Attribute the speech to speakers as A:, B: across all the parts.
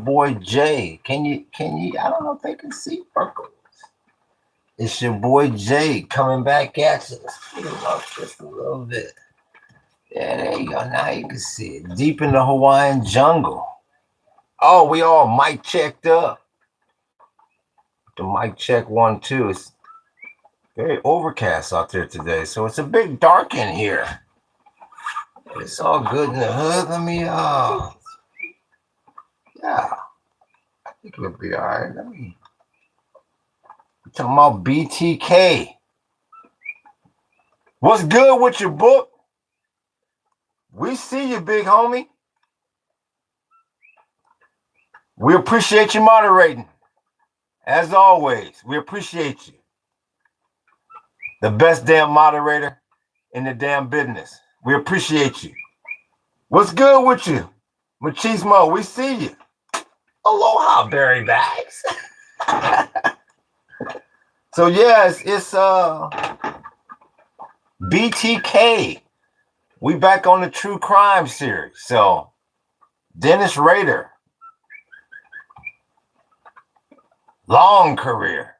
A: boy Jay. Can you I don't know if they can see Freckles. It's your boy Jay coming back at you. Let's put it up just a little bit. Yeah, there you go. Now you can see it. Deep in the Hawaiian jungle. Oh, we all mic checked up. The mic check 1, 2. It's very overcast out there today, so it's a bit dark in here. It's all good in the hood. Let me yeah, I think it'll be all right. We're talking about BTK. What's good with your book? We see you, big homie. We appreciate you moderating. As always, we appreciate you. The best damn moderator in the damn business. We appreciate you. What's good with you? Machismo, we see you. Aloha, berry bags. So yes, it's BTK. We back on the true crime series. So Dennis Rader, long career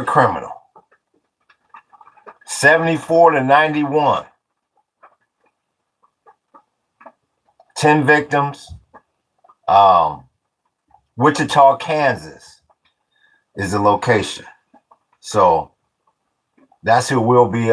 A: criminal, 74 to 91, 10 victims. Wichita, Kansas is the location. So that's who we'll be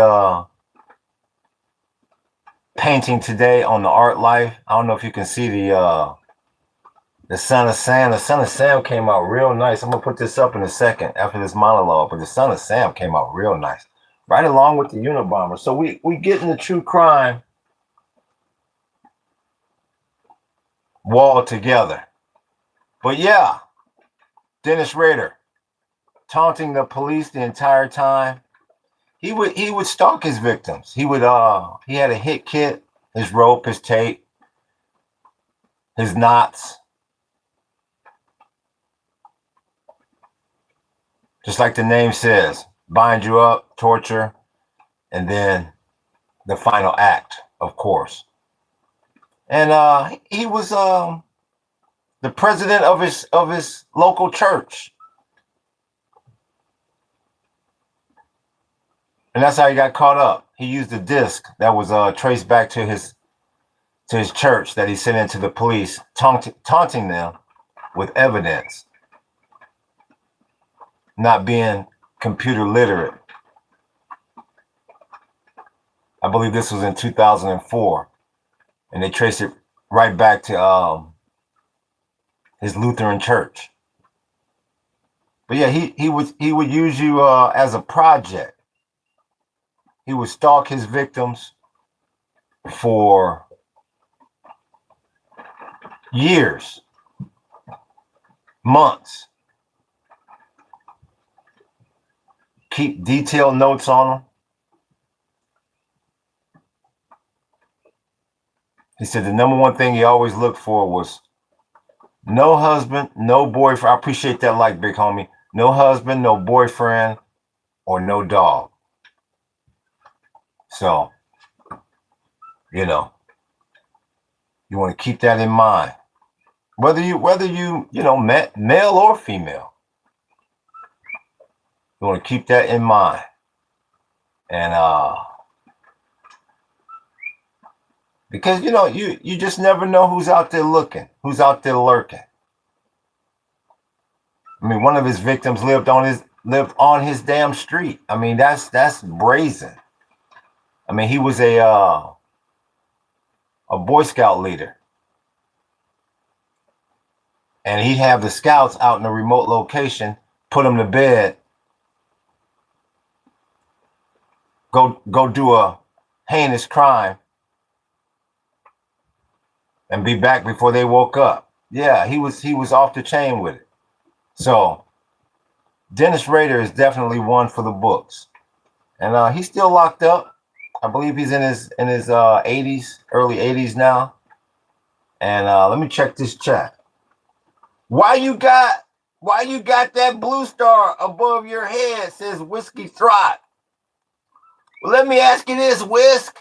A: painting today on the Art Life. I don't know if you can see the Son of Sam. The Son of Sam came out real nice. I'm gonna put this up in a second after this monologue, but the Son of Sam came out real nice, right along with the Unabomber. So we getting the true crime wall together. But yeah, Dennis Rader taunting the police the entire time. He would stalk his victims. He had a hit kit, his rope, his tape, his knots. Just like the name says, bind you up, torture, and then the final act, of course. And he was the president of his local church. And that's how he got caught up. He used a disc that was traced back to his church that he sent into the police, taunting them with evidence, not being computer literate. I believe this was in 2004, and they traced it right back to his Lutheran church. But yeah, he would use you as a project. He would stalk his victims for years, months. Keep detailed notes on them. He said the number one thing he always looked for was no husband, no boyfriend. I appreciate that, like, big homie. No husband, no boyfriend, or no dog. So, you want to keep that in mind. Whether you male or female, you want to keep that in mind. And because you just never know who's out there looking, who's out there lurking. I mean, one of his victims lived on his damn street. I mean, that's brazen. I mean, he was a Boy Scout leader, and he'd have the scouts out in a remote location, put them to bed, go do a heinous crime, and be back before they woke up. Yeah, he was off the chain with it. So Dennis Rader is definitely one for the books, and he's still locked up. I believe he's in his 80s, early 80s now. And let me check this chat. Why you got that blue star above your head? Says Whiskey Throt. Well, let me ask you this, Whisk.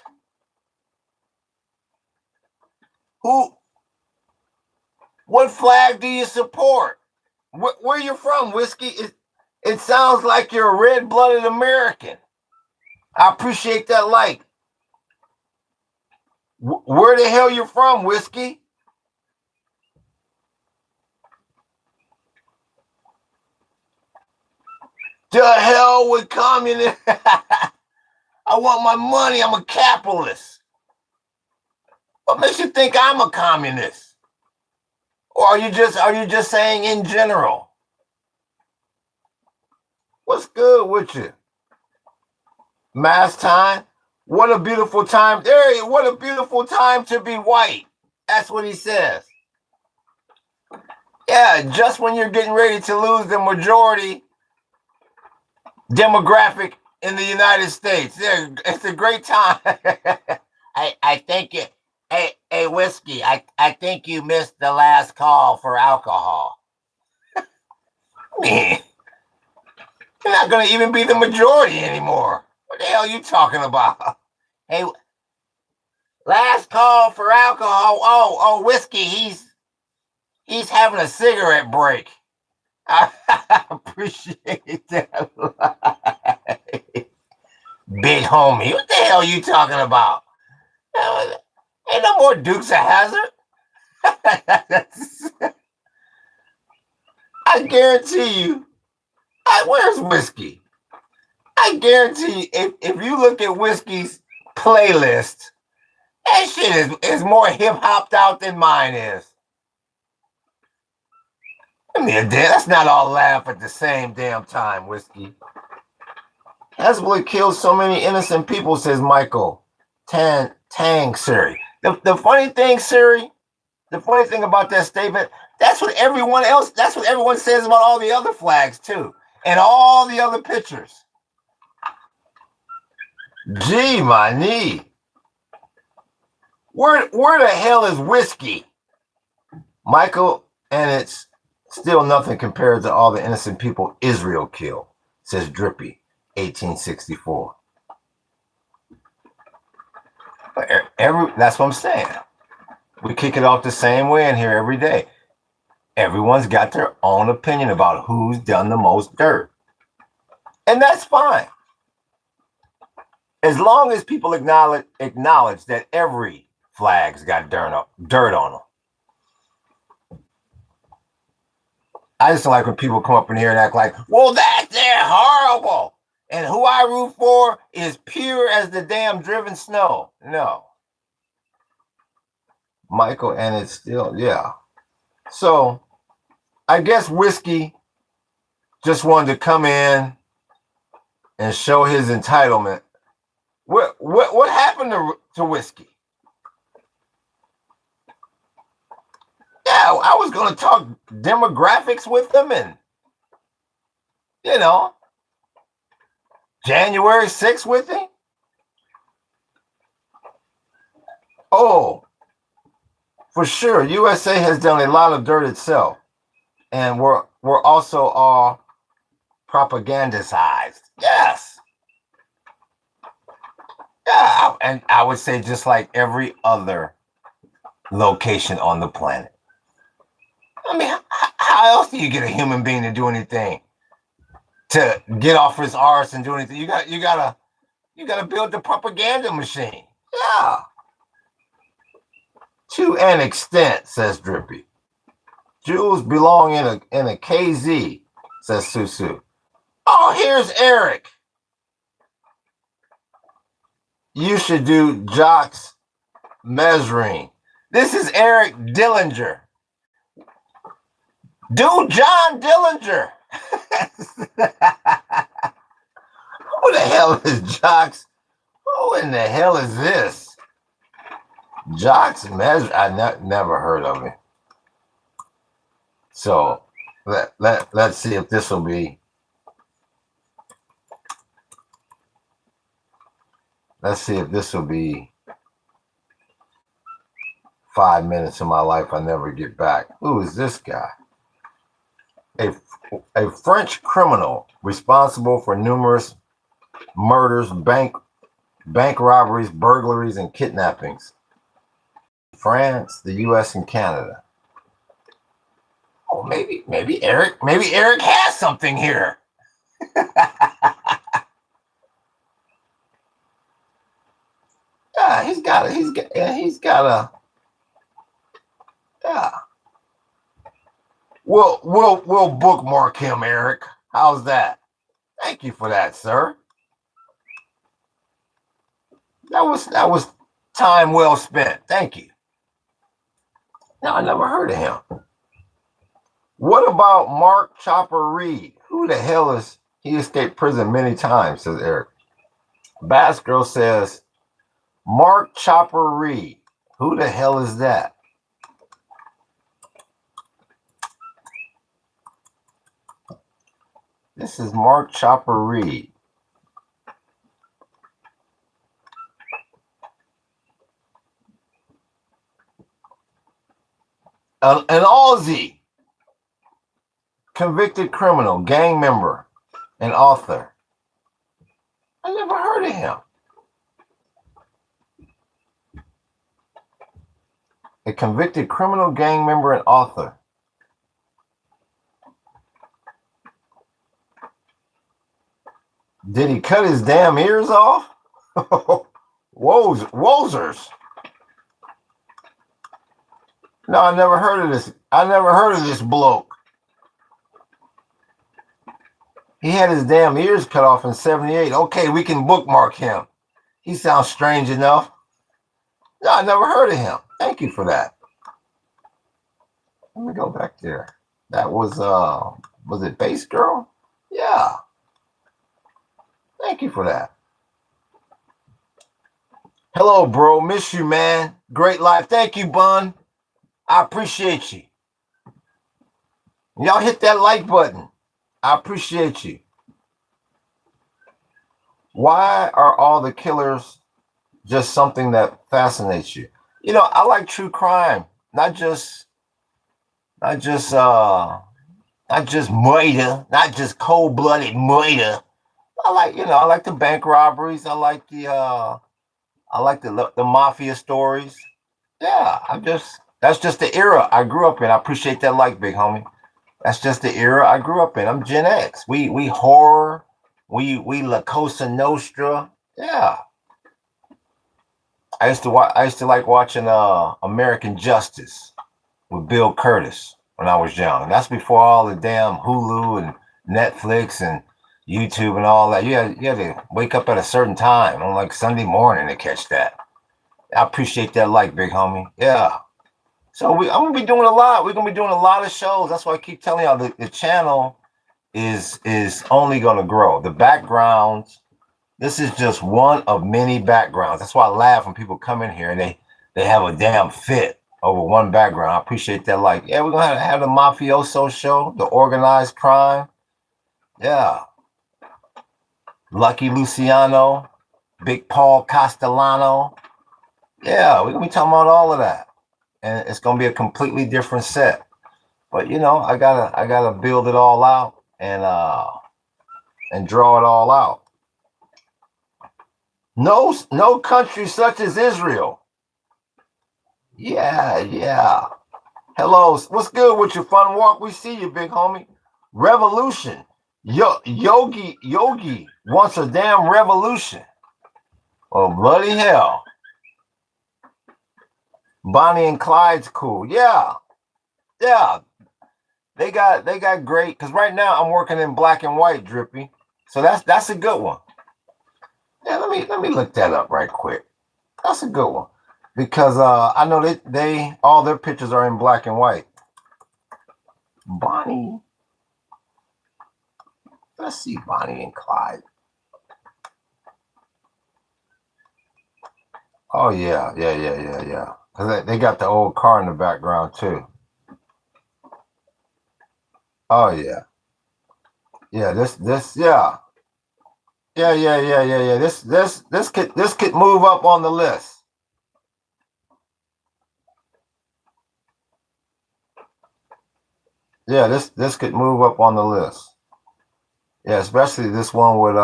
A: What flag do you support? Where you from, Whiskey? It sounds like you're a red-blooded American. I appreciate that like. Where the hell you from, Whiskey? The hell with communism. I want my money. I'm a capitalist. What makes you think I'm a communist? Or are you just saying in general? What's good with you? Mass time? What a beautiful time. What a beautiful time to be white. That's what he says. Yeah, just when you're getting ready to lose the majority demographic in the United States. Yeah, it's a great time. I think it. Hey, Whiskey, I think you missed the last call for alcohol. Man, you're not going to even be the majority anymore. What the hell are you talking about? Hey, last call for alcohol. Oh, Whiskey, he's having a cigarette break. I appreciate that. Big homie, what the hell are you talking about? Ain't no more Dukes of Hazzard. I guarantee you. Where's Whiskey? I guarantee you, if you look at Whiskey's playlist, that shit is more hip-hopped out than mine is. I mean, let's not all laugh at the same damn time, Whiskey. That's what kills so many innocent people, says Michael Tang Siri. The funny thing, Siri, the funny thing about that statement, that's what everyone says about all the other flags, too. And all the other pictures. Gee, my knee. Where the hell is Whiskey? Michael, and it's still nothing compared to all the innocent people Israel killed, says Drippy, 1864. That's what I'm saying. We kick it off the same way in here every day. Everyone's got their own opinion about who's done the most dirt. And that's fine. As long as people acknowledge that every flag's got dirt on them. I just don't like when people come up in here and act like, well, they're horrible. And who I root for is pure as the damn driven snow. No. Michael, and it's still, yeah. So I guess Whiskey just wanted to come in and show his entitlement. What happened to Whiskey? Yeah, I was going to talk demographics with them and, January 6th with him. Oh, for sure. USA has done a lot of dirt itself. And we're also all propagandized. Yes. Yeah, and I would say just like every other location on the planet. I mean, how else do you get a human being to do anything? To get off his arse and do anything? You gotta build the propaganda machine. Yeah. To an extent, says Drippy. Jews belong in a KZ, says Susu. Oh, here's Eric. You should do Jock's measuring. This is Eric Dillinger. Do John Dillinger. Who the hell is Jock's? Who in the hell is this? Jock's measure. I never heard of it. So let's see if this will be. Let's see if this will be 5 minutes of my life I never get back. Who is this guy? A French criminal responsible for numerous murders, bank robberies, burglaries, and kidnappings France, the U.S., and Canada. Oh, maybe Eric has something here. Yeah, he's got a. Yeah. We'll bookmark him, Eric. How's that? Thank you for that, sir. That was time well spent. Thank you. No, I never heard of him. What about Mark Chopper Reed? Who the hell is he? Escaped prison many times, says Eric. Bass Girl says, Mark Chopper Reed. Who the hell is that? This is Mark Chopper Reed. An Aussie. Convicted criminal, gang member, and author. I never heard of him. A convicted criminal, gang member, and author. Did he cut his damn ears off? Wozers. No, I never heard of this. I never heard of this bloke. He had his damn ears cut off in 78. Okay, we can bookmark him. He sounds strange enough. No, I never heard of him. Thank you for that. Let me go back there. That was it Bass Girl? Yeah. Thank you for that. Hello, bro. Miss you, man. Great life. Thank you, Bun. I appreciate you. Y'all hit that like button. I appreciate you. Why are all the killers just something that fascinates you? You know, I like true crime, not just murder, not just cold-blooded murder. I like the bank robberies. I like the mafia stories. Yeah, that's just the era I grew up in. I appreciate that like, big homie. That's just the era I grew up in. I'm Gen X. We horror. We La Cosa Nostra. Yeah. I used to like watching American Justice with Bill Curtis when I was young. That's before all the damn Hulu and Netflix and YouTube and all that. You had to wake up at a certain time on like Sunday morning to catch that. I appreciate that like, big homie. Yeah. So I'm gonna be doing a lot. We're gonna be doing a lot of shows. That's why I keep telling y'all the channel is only gonna grow. The backgrounds. This is just one of many backgrounds. That's why I laugh when people come in here and they have a damn fit over one background. I appreciate that. Like, yeah, we're gonna have the mafioso show, the organized crime. Yeah. Lucky Luciano, Big Paul Castellano. Yeah, we're gonna be talking about all of that. And it's gonna be a completely different set. But you know, I gotta build it all out and draw it all out. No country such as Israel. Yeah. Hello, what's good with your fun walk? We see you, big homie. Revolution. Yogi wants a damn revolution. Oh, bloody hell. Bonnie and Clyde's cool. Yeah. They got great, because right now I'm working in black and white, Drippy. So that's a good one. Yeah, let me look that up right quick. That's a good one. Because I know they all their pictures are in black and white. Bonnie. Let's see Bonnie and Clyde. Oh yeah. Because they got the old car in the background too. Oh yeah. Yeah, this yeah. Yeah. This could move up on the list. Yeah, this could move up on the list. Yeah, especially this one with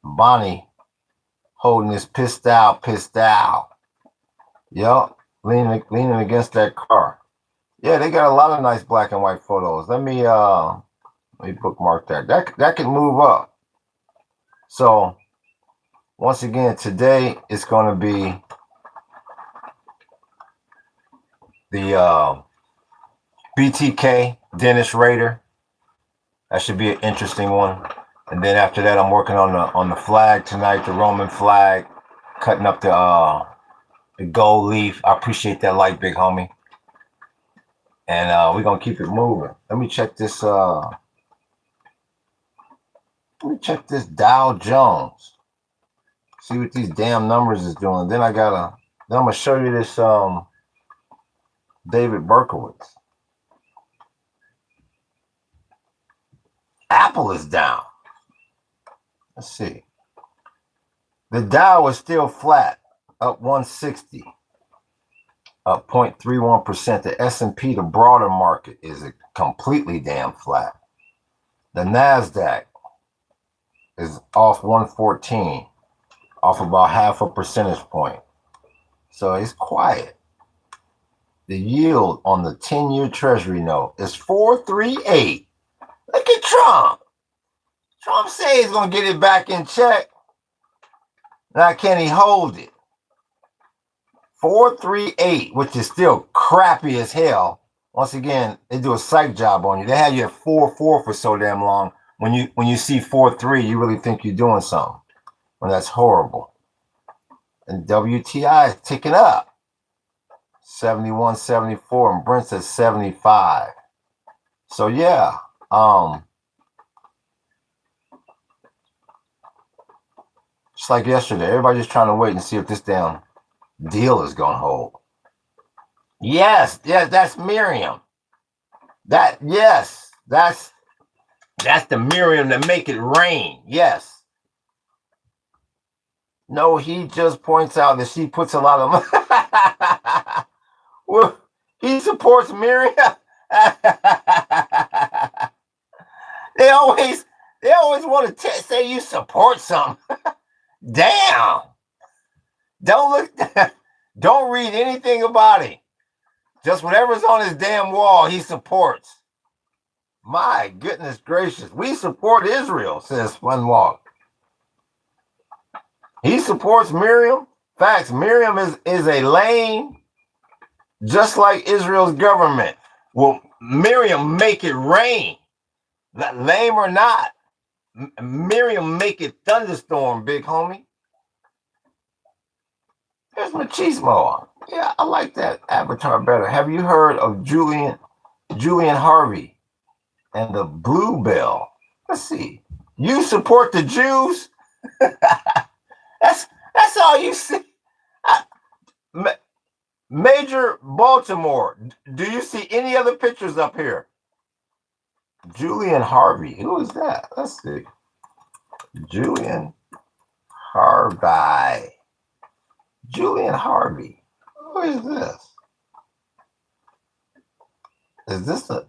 A: Bonnie holding this pissed out. Yup, leaning against that car. Yeah, they got a lot of nice black and white photos. Let me bookmark that. That can move up. So once again, today it's going to be the BTK Dennis Rader. That should be an interesting one. And then after that, I'm working on the flag tonight, the Roman flag, cutting up the gold leaf. I appreciate that light, big homie. And we're gonna keep it moving. Let me check this. Let me check this Dow Jones. See what these damn numbers is doing. Then I'm gonna show you this David Berkowitz. Apple is down. Let's see. The Dow is still flat, up 160, up 0.31%. The S&P, the broader market, is completely damn flat. The NASDAQ is off 114, off about half a percentage point. So it's quiet. The yield on the 10-year Treasury note is 4.38. Look at Trump. Trump says he's going to get it back in check. Now, can he hold it? 4.38, which is still crappy as hell. Once again, they do a psych job on you. They have you at 4.4 for so damn long. When you see 4.3, you really think you're doing something. When that's horrible. And WTI is ticking up. 71.74, and Brent's at 75. So yeah, just like yesterday, everybody's just trying to wait and see if this damn deal is gonna hold. Yes, that's Miriam. That's the Miriam that make it rain. Yes. No, he just points out that she puts a lot of well, he supports Miriam. They always want to say you support something. Damn. Don't read anything about it. Just whatever's on his damn wall, he supports. My goodness gracious. We support Israel, says Funwalk. He supports Miriam. Facts, Miriam is a lame, just like Israel's government. Well, Miriam make it rain. Lame or not, Miriam make it thunderstorm, big homie. There's machismo. Yeah, I like that avatar better. Have you heard of Julian Harvey and the Bluebell? Let's see. You support the Jews? That's all you see. Major Baltimore. Do you see any other pictures up here? Julian Harvey. Who is that? Let's see. Julian Harvey. Julian Harvey. Who is this? Is this a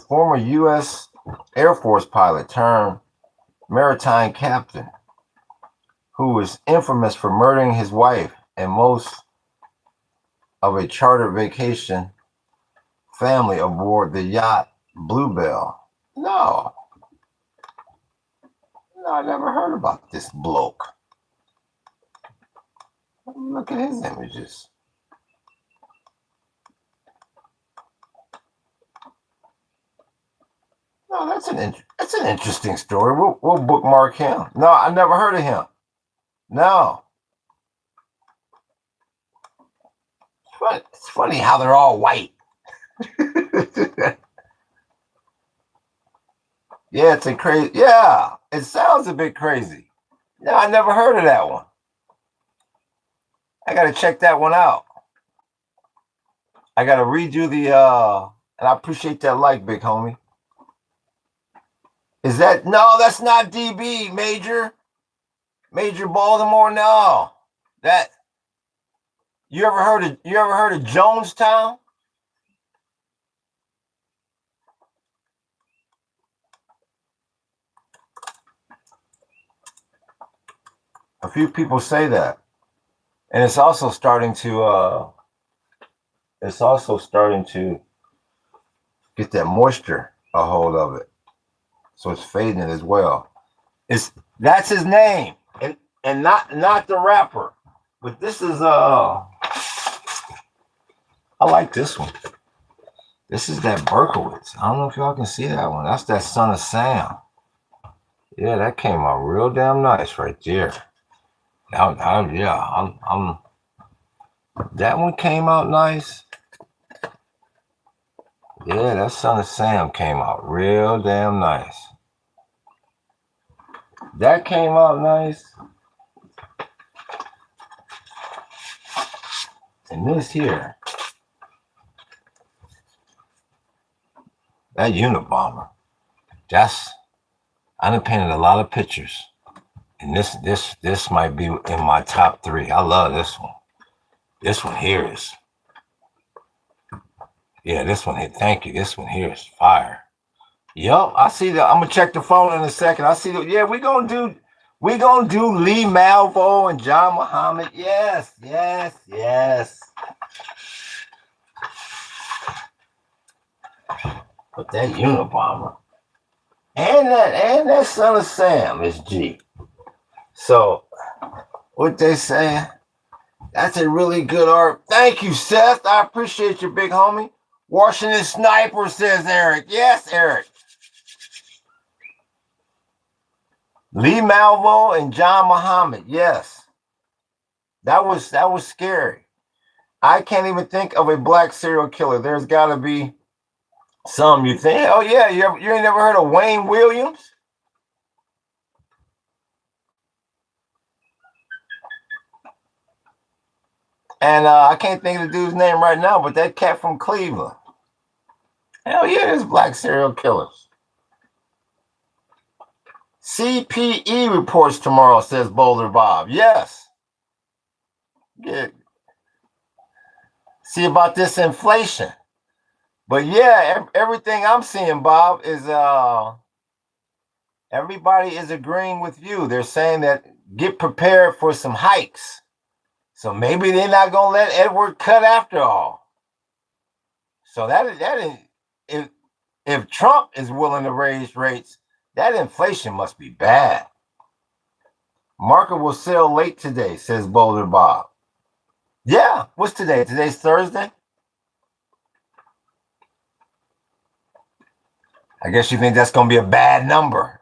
A: former U.S. Air Force pilot turned maritime captain who is infamous for murdering his wife and most of a chartered vacation family aboard the yacht Bluebell? No, I never heard about this bloke. Look at his images. No, that's an interesting story. We'll bookmark him. No, I never heard of him. No. It's funny how they're all white. Yeah, it's a crazy. Yeah, it sounds a bit crazy. No, I never heard of that one. I gotta check that one out. I gotta redo the and I appreciate that like, big homie. Is that no, that's not DB, Major Baltimore? No. That you ever heard of Jonestown? A few people say that. And it's also starting to get that moisture a hold of it. So it's fading as well. That's his name. And not the rapper. But this is I like this one. This is that Berkowitz. I don't know if y'all can see that one. That's that Son of Sam. Yeah, that came out real damn nice right there. That one came out nice. Yeah, that Son of Sam came out real damn nice. That came out nice. And this here, that Unabomber, I done painted a lot of pictures. And this might be in my top 3. I love this one. This one here is, yeah, this one here, thank you. This one here is fire. Yup, I see that. I'm gonna check the phone in a second. I see that. Yeah, we gonna do Lee Malvo and John Muhammad. Yes. But that Unabomber and that Son of Sam is G. So what they saying? That's a really good art. Thank you, Seth. I appreciate you, big homie. Washington Sniper, says Eric. Yes, Eric. Lee Malvo and John Muhammad. Yes. That was scary. I can't even think of a black serial killer. There's got to be some. You think? Oh yeah, you ain't never heard of Wayne Williams? And I can't think of the dude's name right now, but that cat from Cleveland. Hell yeah, there's black serial killers. CPE reports tomorrow, says Boulder Bob. Yes. Yeah. See about this inflation. But yeah, everything I'm seeing, Bob, is everybody is agreeing with you. They're saying that get prepared for some hikes. So maybe they're not gonna let Edward cut after all. So that is if Trump is willing to raise rates, that inflation must be bad. Market will sell late today, says Boulder Bob. Yeah, what's today? Today's Thursday. I guess you think that's gonna be a bad number.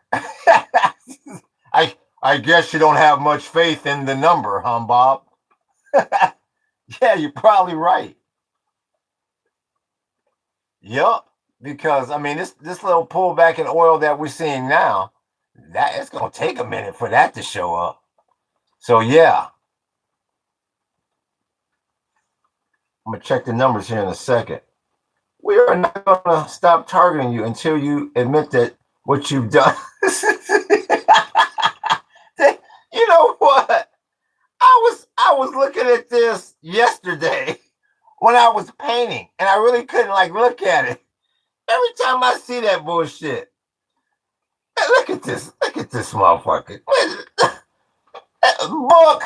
A: I guess you don't have much faith in the number, huh, Bob? Yeah, you're probably right. Yup, because I mean this little pullback in oil that we're seeing now, that it's gonna take a minute for that to show up. So yeah. I'm gonna check the numbers here in a second. We are not gonna stop targeting you until you admit that what you've done. You know what? I was looking at this yesterday when I was painting, and I really couldn't look at it. Every time I see that bullshit, hey, look at this motherfucker. Book.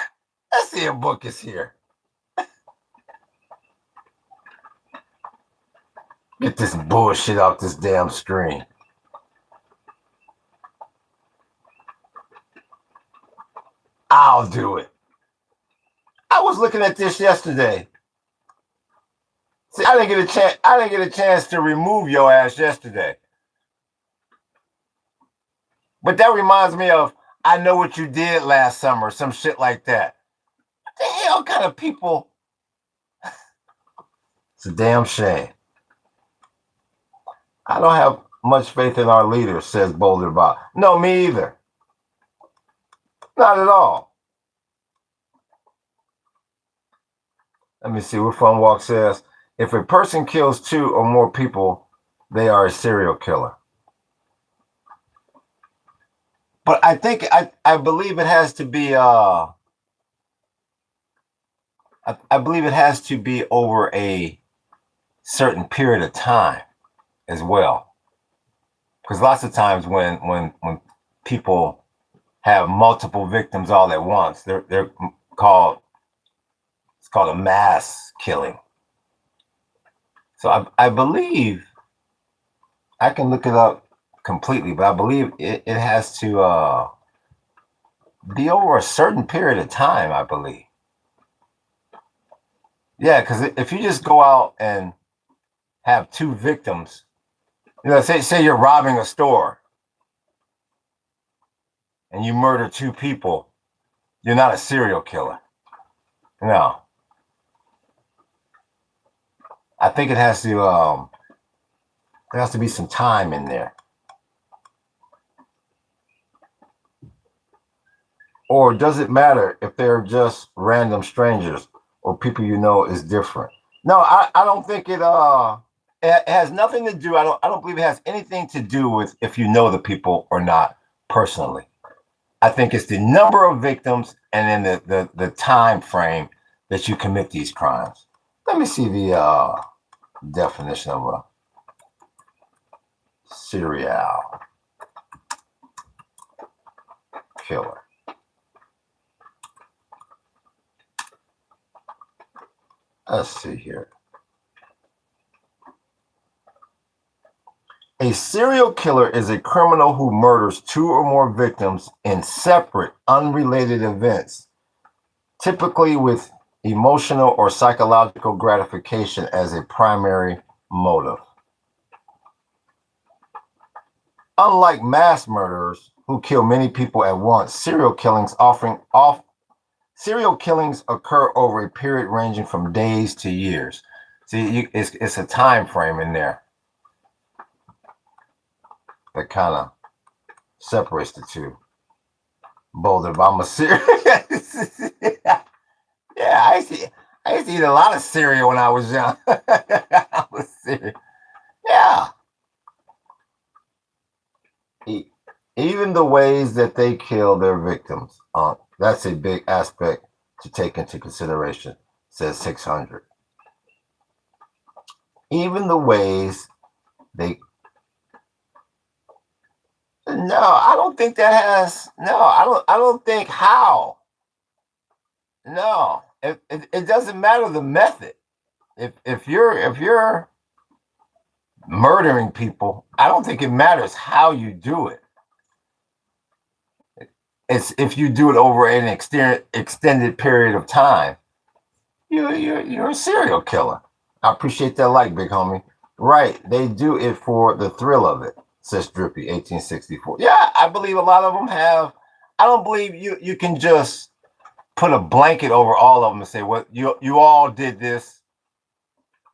A: Let's see if Book is here. Get this bullshit off this damn screen. I'll do it. I was looking at this yesterday. See, I didn't get a chance to remove your ass yesterday. But that reminds me of I Know What You Did Last Summer, some shit like that. What the hell kind of people? It's a damn shame. I don't have much faith in our leaders, says Boulder Bob. No, me either. Not at all. Let me see. What Fun Walk says, if a person kills 2 or more people, they are a serial killer. But I think I believe it has to be I believe it has to be over a certain period of time as well. Because lots of times when people have multiple victims all at once. They're called, it's called a mass killing. So I believe, I can look it up completely, but I believe it has to be over a certain period of time, I believe. Yeah, because if you just go out and have two victims, say you're robbing a store and you murder two people, you're not a serial killer. No. I think it has to there has to be some time in there. Or does it matter if they're just random strangers or people you know is different? No, I don't think it has nothing to do. I don't believe it has anything to do with if you know the people or not personally. I think it's the number of victims and then the time frame that you commit these crimes. Let me see the definition of a serial killer. Let's see here. A serial killer is a criminal who murders two or more victims in separate, unrelated events, typically with emotional or psychological gratification as a primary motive. Unlike mass murderers who kill many people at once, serial killings occur over a period ranging from days to years. See, it's a time frame in there that kind of separates the two. Boulder, but I'm a serial. Yeah, I used to eat a lot of cereal when I was young. I was serious. Yeah. Even the ways that they kill their victims, that's a big aspect to take into consideration, says 600. Even the ways they. No, I don't think that has. No, I don't think how. No, it doesn't matter the method. If you're murdering people, I don't think it matters how you do it. It's if you do it over an extended period of time, you're a serial killer. I appreciate that, like, big homie. Right, they do it for the thrill of it, says Drippy, 1864. Yeah, I believe a lot of them have. I don't believe you can just put a blanket over all of them and say, well, you all did this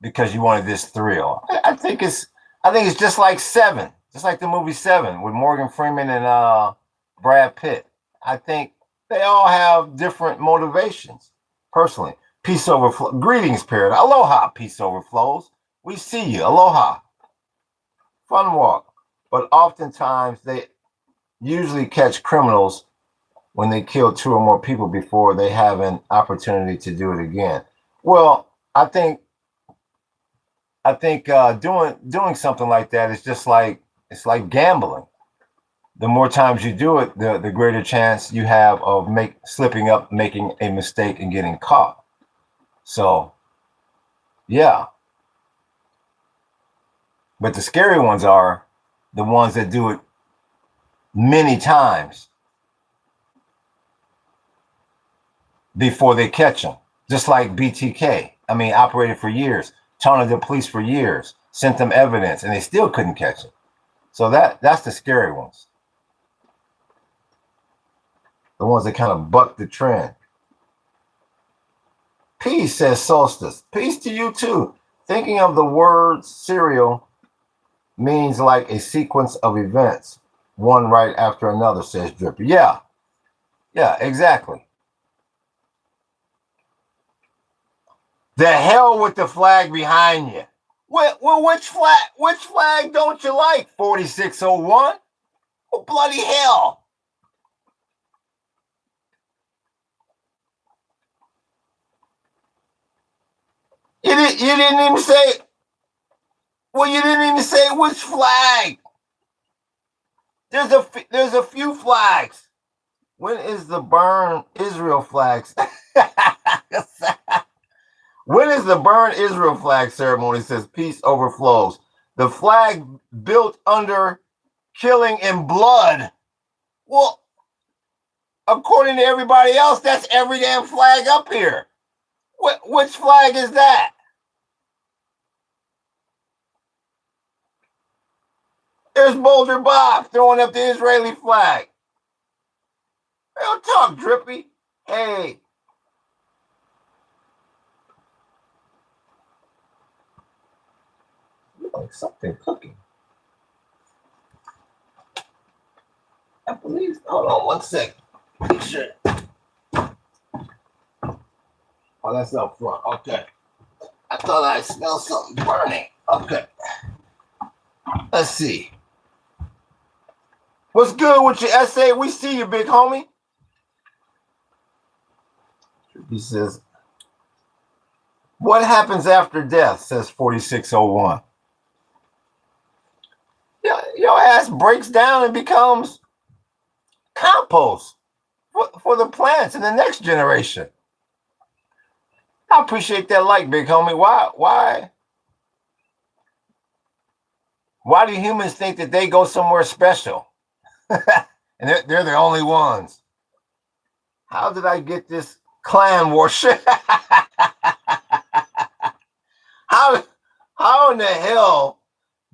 A: because you wanted this thrill. I think it's just like Seven, just like the movie Seven with Morgan Freeman and Brad Pitt. I think they all have different motivations. Personally, peace overflow. Greetings, period. Aloha, peace overflows. We see you. Aloha. Fun walk. But oftentimes they usually catch criminals when they kill two or more people before they have an opportunity to do it again. Well, I think doing something like that is just like, it's like gambling. The more times you do it, the greater chance you have of slipping up, making a mistake, and getting caught. So, yeah. But the scary ones are the ones that do it many times before they catch them. Just like BTK. I mean, operated for years, taunted the police for years, sent them evidence, and they still couldn't catch it. So that's the scary ones. The ones that kind of buck the trend. Peace, says Solstice. Peace to you too. Thinking of the word serial means like a sequence of events, one right after another, says Drippy. Yeah, exactly. The hell with the flag behind you. Well, which flag don't you like? 4601? Oh, bloody hell. You didn't even say. Well, you didn't even say which flag. There's a few flags. When is the burn Israel flags? When is the burn Israel flag ceremony? Says peace overflows. The flag built under killing and blood. Well, according to everybody else, that's every damn flag up here. Which flag is that? There's Boulder Bob throwing up the Israeli flag. Don't talk, Drippy. Hey. Like something cooking. I believe. Hold on 1 second. Make sure. Oh, that's up front. Okay. I thought I smelled something burning. Okay. Let's see. What's good with your essay? We see you, big homie. He says, what happens after death? Says 4601. Your ass breaks down and becomes compost for the plants in the next generation. I appreciate that like, big homie. Why do humans think that they go somewhere special? And they're the only ones. How did I get this clan worship? How in the hell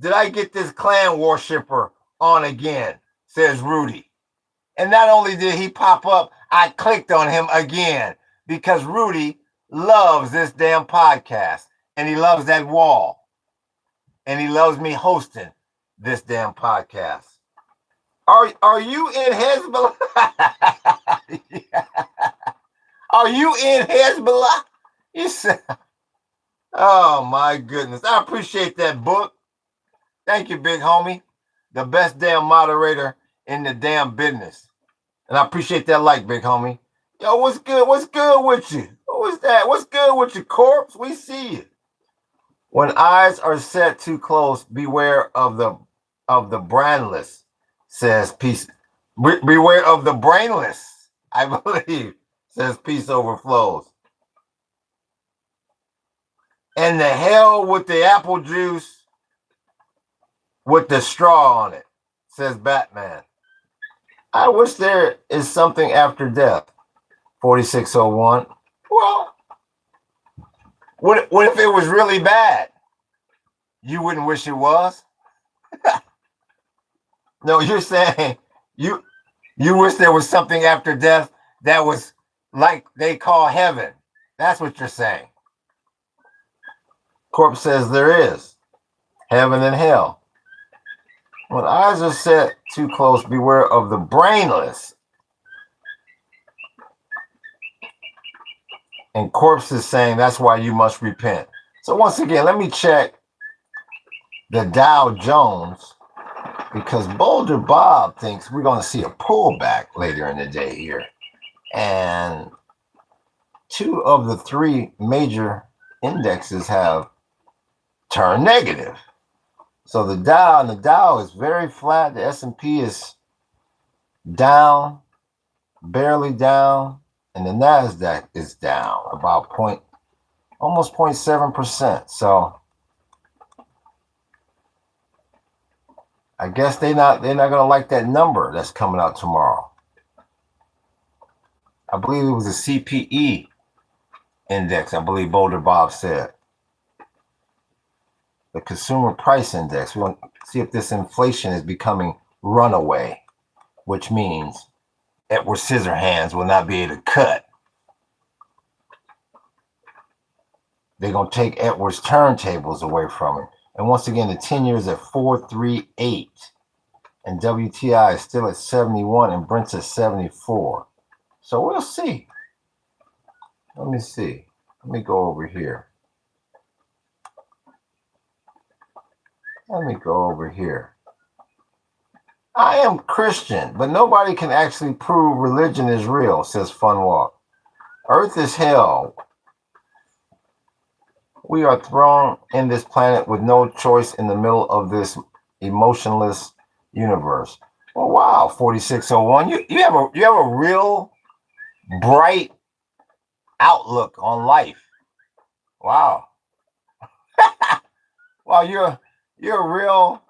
A: did I get this clan worshiper on again? Says Rudy. And not only did he pop up, I clicked on him again because Rudy loves this damn podcast and he loves that wall and he loves me hosting this damn podcast. Are you in Hezbollah? Yeah. Are you in Hezbollah? You said, oh my goodness. I appreciate that book. Thank you, big homie. The best damn moderator in the damn business. And I appreciate that like, big homie. Yo, what's good? What's good with you? Who is that? What's good with your corpse? We see you. When eyes are set too close, beware of the brandless, says peace. Beware of the brainless, I believe, says peace overflows. And the hell with the apple juice with the straw on it, says Batman. I wish there is something after death. 4601. Well, what if it was really bad? You wouldn't wish it was? No, you're saying you wish there was something after death that was like they call heaven. That's what you're saying. Corpse says there is heaven and hell. When eyes are set too close, beware of the brainless. And Corpse is saying that's why you must repent. So once again, let me check the Dow Jones because Boulder Bob thinks we're going to see a pullback later in the day here. And 2 of the 3 major indexes have turned negative. So the Dow is very flat. The S&P is down, barely down, and the Nasdaq is down about almost 0.7%. So I guess they're not gonna like that number that's coming out tomorrow. I believe it was a CPE index. I believe Boulder Bob said. The consumer price index. We want to see if this inflation is becoming runaway, which means Edward Scissorhands will not be able to cut. They're going to take Edward's turntables away from him. And once again, the 10-year is at 4.38. And WTI is still at 71 and Brent's at 74. So we'll see. Let me see. Let me go over here. Let me go over here. I am Christian, but nobody can actually prove religion is real, says Funwalk. Earth is hell. We are thrown in this planet with no choice in the middle of this emotionless universe. Well, wow, 4601. You have a real bright outlook on life. Wow. Well, you're a real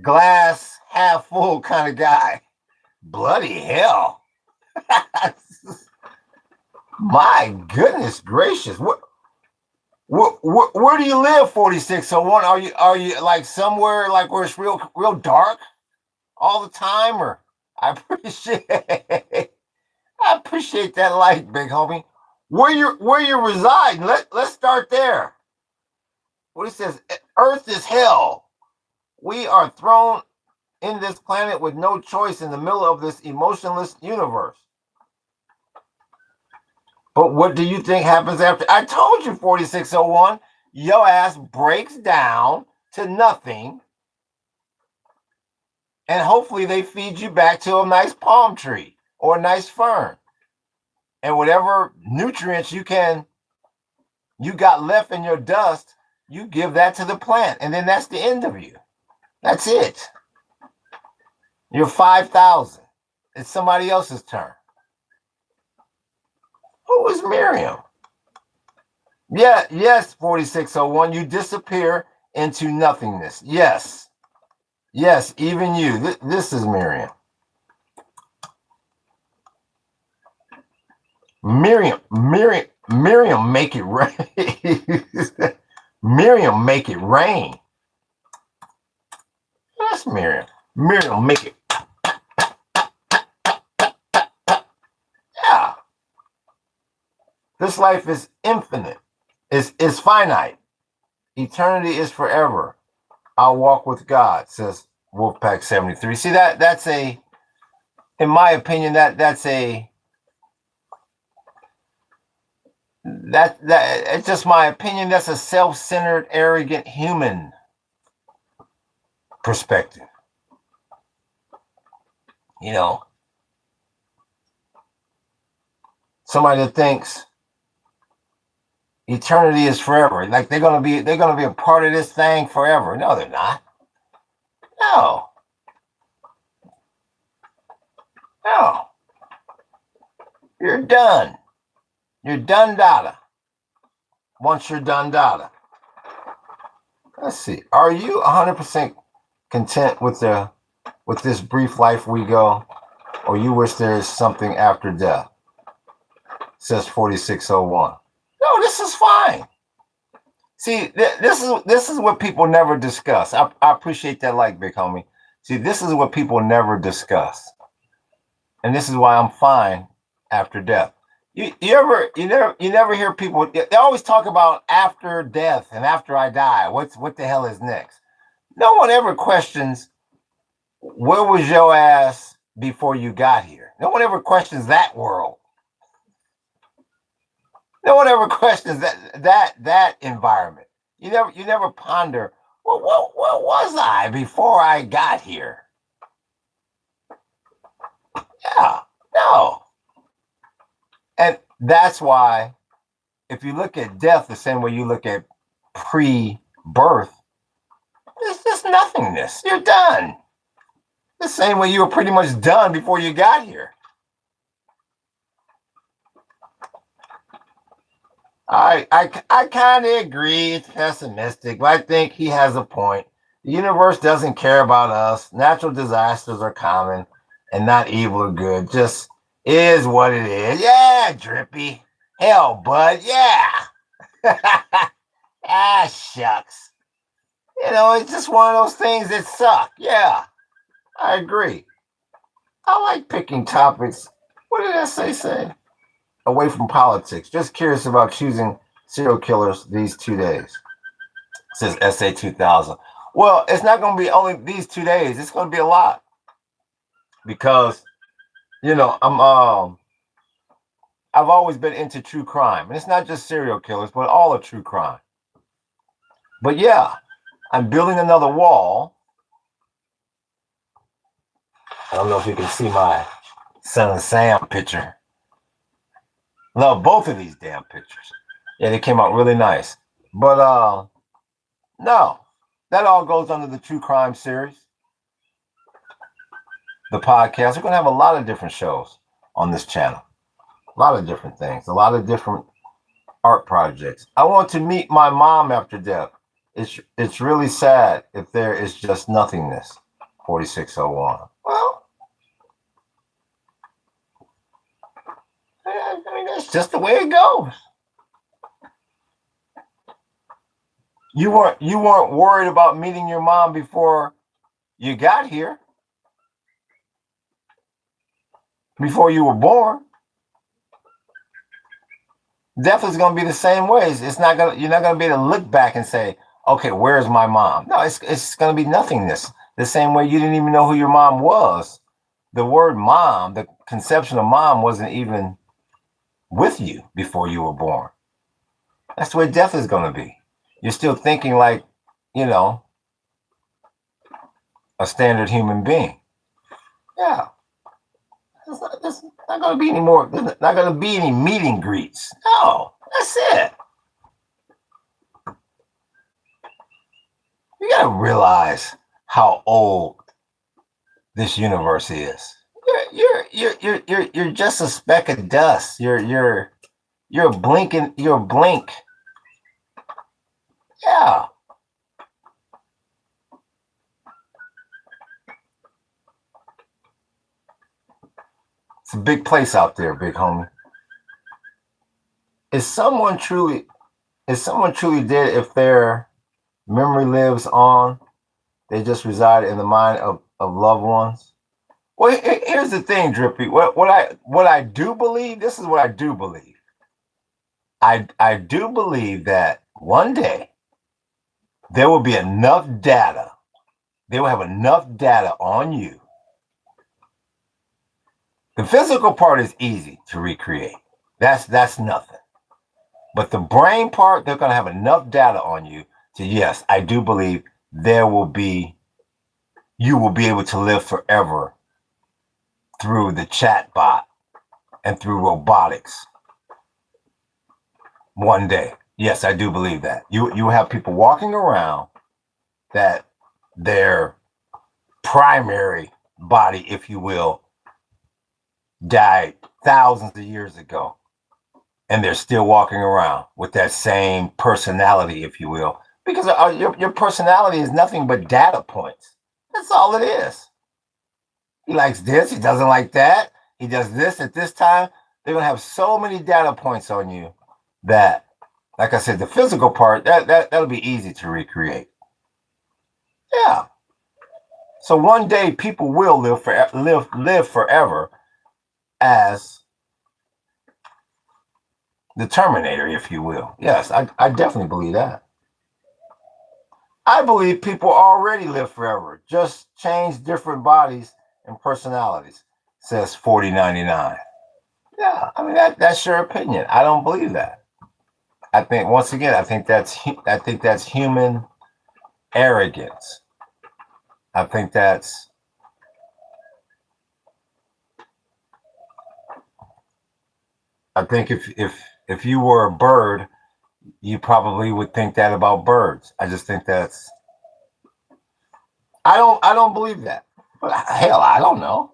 A: glass half full kind of guy. Bloody hell. My goodness gracious. Where do you live, 4601? Are you like somewhere like where it's real dark all the time? Or I appreciate I appreciate that light, big homie. Where you reside? Let's start there. What he says, Earth is hell. We are thrown in this planet with no choice in the middle of this emotionless universe. But what do you think happens after? I told you, 4601, your ass breaks down to nothing. And hopefully they feed you back to a nice palm tree or a nice fern. And whatever nutrients you got left in your dust, you give that to the plant. And then that's the end of you. That's it. You're 5,000. It's somebody else's turn. Who is Miriam? Yeah, yes, 4601. You disappear into nothingness. Yes. Yes, even you. This is Miriam. Miriam, make it rain. Miriam, make it rain. That's Miriam. Miriam, make it. Yeah. This life is infinite. It's finite. Eternity is forever. I'll walk with God, says Wolfpack 73. See, that's a, in my opinion, that's it's just my opinion. That's a self-centered, arrogant human perspective. You know, somebody that thinks eternity is forever, like they're gonna be a part of this thing forever. No, they're not. No. No. You're done. You're done data. Once you're done data. Let's see. Are you 100% content with this brief life we go, or you wish there is something after death? Says 4601. No, this is fine. See, this is what people never discuss. I appreciate that, like, big homie. See, this is what people never discuss, and this is why I'm fine after death. You never hear people. They always talk about after death and after I die. What the hell is next? No one ever questions where was your ass before you got here. No one ever questions that world. No one ever questions that environment. You never ponder, well, what was I before I got here? Yeah, no. And that's why, if you look at death the same way you look at pre-birth, there's just nothingness. You're done. The same way you were pretty much done before you got here. I kind of agree. It's pessimistic, but I think he has a point. The universe doesn't care about us. Natural disasters are common and not evil or good. Just is what it is. Yeah, Drippy. Hell, bud. Yeah. Ah, shucks. It's just one of those things that suck. Yeah, I agree. I like picking topics. What did that say? Away from politics. Just curious about choosing serial killers these 2 days. Says SA 2000. Well, it's not going to be only these 2 days. It's going to be a lot because I've always been into true crime, and it's not just serial killers, but all of true crime. But yeah, I'm building another wall. I don't know if you can see my Son of Sam picture. Love both of these damn pictures. Yeah, they came out really nice. But no, that all goes under the true crime series. the podcast. We're going to have a lot of different shows on this channel. A lot of different things. A lot of different art projects. I want to meet my mom after death. It's really sad if there is just nothingness. 4601. Well, I mean, that's just the way it goes. You weren't worried about meeting your mom before you got here, before you were born. Death is going to be the same way. It's not going. You're not going to be able to look back and say, "Okay, where's my mom?" No, it's going to be nothingness. The same way you didn't even know who your mom was. The word "mom," the conception of mom, wasn't even with you before you were born. That's the way death is going to be. You're still thinking like, a standard human being. Yeah. There's not going to be any more. There's not going to be any meet and greets. No, that's it. You got to realize how old this universe is. You're just a speck of dust. You're a blink. You're a blink. Yeah. It's a big place out there, big homie. Is someone truly dead if their memory lives on? They just reside in the mind of loved ones. Well, here's the thing, Drippy. What I do believe, this is what I do believe. I do believe that one day there will be enough data. They will have enough data on you. The physical part is easy to recreate. That's nothing. But the brain part, they're going to have enough data on you to, yes, I do believe you will be able to live forever through the chat bot and through robotics. One day. Yes, I do believe that. You have people walking around that their primary body, if you will, died thousands of years ago. And they're still walking around with that same personality, if you will, because your personality is nothing but data points. That's all it is. He likes this. He doesn't like that. He does this at this time. They're going to have so many data points on you that, like I said, the physical part, that'll be easy to recreate. Yeah. So one day people will live forever as the Terminator, if you will. Yes, I definitely believe that. I believe people already live forever, just change different bodies and personalities, says 4099. Yeah, I mean that's your opinion. I don't believe that. I think once again, I think that's human arrogance. I think if you were a bird, you probably would think that about birds. I just think that's. I don't believe that. But hell, I don't know.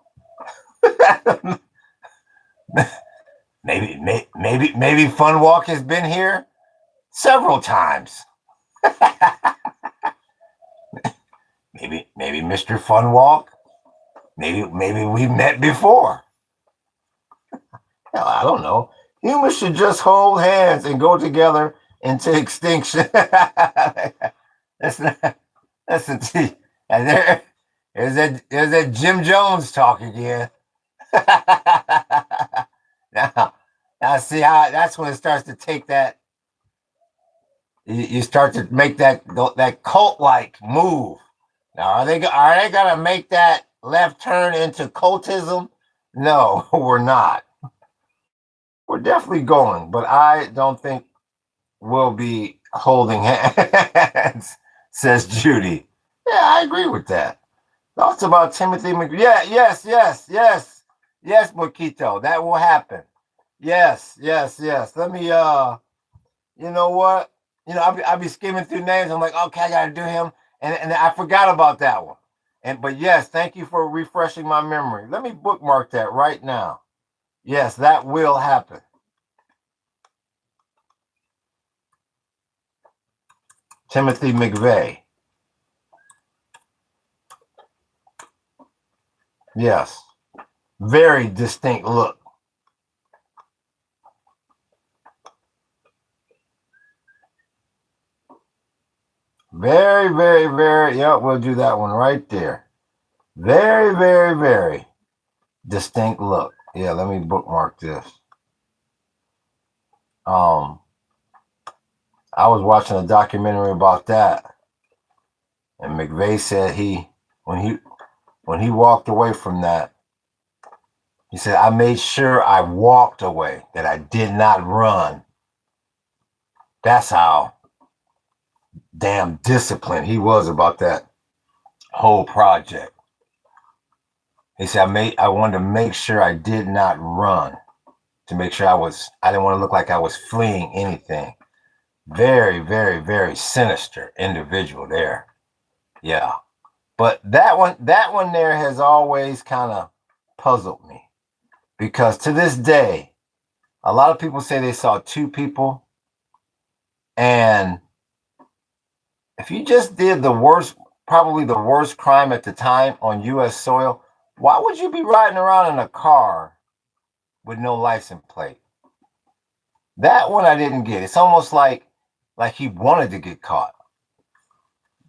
A: maybe Fun Walk has been here several times. maybe Mr. Fun Walk. Maybe we've met before. Hell, I don't know. Humans should just hold hands and go together into extinction. That's not. That's the. And there's that Jim Jones talk again. now see how that's when it starts to take that. You start to make that cult like move. Now are they gonna make that left turn into cultism? No, we're not. We're definitely going, but I don't think we'll be holding hands, says Judy. Yeah, I agree with that. Thoughts about Timothy McVeigh? Yeah, yes, Moquito. That will happen. Yes. Let me. You know what? I'll be skimming through names. I'm like, okay, I gotta do him, and I forgot about that one. But yes, thank you for refreshing my memory. Let me bookmark that right now. Yes, that will happen. Timothy McVeigh. Yes. Very distinct look. Very, very, very. Yeah, we'll do that one right there. Very, very, very distinct look. Yeah, let me bookmark this. I was watching a documentary about that, and McVeigh said when he walked away from that, he said, I made sure I walked away, that I did not run. That's how damn disciplined he was about that whole project. He said, I wanted to make sure I did not run, to make sure I didn't want to look like I was fleeing anything. Very, very, very sinister individual there. Yeah. But that one there has always kind of puzzled me, because to this day, a lot of people say they saw two people, and if you just did probably the worst crime at the time on U.S. soil, why would you be riding around in a car with no license plate? That one I didn't get. It's almost like he wanted to get caught.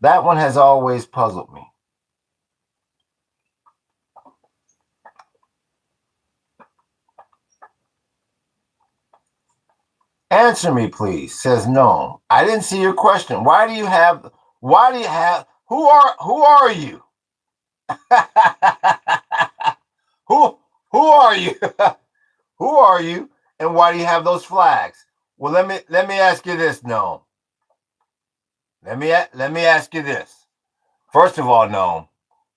A: That one has always puzzled me. Answer me, please, says no. I didn't see your question. Who are you? Who are you? Who are you? And why do you have those flags? Well, let me ask you this, no. Let me ask you this. First of all, no,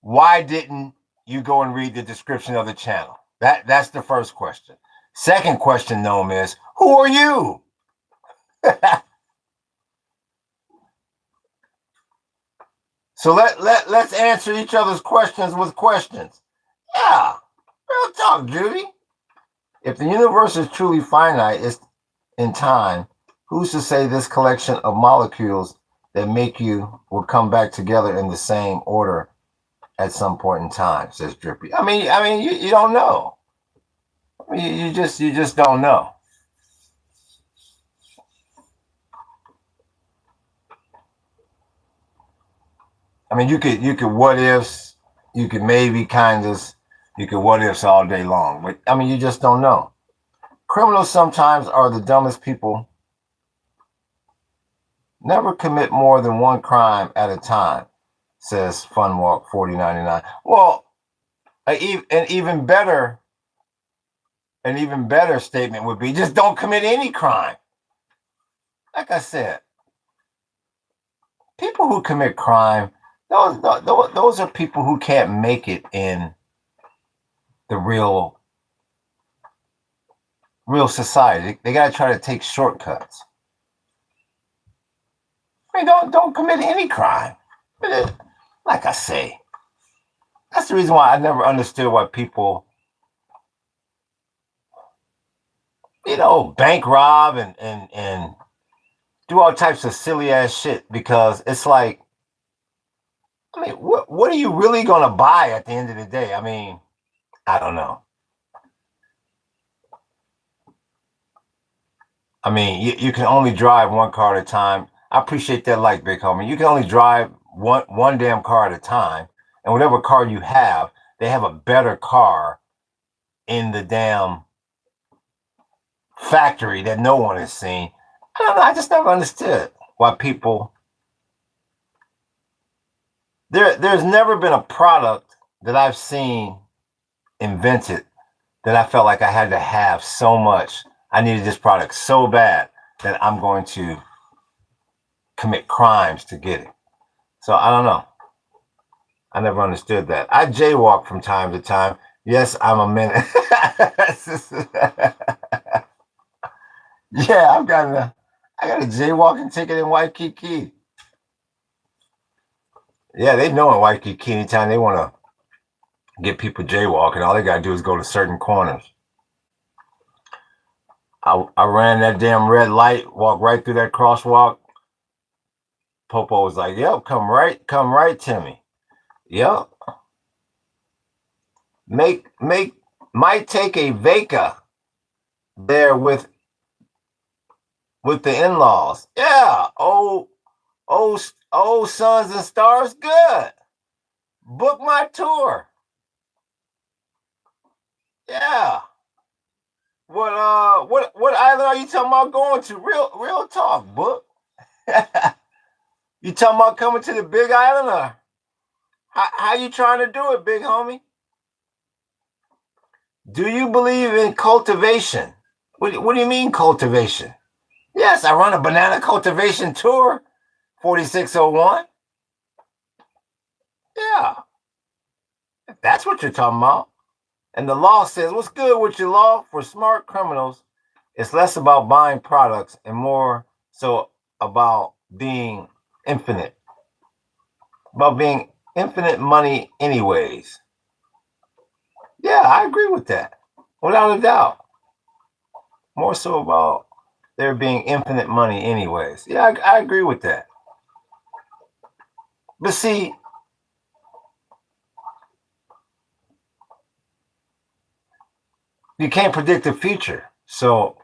A: why didn't you go and read the description of the channel? That's the first question. Second question, Noam, is who are you? So let's answer each other's questions with questions. Yeah, real talk, Judy. If the universe is truly finite in time, who's to say this collection of molecules that make you will come back together in the same order at some point in time? Says Drippy. I mean, you don't know. I mean, you just don't know. I mean, you could what ifs, you could maybe kind of, you could what ifs all day long, but I mean, you just don't know. Criminals sometimes are the dumbest people. Never commit more than one crime at a time, says Funwalk 4099. Well, an even better statement would be just don't commit any crime. Like I said, people who commit crime, those are people who can't make it in the real society. They got to try to take shortcuts. I mean, don't commit any crime. Like I say, that's the reason why I never understood why people, bank rob and do all types of silly ass shit, because it's like, I mean, what are you really gonna buy at the end of the day? I mean, I don't know. I mean, you can only drive one car at a time. I appreciate that, like, big homie. You can only drive one damn car at a time, and whatever car you have, they have a better car in the damn factory that no one has seen. I don't know. I just never understood why people. There's never been a product that I've seen invented that I felt like I had to have so much. I needed this product so bad that I'm going to commit crimes to get it. So I don't know. I never understood that. I jaywalk from time to time. Yes, I'm a minute. Yeah, I got a jaywalking ticket in Waikiki. Yeah, they know in Waikiki anytime they want to get people jaywalking, all they got to do is go to certain corners. I ran that damn red light, walked right through that crosswalk. Popo was like, "Yep, come right to me." Yep, make might take a vaca there with the in-laws. Yeah, oh sons and stars, good. Book my tour. Yeah. What island are you talking about going to? Real talk, book. You talking about coming to the big island or how you trying to do it, big homie? Do you believe in cultivation? What do you mean cultivation? Yes, I run a banana cultivation tour, 4601. Yeah, if that's what you're talking about. And the law says, what's good with your law? For smart criminals, it's less about buying products and more so about being infinite, about being infinite money, anyways. Yeah, I agree with that, without a doubt. More so about there being infinite money, anyways. Yeah, I agree with that. But see, you can't predict the future. So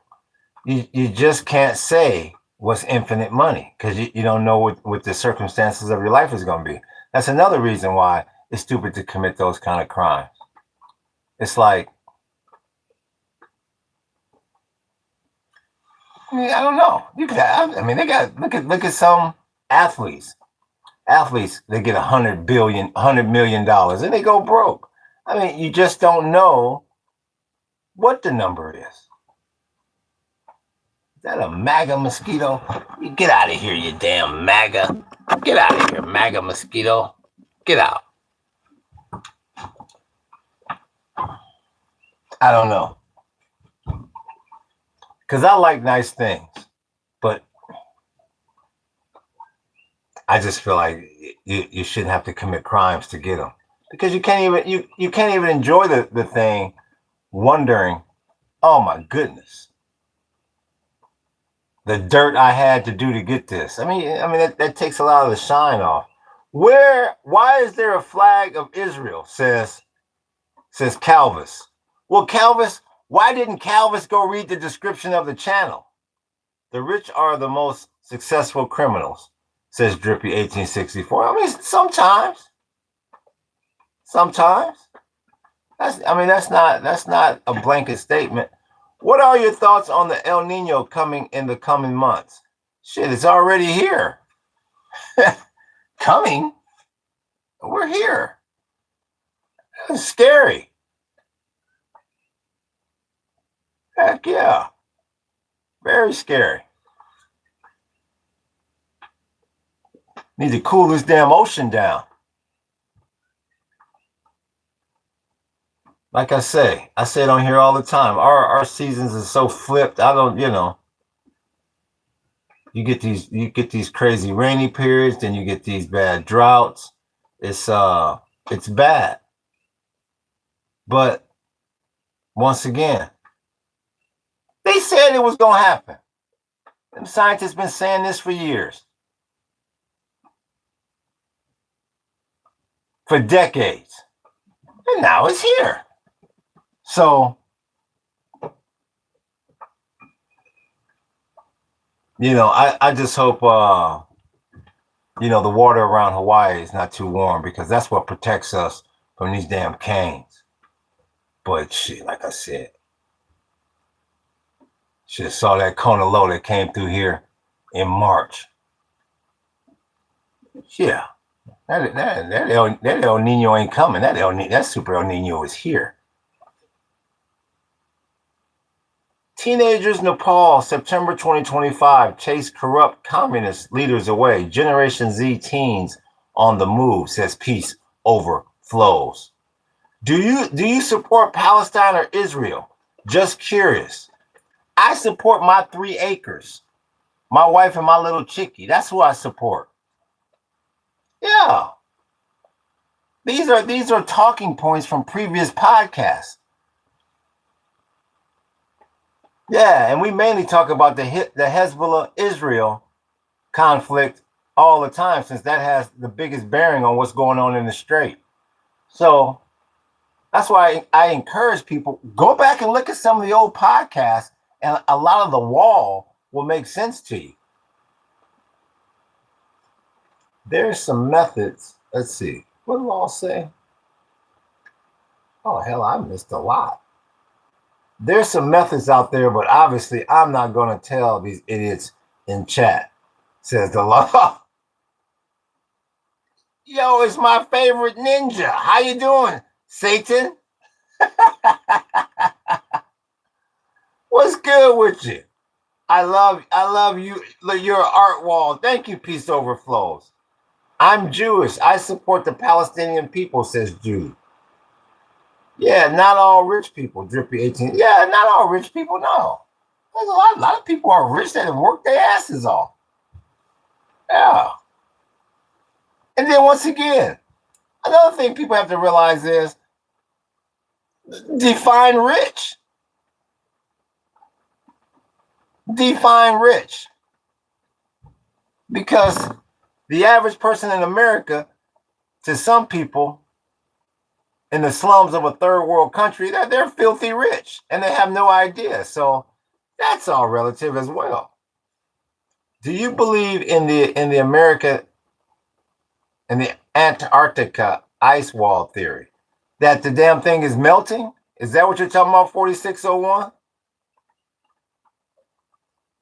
A: you just can't say what's infinite money because you don't know what the circumstances of your life is going to be. That's another reason why it's stupid to commit those kind of crimes. It's like, I don't know. I mean, they got look at some athletes. Athletes, they get $100 million, and they go broke. I mean, you just don't know what the number is. Is that a MAGA mosquito? You get out of here, you damn MAGA. Get out of here, MAGA mosquito. Get out. I don't know. Because I like nice things, but I just feel like you shouldn't have to commit crimes to get them. Because you can't even enjoy the thing wondering, oh my goodness, the dirt I had to do to get this. I mean that takes a lot of the shine off. Why is there a flag of Israel? Says Calvis. Well, Calvis, why didn't Calvis go read the description of the channel? The rich are the most successful criminals, says Drippy 1864. I mean, sometimes. That's not a blanket statement. What are your thoughts on the El Nino coming in the coming months? Shit, it's already here. Coming? We're here. It's scary. Heck yeah. Very scary. Need to cool this damn ocean down. Like I say it on here all the time. Our seasons are so flipped. I don't, you get these crazy rainy periods, then you get these bad droughts. It's bad. But once again, they said it was gonna happen. Them scientists been saying this for years. For decades. And now it's here. So, I just hope the water around Hawaii is not too warm because that's what protects us from these damn canes. But shit, like I said, should have saw that Kona low that came through here in March. Yeah, that El Nino ain't coming. That Super El Nino is here. Teenagers Nepal, September 2025, chase corrupt communist leaders away. Generation Z teens on the move, says peace overflows. Do you support Palestine or Israel? Just curious. I support my 3 acres. My wife and my little chickie. That's who I support. Yeah. These are talking points from previous podcasts. Yeah, and we mainly talk about the Hezbollah Israel conflict all the time, since that has the biggest bearing on what's going on in the Strait. So that's why I encourage people, go back and look at some of the old podcasts, and a lot of the wall will make sense to you. There's some methods. Let's see. What did law say? Oh, hell, I missed a lot. There's some methods out there, but obviously I'm not going to tell these idiots in chat, says the law. Yo, it's my favorite ninja. How you doing, Satan? What's good with you? I love you. Your art wall. Thank you, Peace Overflows. I'm Jewish. I support the Palestinian people, says Jude. Yeah, not all rich people, Drippy 18. Yeah, not all rich people, no. There's a lot of people are rich that have worked their asses off. Yeah. And then once again, another thing people have to realize is, define rich. Define rich. Because the average person in America, to some people in the slums of a third world country, they're filthy rich and they have no idea. So that's all relative as well. Do you believe in the America, in the Antarctica ice wall theory, that the damn thing is melting? Is that what you're talking about, 4601?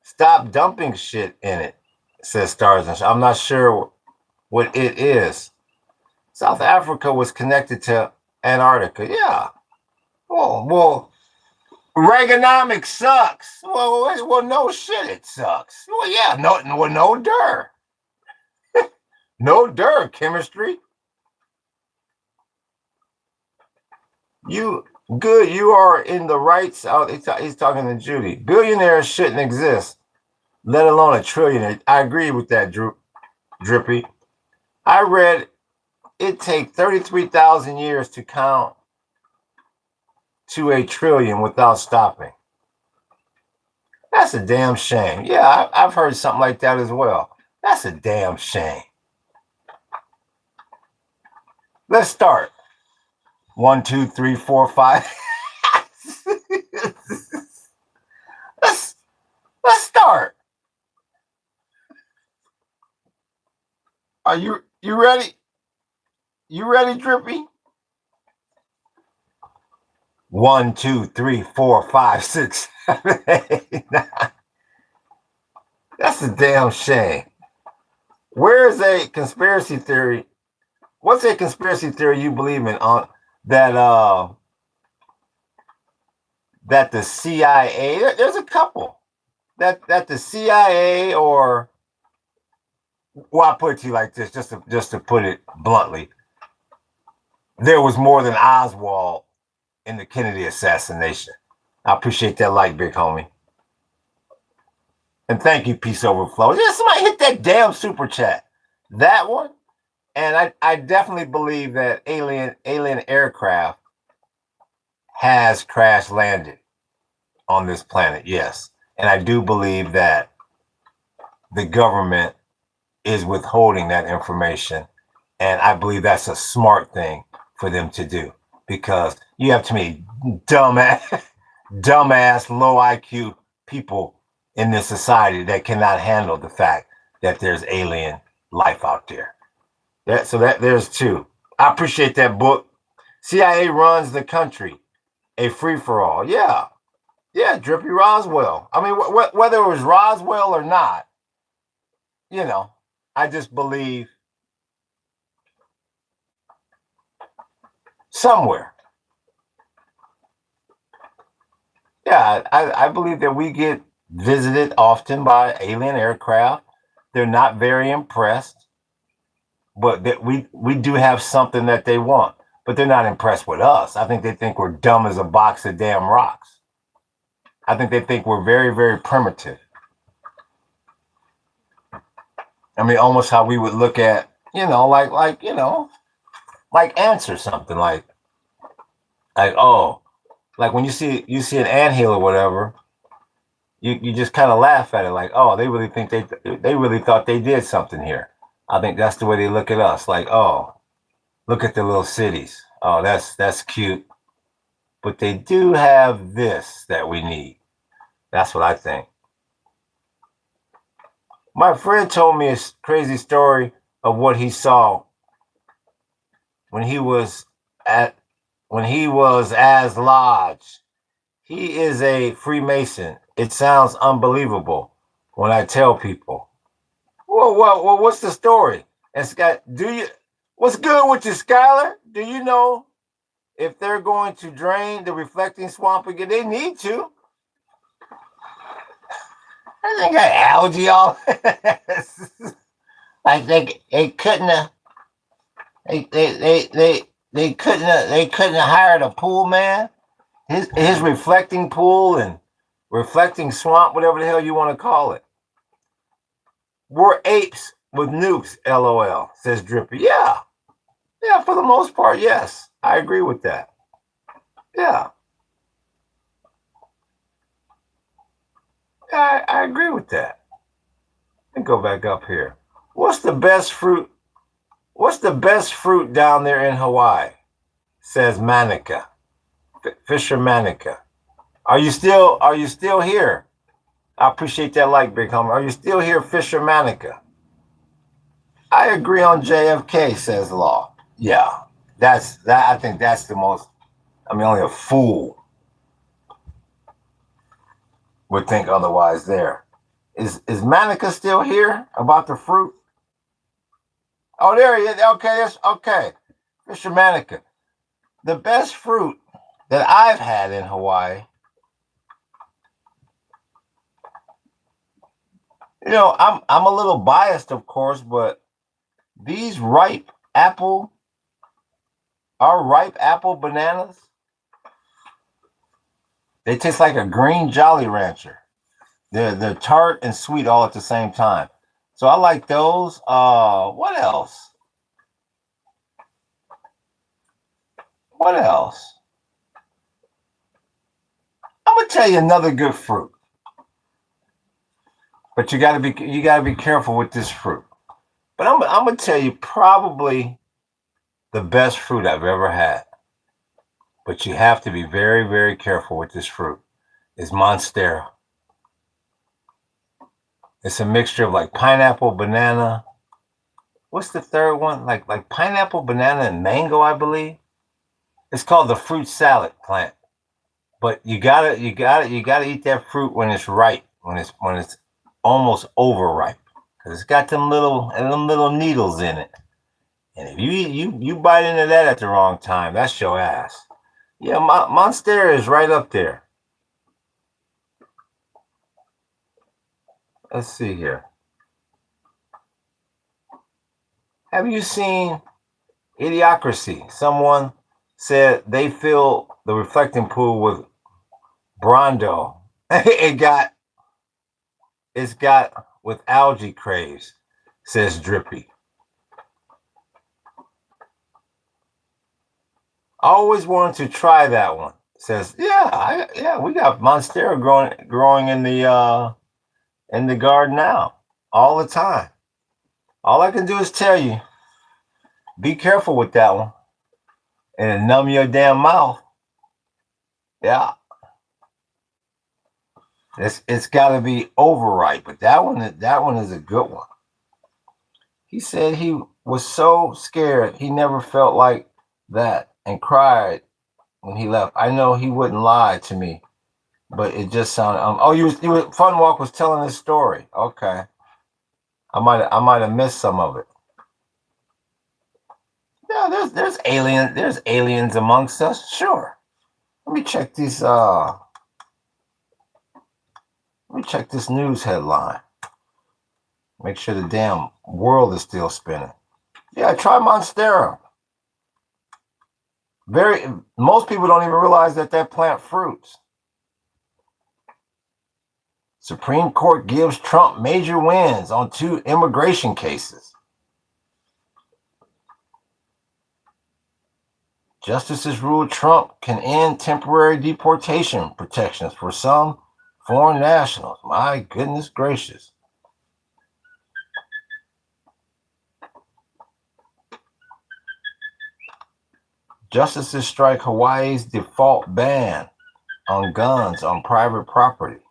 A: Stop dumping shit in it, says Stars and I'm not sure what it is. South Africa was connected to Antarctica. Yeah. Well, Reaganomics sucks. Well, no shit, it sucks. Well, yeah, no dir. No dir, chemistry. You good, you are in the rights. He's talking to Judy. Billionaires shouldn't exist, let alone a trillionaire. I agree with that, Drippy. I read it take 33,000 years to count to a trillion without stopping. That's a damn shame. Yeah, I've heard something like that as well. That's a damn shame. Let's start. 1, 2, 3, 4, 5. let's start. Are you ready? You ready, Drippy? 1, 2, 3, 4, 5, 6, 7, 8, 9. That's a damn shame. Where's a conspiracy theory? What's a conspiracy theory you believe in on that that the CIA? There's a couple that the CIA, or, well, I'll put it to you like this, just to put it bluntly. There was more than Oswald in the Kennedy assassination. I appreciate that like, big homie. And thank you, Peace Overflow. Yeah, somebody hit that damn super chat. That one. And I definitely believe that alien aircraft has crash landed on this planet. Yes. And I do believe that the government is withholding that information. And I believe that's a smart thing for them to do, because you have too many dumbass, low IQ people in this society that cannot handle the fact that there's alien life out there. So there's two. I appreciate that book. CIA runs the country, a free-for-all. Yeah, Drippy Roswell. I mean, whether it was Roswell or not, I just believe somewhere. Yeah, I believe that we get visited often by alien aircraft. They're not very impressed, but that we do have something that they want, but they're not impressed with us. I think they think we're dumb as a box of damn rocks. I think they think we're very, very primitive. I mean, almost how we would look at, like like answer something like oh, like when you see an anthill or whatever, you just kind of laugh at it like, oh, they really think they really thought they did something here. I think that's the way they look at us, like, oh, look at the little cities. Oh, that's cute. But they do have this that we need. That's what I think. My friend told me a crazy story of what he saw when he was at when he was as Lodge. He is a Freemason. It sounds unbelievable when I tell people. Well, what's the story? And Scott, what's good with you, Skylar? Do you know if they're going to drain the reflecting swamp again? They need to. They got algae all. Like they couldn't have they couldn't have hired a pool man. His reflecting pool and reflecting swamp, whatever the hell you want to call it. We're apes with nukes, LOL, says Drippy. Yeah. Yeah, for the most part, yes. I agree with that. Yeah. I agree with that. Let me go back up here. What's the best fruit? What's the best fruit down there in Hawaii? Says Manica. Fisher Manica. Are you still here? I appreciate that like, Big Homie. Are you still here, Fisher Manica? I agree on JFK, says Law. Yeah. I think that's the most, I mean, only a fool would think otherwise there. Is Manica still here about the fruit? Oh, there he is. Okay, that's okay. Fisher Manica. The best fruit that I've had in Hawaii, you know, I'm a little biased, of course, but these ripe apple bananas, they taste like a green Jolly Rancher. They're tart and sweet all at the same time. So I like those. What else? What else? I'm gonna tell you another good fruit. But you gotta be careful with this fruit. But I'm gonna tell you probably the best fruit I've ever had. But you have to be very, very careful with this fruit. Is Monstera. It's a mixture of like pineapple, banana. What's the third one? Like pineapple, banana, and mango, I believe. It's called the fruit salad plant. But you gotta eat that fruit when it's ripe, when it's almost overripe, because it's got them little needles in it. And if you bite into that at the wrong time, that's your ass. Yeah, Monstera is right up there. Let's see here. Have you seen Idiocracy? Someone said they fill the reflecting pool with Brondo. It's got with algae craves, says Drippy. I always wanted to try that one. Says, yeah, we got Monstera growing in the garden now, all the time. All I can do is tell you, be careful with that one, and numb your damn mouth. Yeah, it's got to be overripe, but that one is a good one. He said he was so scared he never felt like that and cried when he left. I know he wouldn't lie to me, but it just sounded. Fun Walk was telling his story. Okay, I might have missed some of it. Yeah, there's aliens amongst us. Sure. Let me check these. Let me check this news headline. Make sure the damn world is still spinning. Yeah, try Monstera. Most people don't even realize that plant fruits. Supreme Court gives Trump major wins on 2 immigration cases. Justices ruled Trump can end temporary deportation protections for some foreign nationals. My goodness gracious. Justices strike Hawaii's default ban on guns on private property.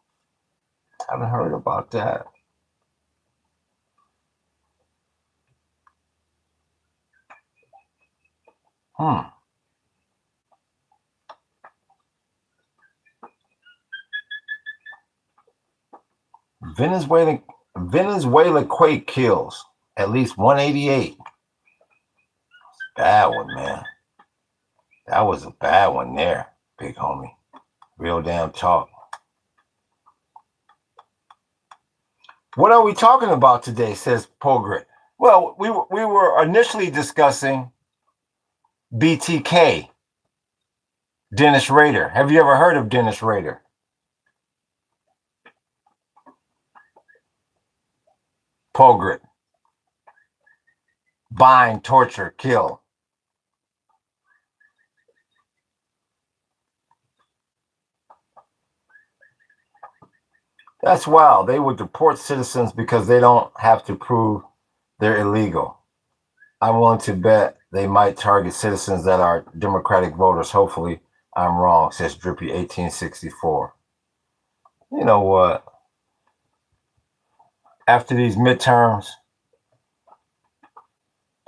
A: Haven't heard about that. Venezuela quake kills at least 188. Bad one, man. That was a bad one there, big homie. Real damn talk. What are we talking about today, says Pogrit? Well, we were initially discussing BTK, Dennis Rader. Have you ever heard of Dennis Rader? Pogrit. Bind, torture, kill. That's wild. They would deport citizens because they don't have to prove they're illegal. I'm willing to bet they might target citizens that are Democratic voters. Hopefully, I'm wrong, says Drippy 1864. You know what? After these midterms,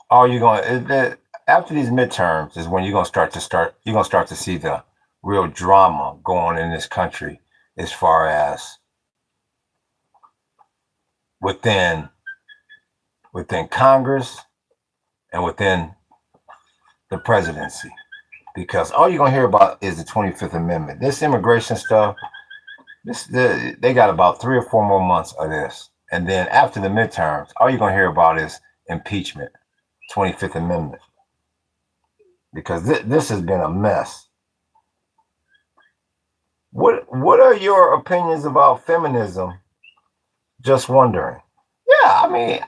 A: after these midterms is when you're gonna start to see the real drama going on in this country as far as within Congress and within the presidency, because all you're gonna hear about is the 25th Amendment. This immigration stuff, they got about 3 or 4 more months of this, and then after the midterms, all you're gonna hear about is impeachment, 25th Amendment, because this has been a mess. What are your opinions about feminism? Just wondering. Yeah, I mean,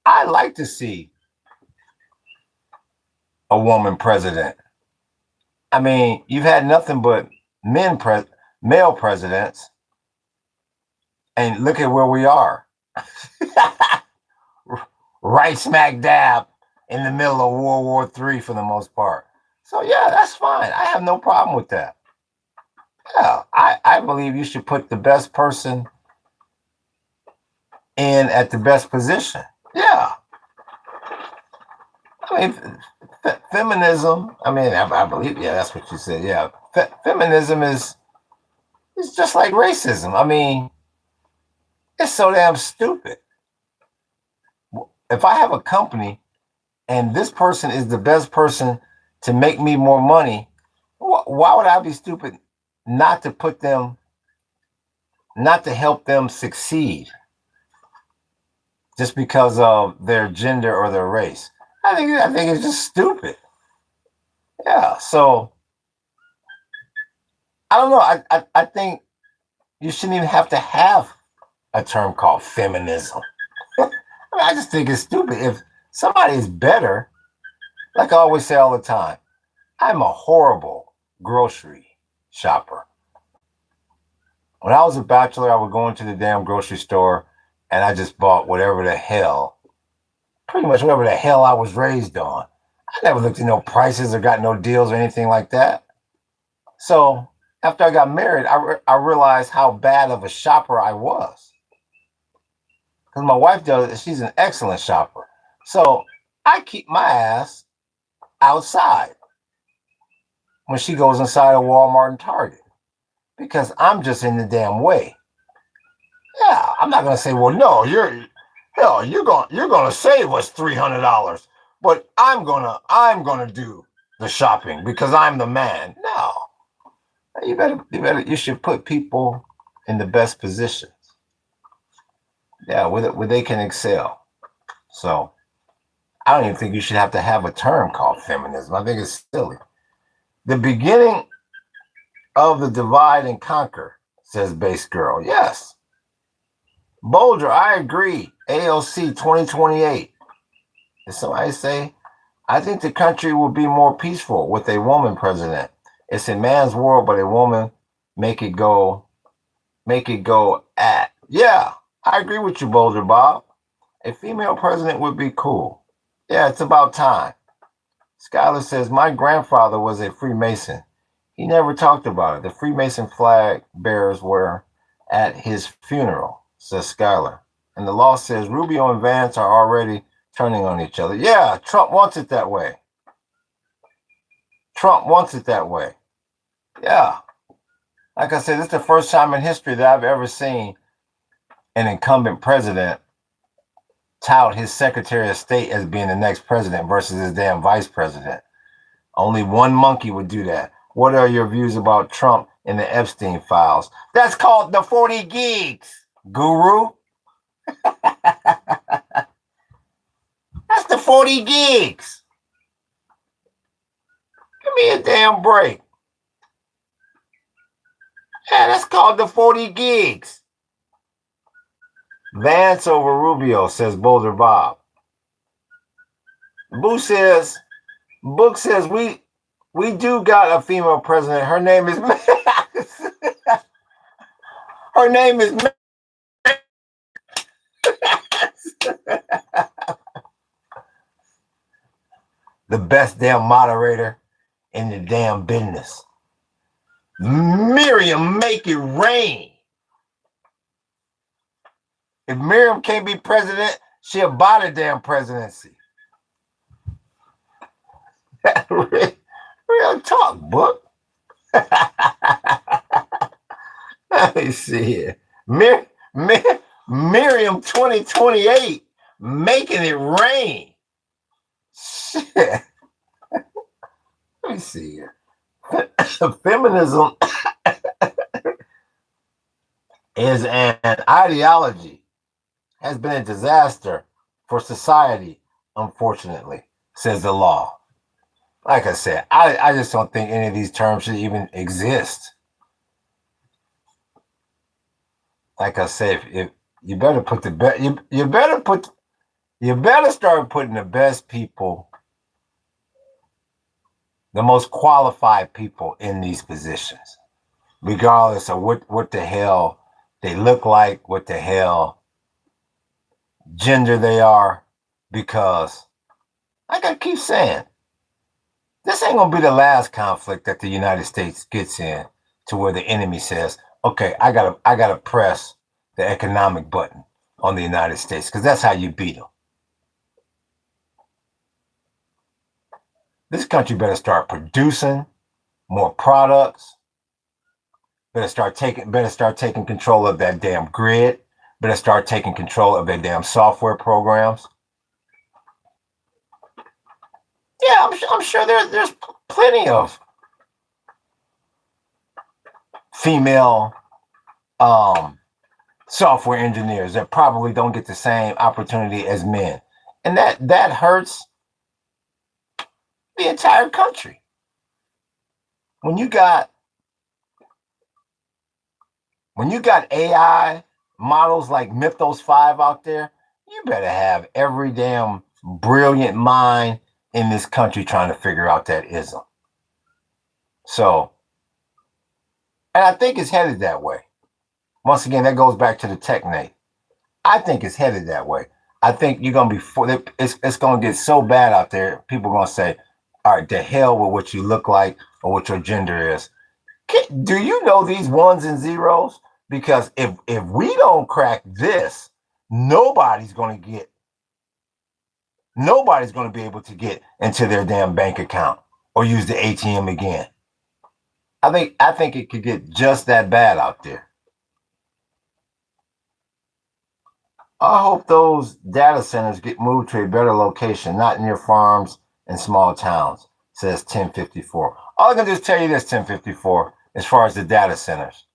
A: I like to see a woman president. I mean, you've had nothing but male presidents, and look at where we are. Right smack dab in the middle of World War III for the most part. So yeah, that's fine. I have no problem with that. Yeah, I believe you should put the best person in at the best position. Yeah. I mean, feminism, I mean, I believe, yeah, that's what you said. Yeah. Feminism is just like racism. I mean, it's so damn stupid. If I have a company and this person is the best person to make me more money, why would I be stupid not to help them succeed just because of their gender or their race? I think it's just stupid. Yeah, so I don't know. I think you shouldn't even have to have a term called feminism. I just think it's stupid. If somebody is better, like I always say all the time, I'm a horrible grocery shopper. When I was a bachelor, I would go into the damn grocery store and I just bought pretty much whatever the hell I was raised on. I never looked at no prices or got no deals or anything like that. So after I got married, I realized how bad of a shopper I was. Because my wife does, she's an excellent shopper. So I keep my ass outside when she goes inside of Walmart and Target, because I'm just in the damn way. Yeah, I'm not gonna say, well, no, you're gonna save us $300, but I'm gonna do the shopping because I'm the man. No, you should put people in the best positions. Yeah, where they can excel. So I don't even think you should have to have a term called feminism. I think it's silly. The beginning of the divide and conquer, says Base Girl. Yes. Boulder, I agree. AOC 2028. Did somebody say I think the country will be more peaceful with a woman president. It's a man's world, but a woman make it go at. Yeah, I agree with you, Boulder Bob. A female president would be cool. Yeah, it's about time. Skylar says, my grandfather was a Freemason. He never talked about it. The Freemason flag bearers were at his funeral, says Skylar. And the law says Rubio and Vance are already turning on each other. Yeah, Trump wants it that way. Trump wants it that way. Yeah. Like I said, this is the first time in history that I've ever seen an incumbent president tout his Secretary of State as being the next president versus his damn vice president. Only one monkey would do that. What are your views about Trump and the Epstein files? That's called the 40 gigs, guru. That's the 40 gigs. Give me a damn break. Yeah, that's called the 40 gigs. Vance over Rubio, says Boulder Bob. Book says we do got a female president. Her name is her name is the best damn moderator in the damn business. Miriam, make it rain. If Miriam can't be president, she'll buy the damn presidency. Real talk, book. Let me see here. Miriam 2028 making it rain. Shit. Let me see here. Feminism is an ideology, has been a disaster for society, unfortunately, says the law. Like I said, I just don't think any of these terms should even exist. Like I said, if you better put the best, you better start putting the best people, the most qualified people in these positions, regardless of what the hell they look like, what the hell gender they are, because like I keep saying, this ain't gonna be the last conflict that the United States gets in to where the enemy says, okay, I gotta press the economic button on the United States, because that's how you beat them. This country better start producing more products, better start taking control of that damn grid, better start taking control of their damn software programs. Yeah, I'm sure there's plenty of female software engineers that probably don't get the same opportunity as men, and that hurts the entire country. When you got AI models like Mythos 5 out there, you better have every damn brilliant mind in this country trying to figure out that ism. So, and I think it's headed that way. Once again, that goes back to the technate. I think it's headed that way. I think you're going to be, it's going to get so bad out there, people are going to say, all right, to hell with what you look like or what your gender is. Do you know these ones and zeros? Because if we don't crack this, nobody's going to be able to get into their damn bank account or use the ATM again. I think it could get just that bad out there. I hope those data centers get moved to a better location, not near farms and small towns, says 1054. All I can do is tell you this, 1054, as far as the data centers.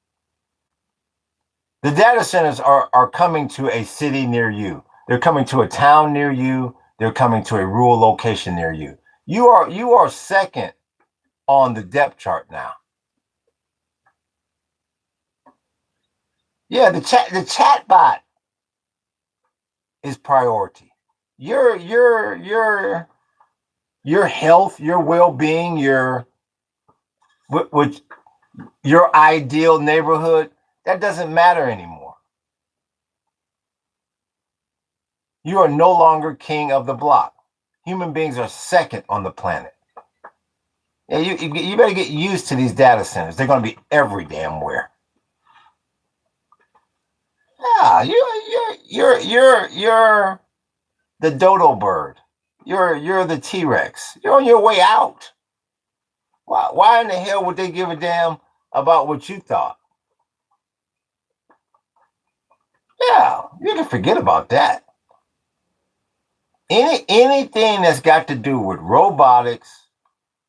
A: The data centers are coming to a city near you. They're coming to a town near you. They're coming to a rural location near you. You are second on the depth chart now. Yeah, the chat bot is priority. Your your health, your well-being, which your ideal neighborhood, that doesn't matter anymore. You are no longer king of the block. Human beings are second on the planet. Yeah, you better get used to these data centers. They're going to be every damn where. Yeah, you're the dodo bird. You're the T-Rex. You're on your way out. Why in the hell would they give a damn about what you thought? Yeah, you can forget about that. Anything that's got to do with robotics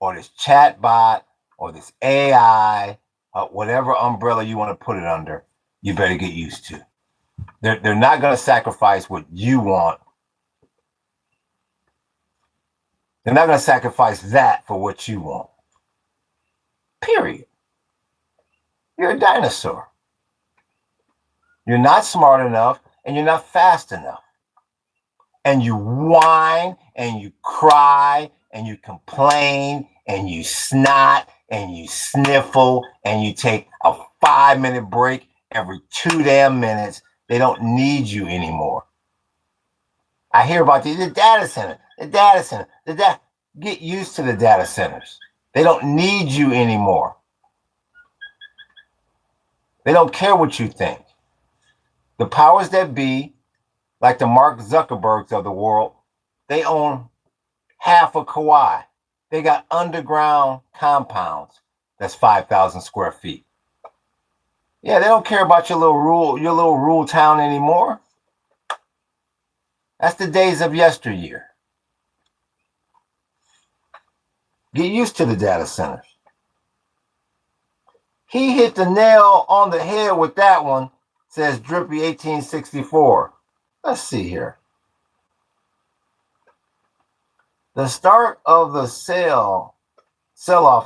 A: or this chatbot or this AI, whatever umbrella you want to put it under, you better get used to. They're not going to sacrifice what you want. They're not going to sacrifice that for what you want. Period. You're a dinosaur. You're not smart enough and you're not fast enough. And you whine and you cry and you complain and you snot and you sniffle and you take a 5-minute break every 2 damn minutes. They don't need you anymore. I hear about the data center, Get used to the data centers. They don't need you anymore. They don't care what you think. The powers that be, like the Mark Zuckerbergs of the world, they own half of Kauai. They got underground compounds that's 5,000 square feet. Yeah, they don't care about your little rural town anymore. That's the days of yesteryear. Get used to the data centers. He hit the nail on the head with that one, says Drippy 1864. Let's see here. The start of the sell-off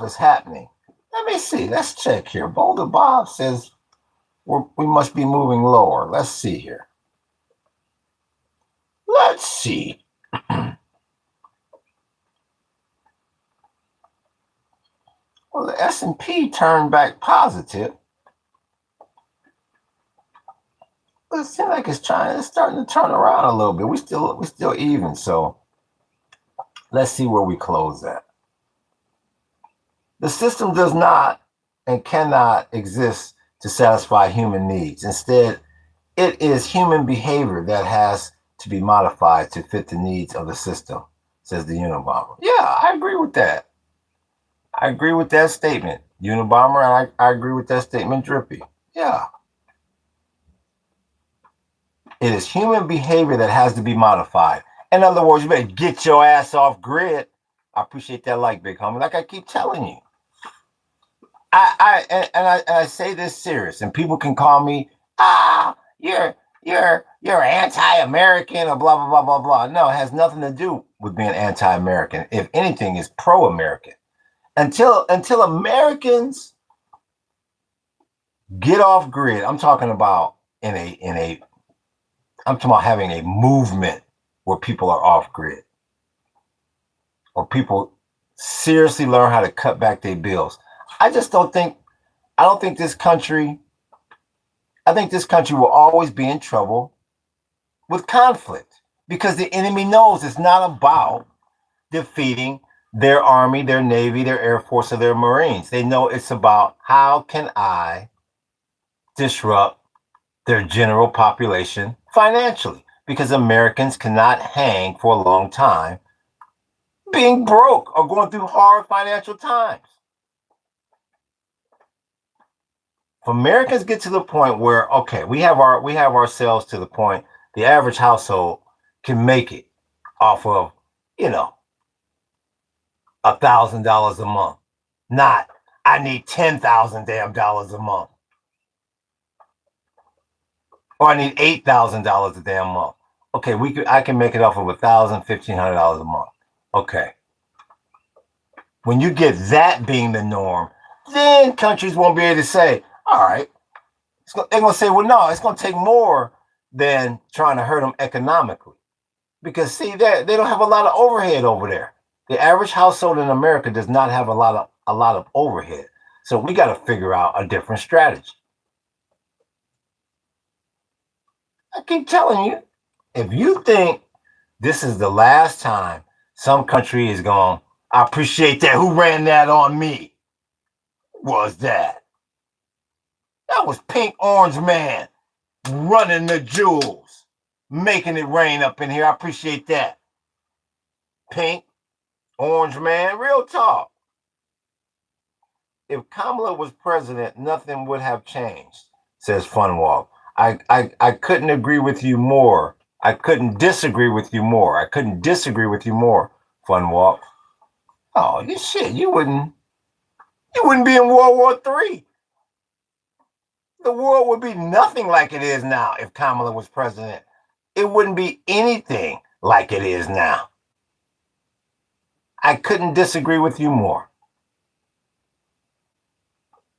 A: is happening. Let me see. Let's check here. Boulder Bob says we must be moving lower. Let's see here. Let's see. Well, the S&P turned back positive. But it seems like it's starting to turn around a little bit. We're still even, so let's see where we close at. The system does not and cannot exist to satisfy human needs. Instead, it is human behavior that has to be modified to fit the needs of the system, says the Unabomber. Yeah, I agree with that. I agree with that statement, Unabomber, and I agree with that statement, Drippy. Yeah. It is human behavior that has to be modified. In other words, you better get your ass off grid. I appreciate that like, big homie. Like I keep telling you. I say this serious, and people can call me, you're anti-American or blah, blah, blah, blah, blah. No, it has nothing to do with being anti-American. If anything, it's pro-American. Until Americans get off grid, I'm talking about I'm talking about having a movement where people are off grid, or people seriously learn how to cut back their bills. I don't think this country, I think this country will always be in trouble with conflict, because the enemy knows it's not about defeating their army, their navy, their air force, or their marines. They know it's about how can I disrupt their general population financially, because Americans cannot hang for a long time being broke or going through hard financial times. If Americans get to the point where, okay, we have ourselves to the point the average household can make it off of, $1,000 a month, not I need $10,000 damn dollars a month, or I need $8,000 a damn month. Okay, I can make it off of $1,000, $1,500 a month. Okay. When you get that being the norm, then countries won't be able to say, all right, they're going to say, well, no, it's going to take more than trying to hurt them economically. Because, see, they don't have a lot of overhead over there. The average household in America does not have a lot of overhead. So we got to figure out a different strategy. I keep telling you, if you think this is the last time some country is going, I appreciate that. Who ran that on me? Was that? That was Pink Orange Man running the jewels, making it rain up in here. I appreciate that. Pink Orange Man, real talk. If Kamala was president, nothing would have changed, says Funwalk. I couldn't agree with you more. I couldn't disagree with you more. I couldn't disagree with you more, Funwalk. Oh, you shit, you wouldn't be in World War III. The world would be nothing like it is now if Kamala was president. It wouldn't be anything like it is now. I couldn't disagree with you more.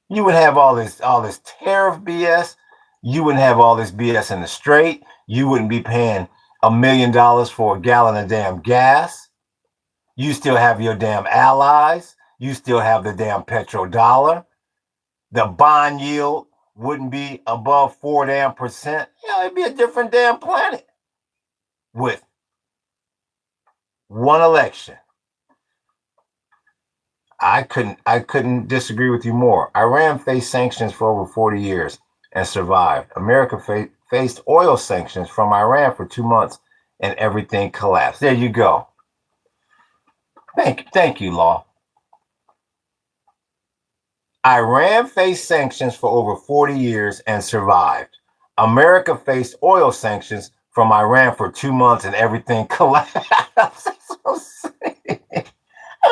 A: You would have all this tariff BS. You wouldn't have all this BS in the strait. You wouldn't be paying $1 million for a gallon of damn gas. You still have your damn allies. You still have the damn petrodollar. The bond yield wouldn't be above 4%. It'd be a different damn planet with one election. I couldn't disagree with you more. Iran faced sanctions for over 40 years and survived. America faced oil sanctions from Iran for 2 months and everything collapsed. There you go. Thank you, Law. Iran faced sanctions for over 40 years and survived. America faced oil sanctions from Iran for 2 months and everything collapsed. I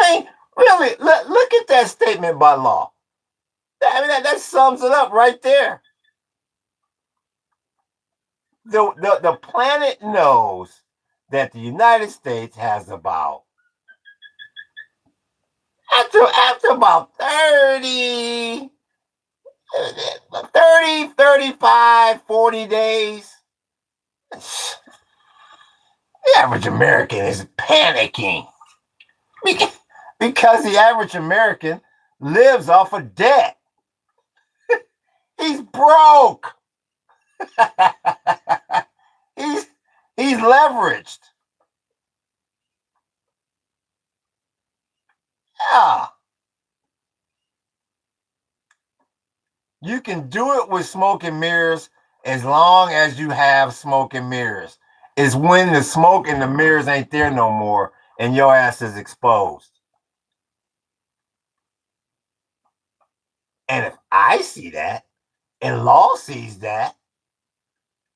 A: mean, really, look at that statement by Law. I mean, that sums it up right there. The planet knows that the United States has about, after about 30, 35, 40 days, the average American is panicking because the average American lives off of debt. He's broke. he's leveraged. Yeah. You can do it with smoke and mirrors as long as you have smoke and mirrors. It's when the smoke and the mirrors ain't there no more and your ass is exposed. And if I see that, and Law sees that,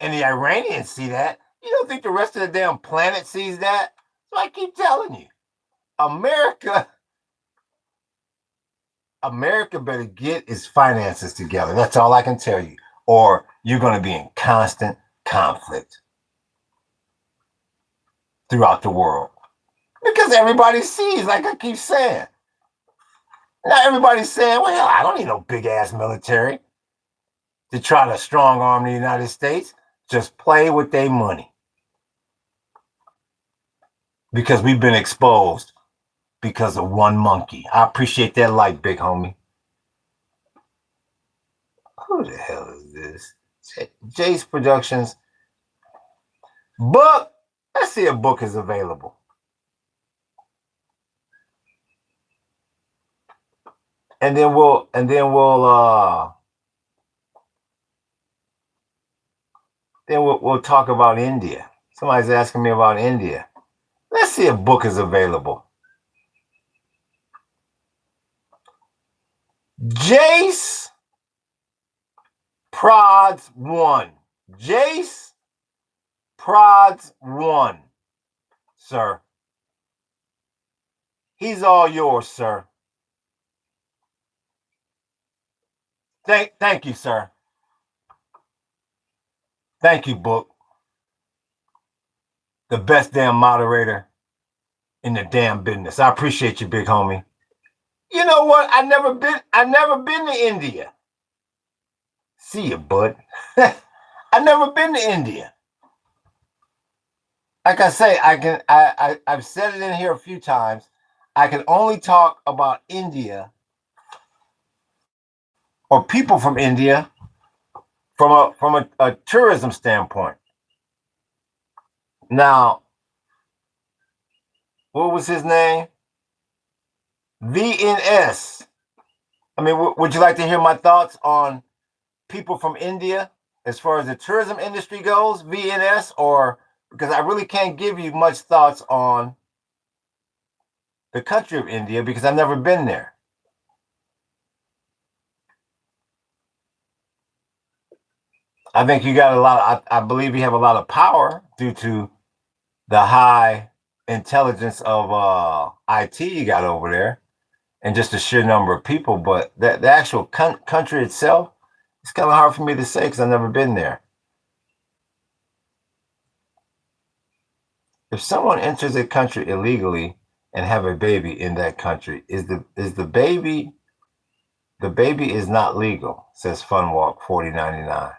A: and the Iranians see that, you don't think the rest of the damn planet sees that? So I keep telling you, America better get its finances together. That's all I can tell you. Or you're going to be in constant conflict throughout the world. Because everybody sees, like I keep saying. Now everybody's saying, well, hell, I don't need no big ass military to try to strong arm the United States. Just play with their money. Because we've been exposed because of one monkey. I appreciate that light, big homie. Who the hell is this? Jace Productions. Book. Let's see if book is available. And then we'll talk about India. Somebody's asking me about India. Let's see if book is available. Jace Prods 1. Jace Prods 1. Sir. He's all yours, sir. Thank you, sir. Thank you, book. The best damn moderator in the damn business. I appreciate you, big homie. You know what? I've never been to India. See you, bud. I've never been to India. Like I say, I've said it in here a few times. I can only talk about India or people from India from a tourism standpoint. Now, what was his name? VNS. I mean, would you like to hear my thoughts on people from India as far as the tourism industry goes, VNS, or because I really can't give you much thoughts on the country of India because I've never been there. I think you got a lot of, I believe you have a lot of power due to the high intelligence of IT you got over there and just the sheer number of people. But the actual country itself, it's kind of hard for me to say because I've never been there. If someone enters a country illegally and have a baby in that country, is the baby is not legal, says Funwalk 4099.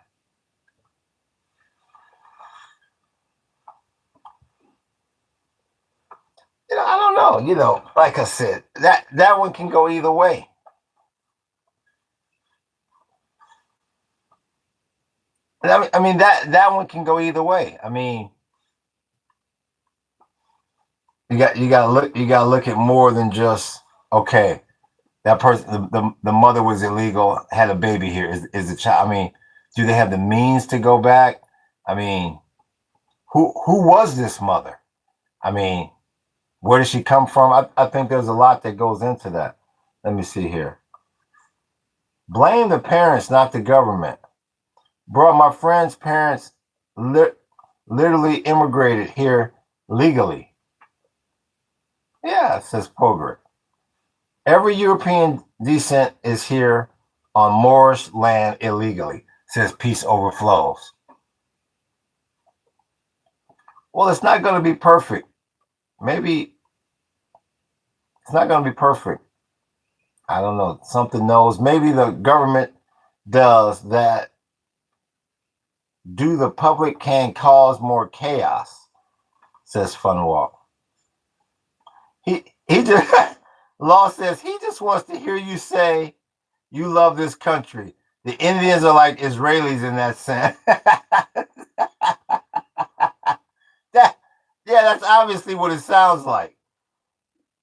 A: I don't know. Like I said, that one can go either way. I mean that one can go either way. I mean, you gotta look at more than just okay. That person, the mother was illegal, had a baby here. Is the child? I mean, do they have the means to go back? I mean, who was this mother? I mean, where did she come from? I think there's a lot that goes into that. Let me see here. Blame the parents, not the government. Bro, my friend's parents literally immigrated here legally. Yeah, says Pogert. Every European descent is here on Moorish land illegally, says Peace Overflows. Well, it's not going to be perfect. Maybe it's not going to be perfect. I don't know. Something knows. Maybe the government does that. Do the public can cause more chaos, says Funwalk. He just Law says he just wants to hear you say you love this country. The Indians are like Israelis in that sense. That's obviously what it sounds like.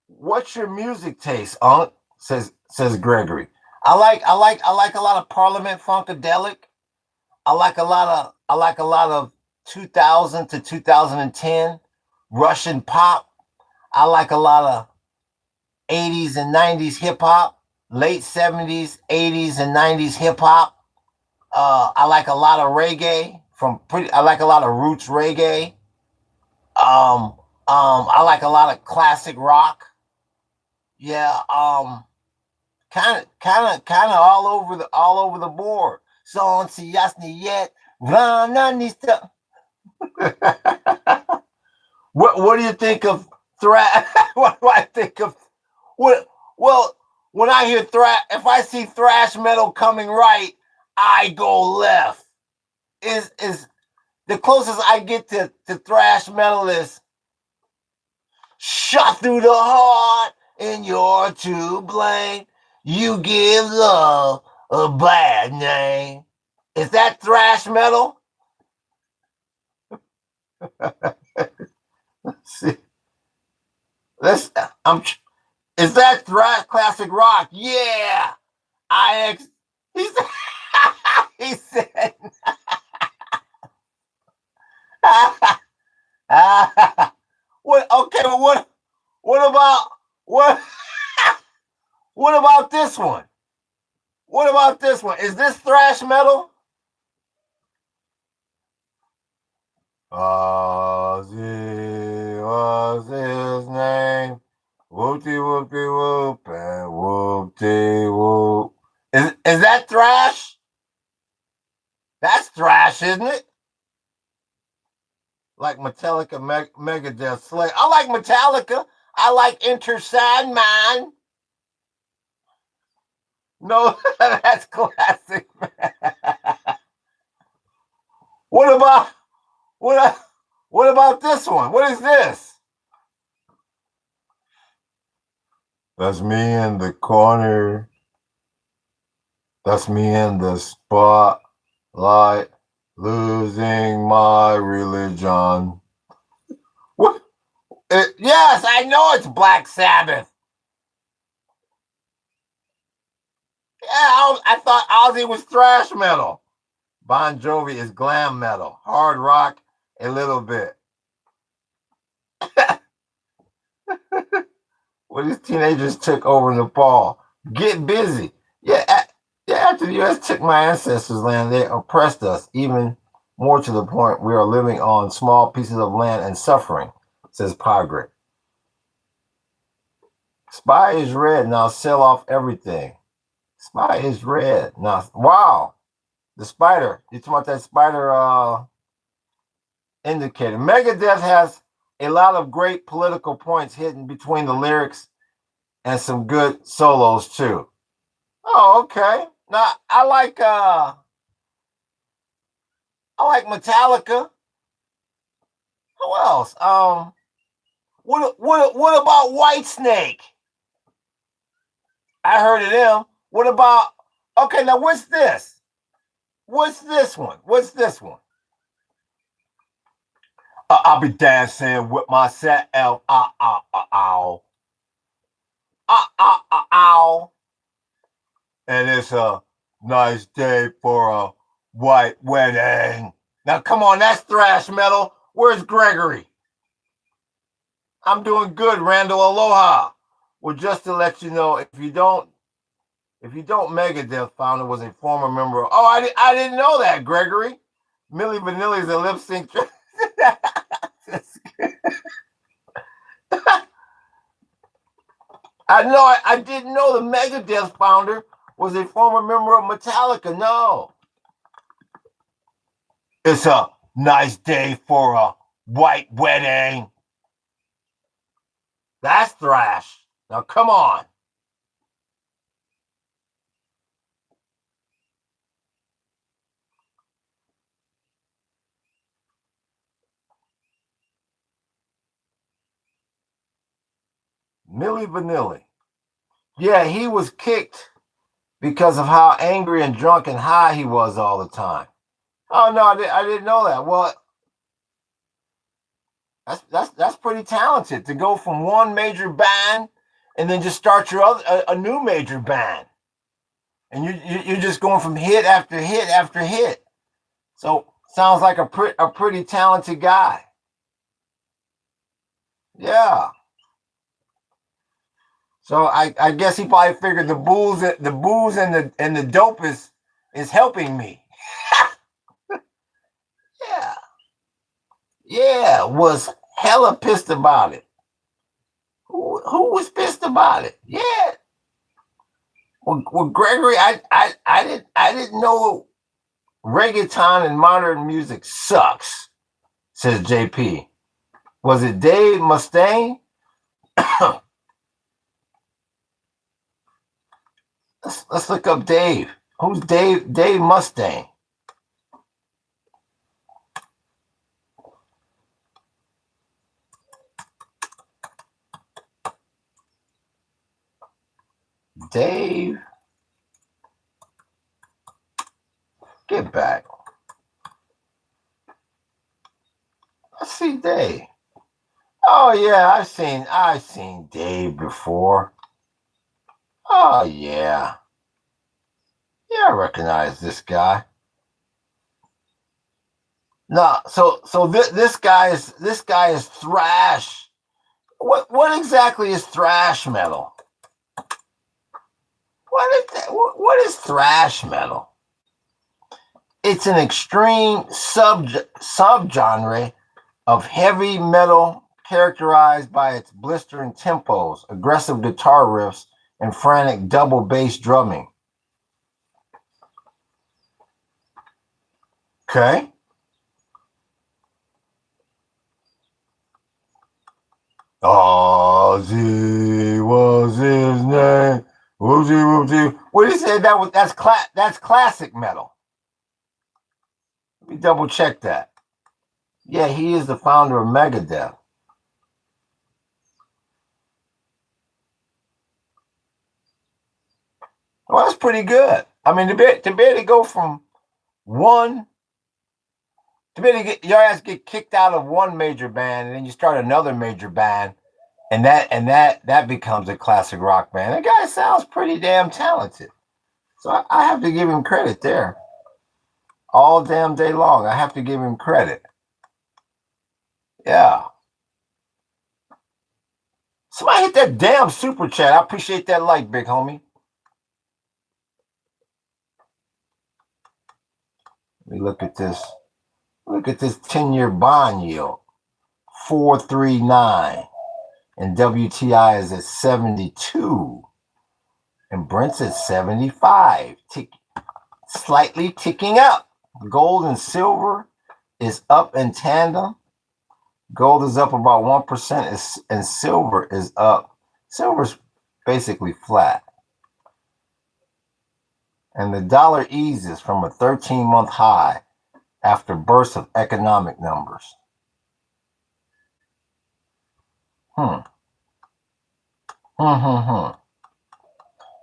A: What's your music taste, Unc? Says Gregory. I like a lot of Parliament Funkadelic. I like a lot of 2000 to 2010 Russian pop. I like a lot of 80s and 90s hip hop, late 70s, 80s and 90s hip hop. I like a lot of reggae I like a lot of roots reggae. I like a lot of classic rock. Yeah, kind of all over the board. So on si jasny yet, what do you think of thrash? What do I think of what? Well, when I hear thrash, if I see thrash metal coming right, I go left. Is the closest I get to thrash metal is shot through the heart and you're to blame. You give love a bad name. Is that thrash metal? See, is that thrash classic rock? Yeah. He said, he said, what? Okay, but what about what? What about this one? What about this one? Is this thrash metal? Ozzy, what's his name? Whoopty whoopty whoop and whoopty whoop. Is that thrash? That's thrash, isn't it? Like Metallica, Megadeth, Slayer. I like Metallica. I like Enter Sandman. No, that's classic. What about what about this one? What is this? That's me in the corner. That's me in the spotlight, losing my religion. What? Yes, I know it's Black Sabbath. Yeah, I thought Ozzy was thrash metal. Bon Jovi is glam metal, hard rock, a little bit. What these teenagers took over Nepal. Get busy. Yeah, yeah. After the U.S. took my ancestors' land, they oppressed us, even more to the point we are living on small pieces of land and suffering, says Pagre. Spy is red. Now sell off everything. Spy is red. Now, wow. The spider. You talking about that spider indicator. Megadeth has a lot of great political points hidden between the lyrics and some good solos too. Oh, okay. Now I like Metallica. Who else? What about Whitesnake? I heard of them. What about okay, now what's this? What's this one? What's this one? I'll be dancing with myself. Ow. Ow. And it's a nice day for a white wedding. Now, come on, that's thrash metal. Where's Gregory? I'm doing good, Randall. Aloha. Well, just to let you know, if you don't, Megadeth founder was a former member. I didn't know that, Gregory. Milli Vanilli is a lip sync. I didn't know the Megadeth founder was a former member of Metallica. No. It's a nice day for a white wedding. That's thrash. Now, come on. Milli Vanilli. Yeah, he was kicked because of how angry and drunk and high he was all the time. Oh no, I didn't know that. Well, that's pretty talented to go from one major band and then just start your a new major band, and you're just going from hit after hit after hit. So sounds like a pretty talented guy. Yeah. So I guess he probably figured the booze and the dope is helping me. Yeah. Yeah, was hella pissed about it. Who was pissed about it? Yeah. Well, Gregory, I didn't know reggaeton and modern music sucks, says JP. Was it Dave Mustaine? let's look up Dave. Who's Dave? Dave Mustaine. Dave. Get back. Let's see Dave. Oh yeah, I've seen Dave before. Oh yeah. Yeah, I recognize this guy. No, so this guy is thrash. What exactly is thrash metal? What is thrash metal? It's an extreme subgenre of heavy metal characterized by its blistering tempos, aggressive guitar riffs, and frantic double bass drumming. Okay. Ozzy was his name. Whoopsie whoopsie. What did he say? That's classic metal. Let me double check that. Yeah, he is the founder of Megadeth. Well, that's pretty good. I mean, to be able to go from one, to be able to get your ass get kicked out of one major band, and then you start another major band, and that becomes a classic rock band. That guy sounds pretty damn talented. So I have to give him credit there. All damn day long, I have to give him credit. Yeah. Somebody hit that damn super chat. I appreciate that like, big homie. Let me look at this. Look at this 10-year bond yield. 439. And WTI is at 72. And Brent's at 75. Slightly ticking up. Gold and silver is up in tandem. Gold is up about 1%, and silver is up. Silver's basically flat. And the dollar eases from a 13-month high after bursts of economic numbers.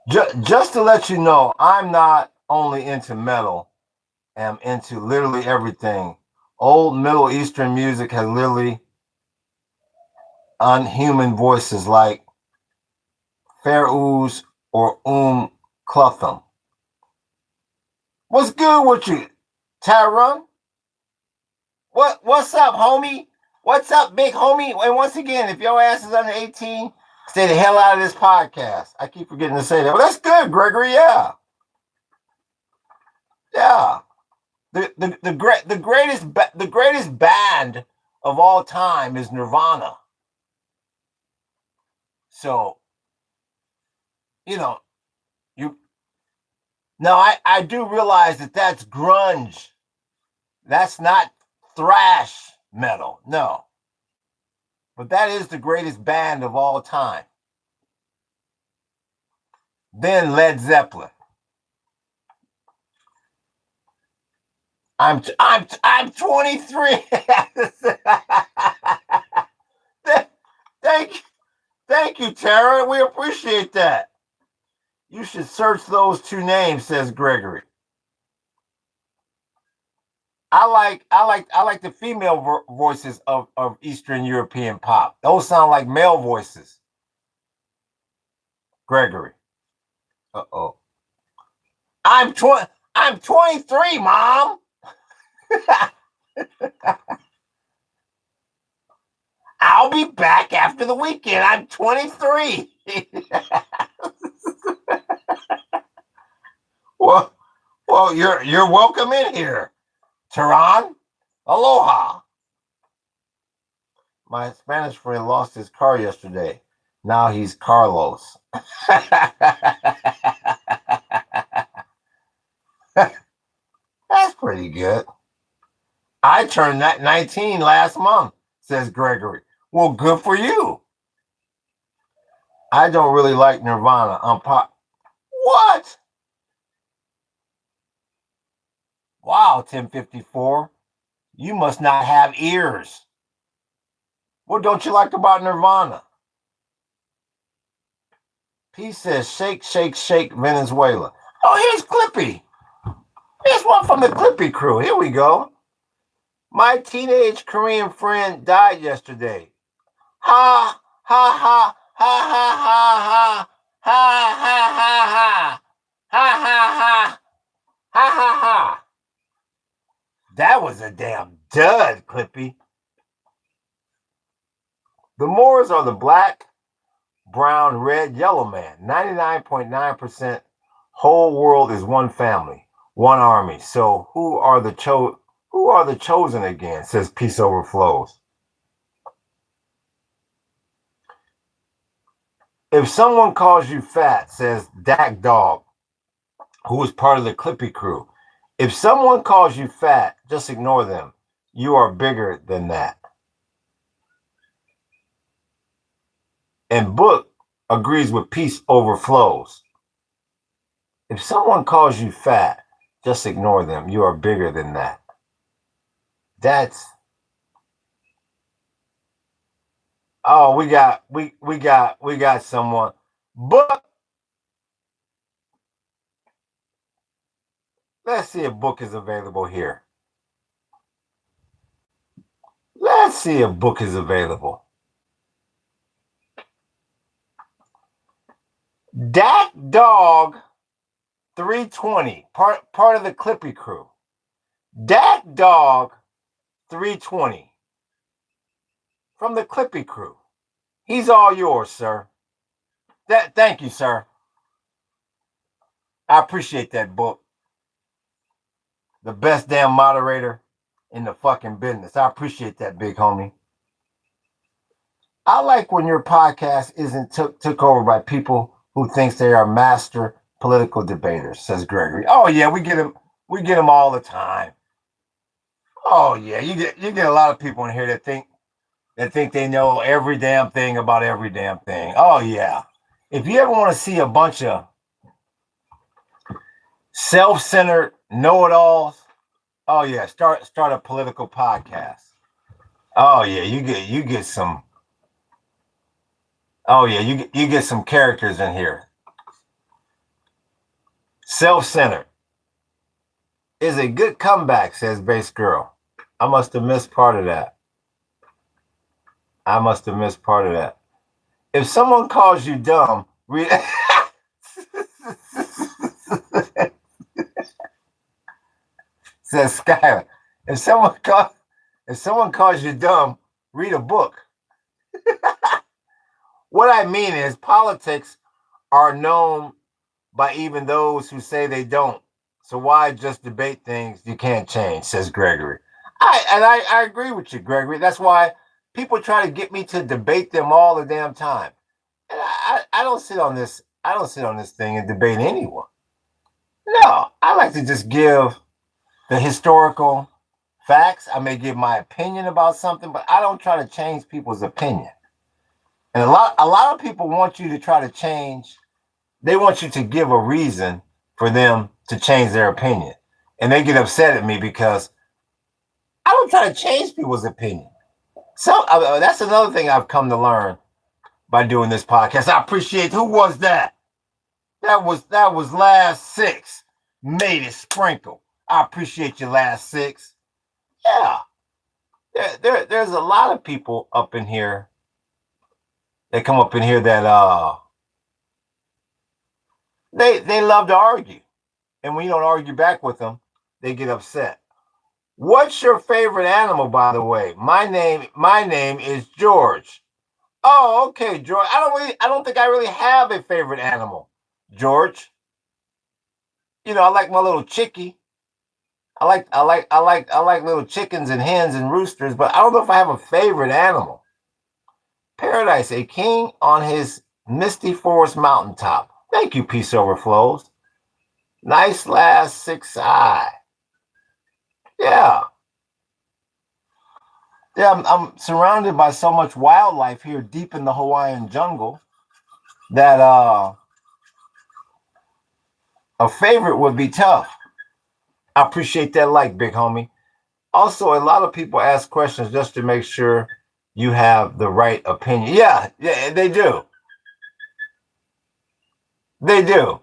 A: Just to let you know, I'm not only into metal, I'm into literally everything. Old Middle Eastern music has literally unhuman voices like Fairuz or Clutham. What's good with you, Tyrone? What's up, homie? What's up, big homie? And once again, if your ass is under 18, stay the hell out of this podcast. I keep forgetting to say that. Well, that's good, Gregory. Yeah. Yeah. The greatest band of all time is Nirvana. So, I do realize that that's grunge. That's not thrash metal. No. But that is the greatest band of all time. Then Led Zeppelin. I'm 23. Thank you, Tara. We appreciate that. You should search those two names, says Gregory. I like the female voices of Eastern European pop. Those sound like male voices. Gregory. Uh-oh. I'm 23, Mom. I'll be back after the weekend. I'm 23. well, you're welcome in here, Tehran. Aloha. My Spanish friend lost his car yesterday. Now he's Carlos. That's pretty good. I turned 19 last month, says Gregory. Well, good for you. I don't really like Nirvana. What? Wow, 1054. You must not have ears. What don't you like about Nirvana? P says, shake, shake, shake, Venezuela. Oh, here's Clippy. Here's one from the Clippy crew. Here we go. My teenage Korean friend died yesterday. Ha, ha, ha, ha, ha, ha, ha, ha, ha, ha, ha, ha, ha, ha, ha, ha. That was a damn dud, Clippy. The Moors are the black, brown, red, yellow man. 99.9% whole world is one family, one army. So who are the chosen again? Says Peace Overflows. If someone calls you fat, says Dak Dog, who is part of the Clippy crew. If someone calls you fat, just ignore them. You are bigger than that. And Book agrees with Peace Overflows. If someone calls you fat, just ignore them. You are bigger than that. We got someone. Book Let's see if book is available here. Let's see if book is available. Dak Dog 320, part of the Clippy crew. Dak Dog 320 from the Clippy crew. He's all yours, sir. Thank you, sir. I appreciate that, book. The best damn moderator in the fucking business. I appreciate that, big homie. I like when your podcast isn't took over by people who thinks they are master political debaters, says Gregory. Oh yeah, we get them all the time. Oh yeah, you get a lot of people in here that think they know every damn thing about every damn thing. Oh yeah. If you ever want to see a bunch of self-centered know-it-alls, oh yeah, start a political podcast. Oh yeah, you get some. Oh yeah, you get some characters in here. Self-centered is a good comeback, says Bass Girl. I must have missed part of that. If someone calls you dumb, read. Says Skylar. If someone calls you dumb, read a book. What I mean is, politics are known by even those who say they don't. So why just debate things you can't change, says Gregory. I agree with you, Gregory. That's why people try to get me to debate them all the damn time. And I don't sit on this. I don't sit on this thing and debate anyone. No, I like to just give the historical facts. I may give my opinion about something, but I don't try to change people's opinion. And a lot of people want you to try to change. They want you to give a reason for them to change their opinion. And they get upset at me because I don't try to change people's opinion. So that's another thing I've come to learn by doing this podcast. I appreciate. Who was that? That was last six. Made it sprinkle. I appreciate your last six. Yeah. There's a lot of people up in here. They come up in here that they love to argue. And when you don't argue back with them, they get upset. What's your favorite animal, by the way? My name is George. Oh, okay, George. I don't think I really have a favorite animal, George. You know, I like my little chickie. I like little chickens and hens and roosters, but I don't know if I have a favorite animal. Paradise, a king on his misty forest mountaintop. Thank you, Peace Overflows. Nice last six eye. Yeah. Yeah, I'm surrounded by so much wildlife here deep in the Hawaiian jungle that a favorite would be tough. I appreciate that like, big homie. Also, a lot of people ask questions just to make sure you have the right opinion. Yeah, they do. They do.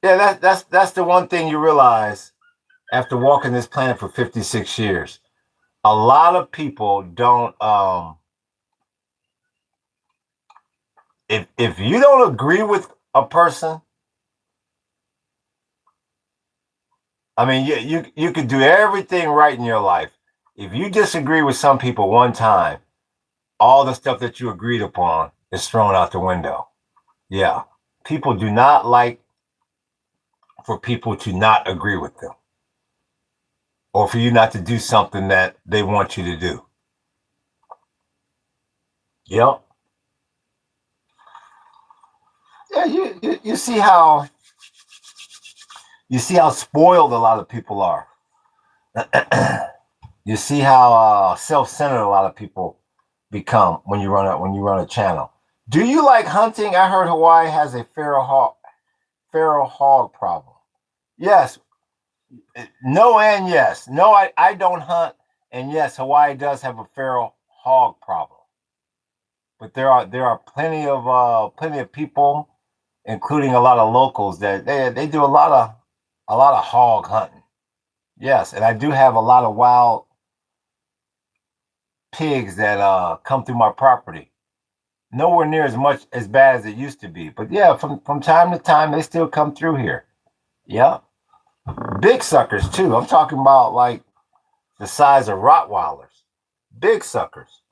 A: Yeah, that's the one thing you realize after walking this planet for 56 years. A lot of people don't if you don't agree with a person, I mean, you could do everything right in your life. If you disagree with some people one time, all the stuff that you agreed upon is thrown out the window. Yeah. People do not like for people to not agree with them or for you not to do something that they want you to do. Yep. Yeah, you see how spoiled a lot of people are. You see how self-centered a lot of people become when you run a channel. Do you like hunting? I heard Hawaii has a feral hog problem. Yes. No and yes. No, I don't hunt. And yes, Hawaii does have a feral hog problem. But there are plenty of people including a lot of locals that they do a lot of hog hunting. Yes, and I do have a lot of wild pigs that come through my property. Nowhere near as much as bad as it used to be, but yeah, from time to time they still come through here. Yeah, big suckers too. I'm talking about like the size of Rottweilers, big suckers.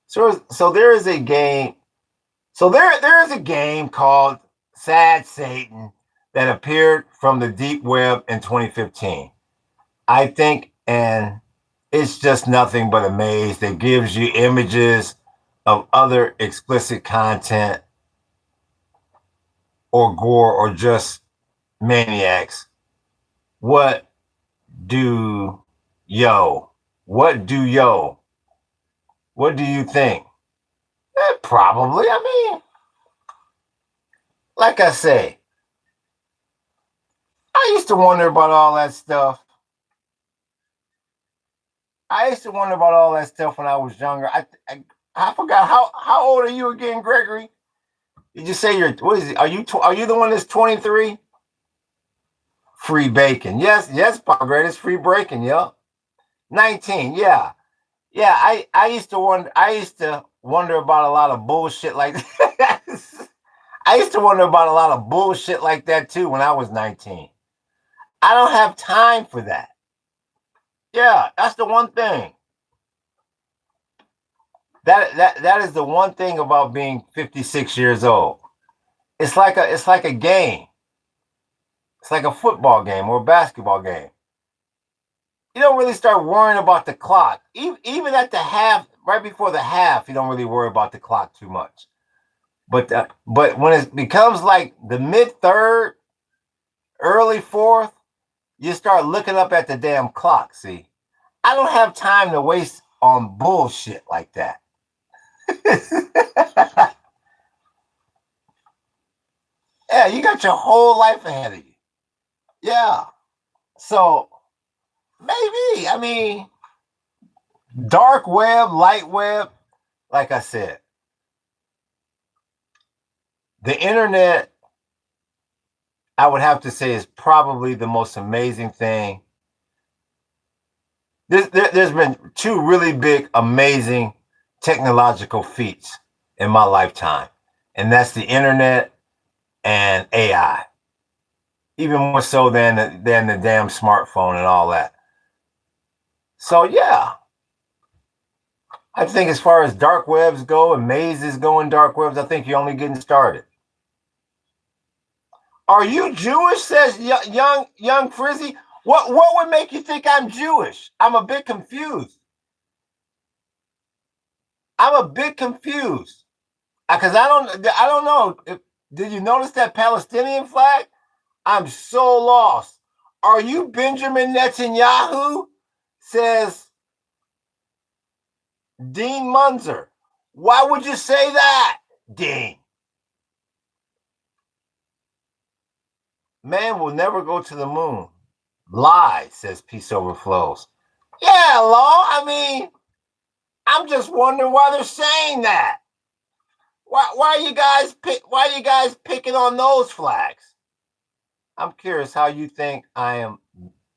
A: So there is a game. So there is a game called Sad Satan that appeared from the deep web in 2015. I think, and it's just nothing but a maze that gives you images of other explicit content or gore or just maniacs. What do yo? What do yo? What do you think? Probably. I mean, like I say, I used to wonder about all that stuff. I used to wonder about all that stuff when I was younger. I forgot how old are you again, Gregory? Did you say you're what is it? Are you the one that's 23? Free bacon. Yes, Great. It's free bacon, yeah. 19, yeah. Yeah, I used to wonder about a lot of bullshit like that. I used to wonder about a lot of bullshit like that too when I was 19. I don't have time for that. Yeah, that's the one thing. That is the one thing about being 56 years old. It's like a game. It's like a football game or a basketball game. You don't really start worrying about the clock. Even at the half, right before the half, you don't really worry about the clock too much. But when it becomes like the mid-third, early fourth, you start looking up at the damn clock. See, I don't have time to waste on bullshit like that. Yeah, you got your whole life ahead of you. Yeah. So maybe, I mean, dark web, light web, like I said, the internet, I would have to say, is probably the most amazing thing. There's been two really big, amazing technological feats in my lifetime, and that's the internet and AI. Even more so than the damn smartphone and all that. So yeah, I think as far as dark webs go and mazes go in dark webs, I think you're only getting started. Are you Jewish? Says young Frizzy. What would make you think I'm Jewish? I'm a bit confused. I'm a bit confused because I don't know. Did you notice that Palestinian flag? I'm so lost. Are you Benjamin Netanyahu? Says Dean Munzer. Why would you say that, Dean? Man will never go to the moon. Lie, says Peace Overflows. Yeah, Law. I mean, I'm just wondering why they're saying that. Why are you guys picking on those flags? I'm curious how you think I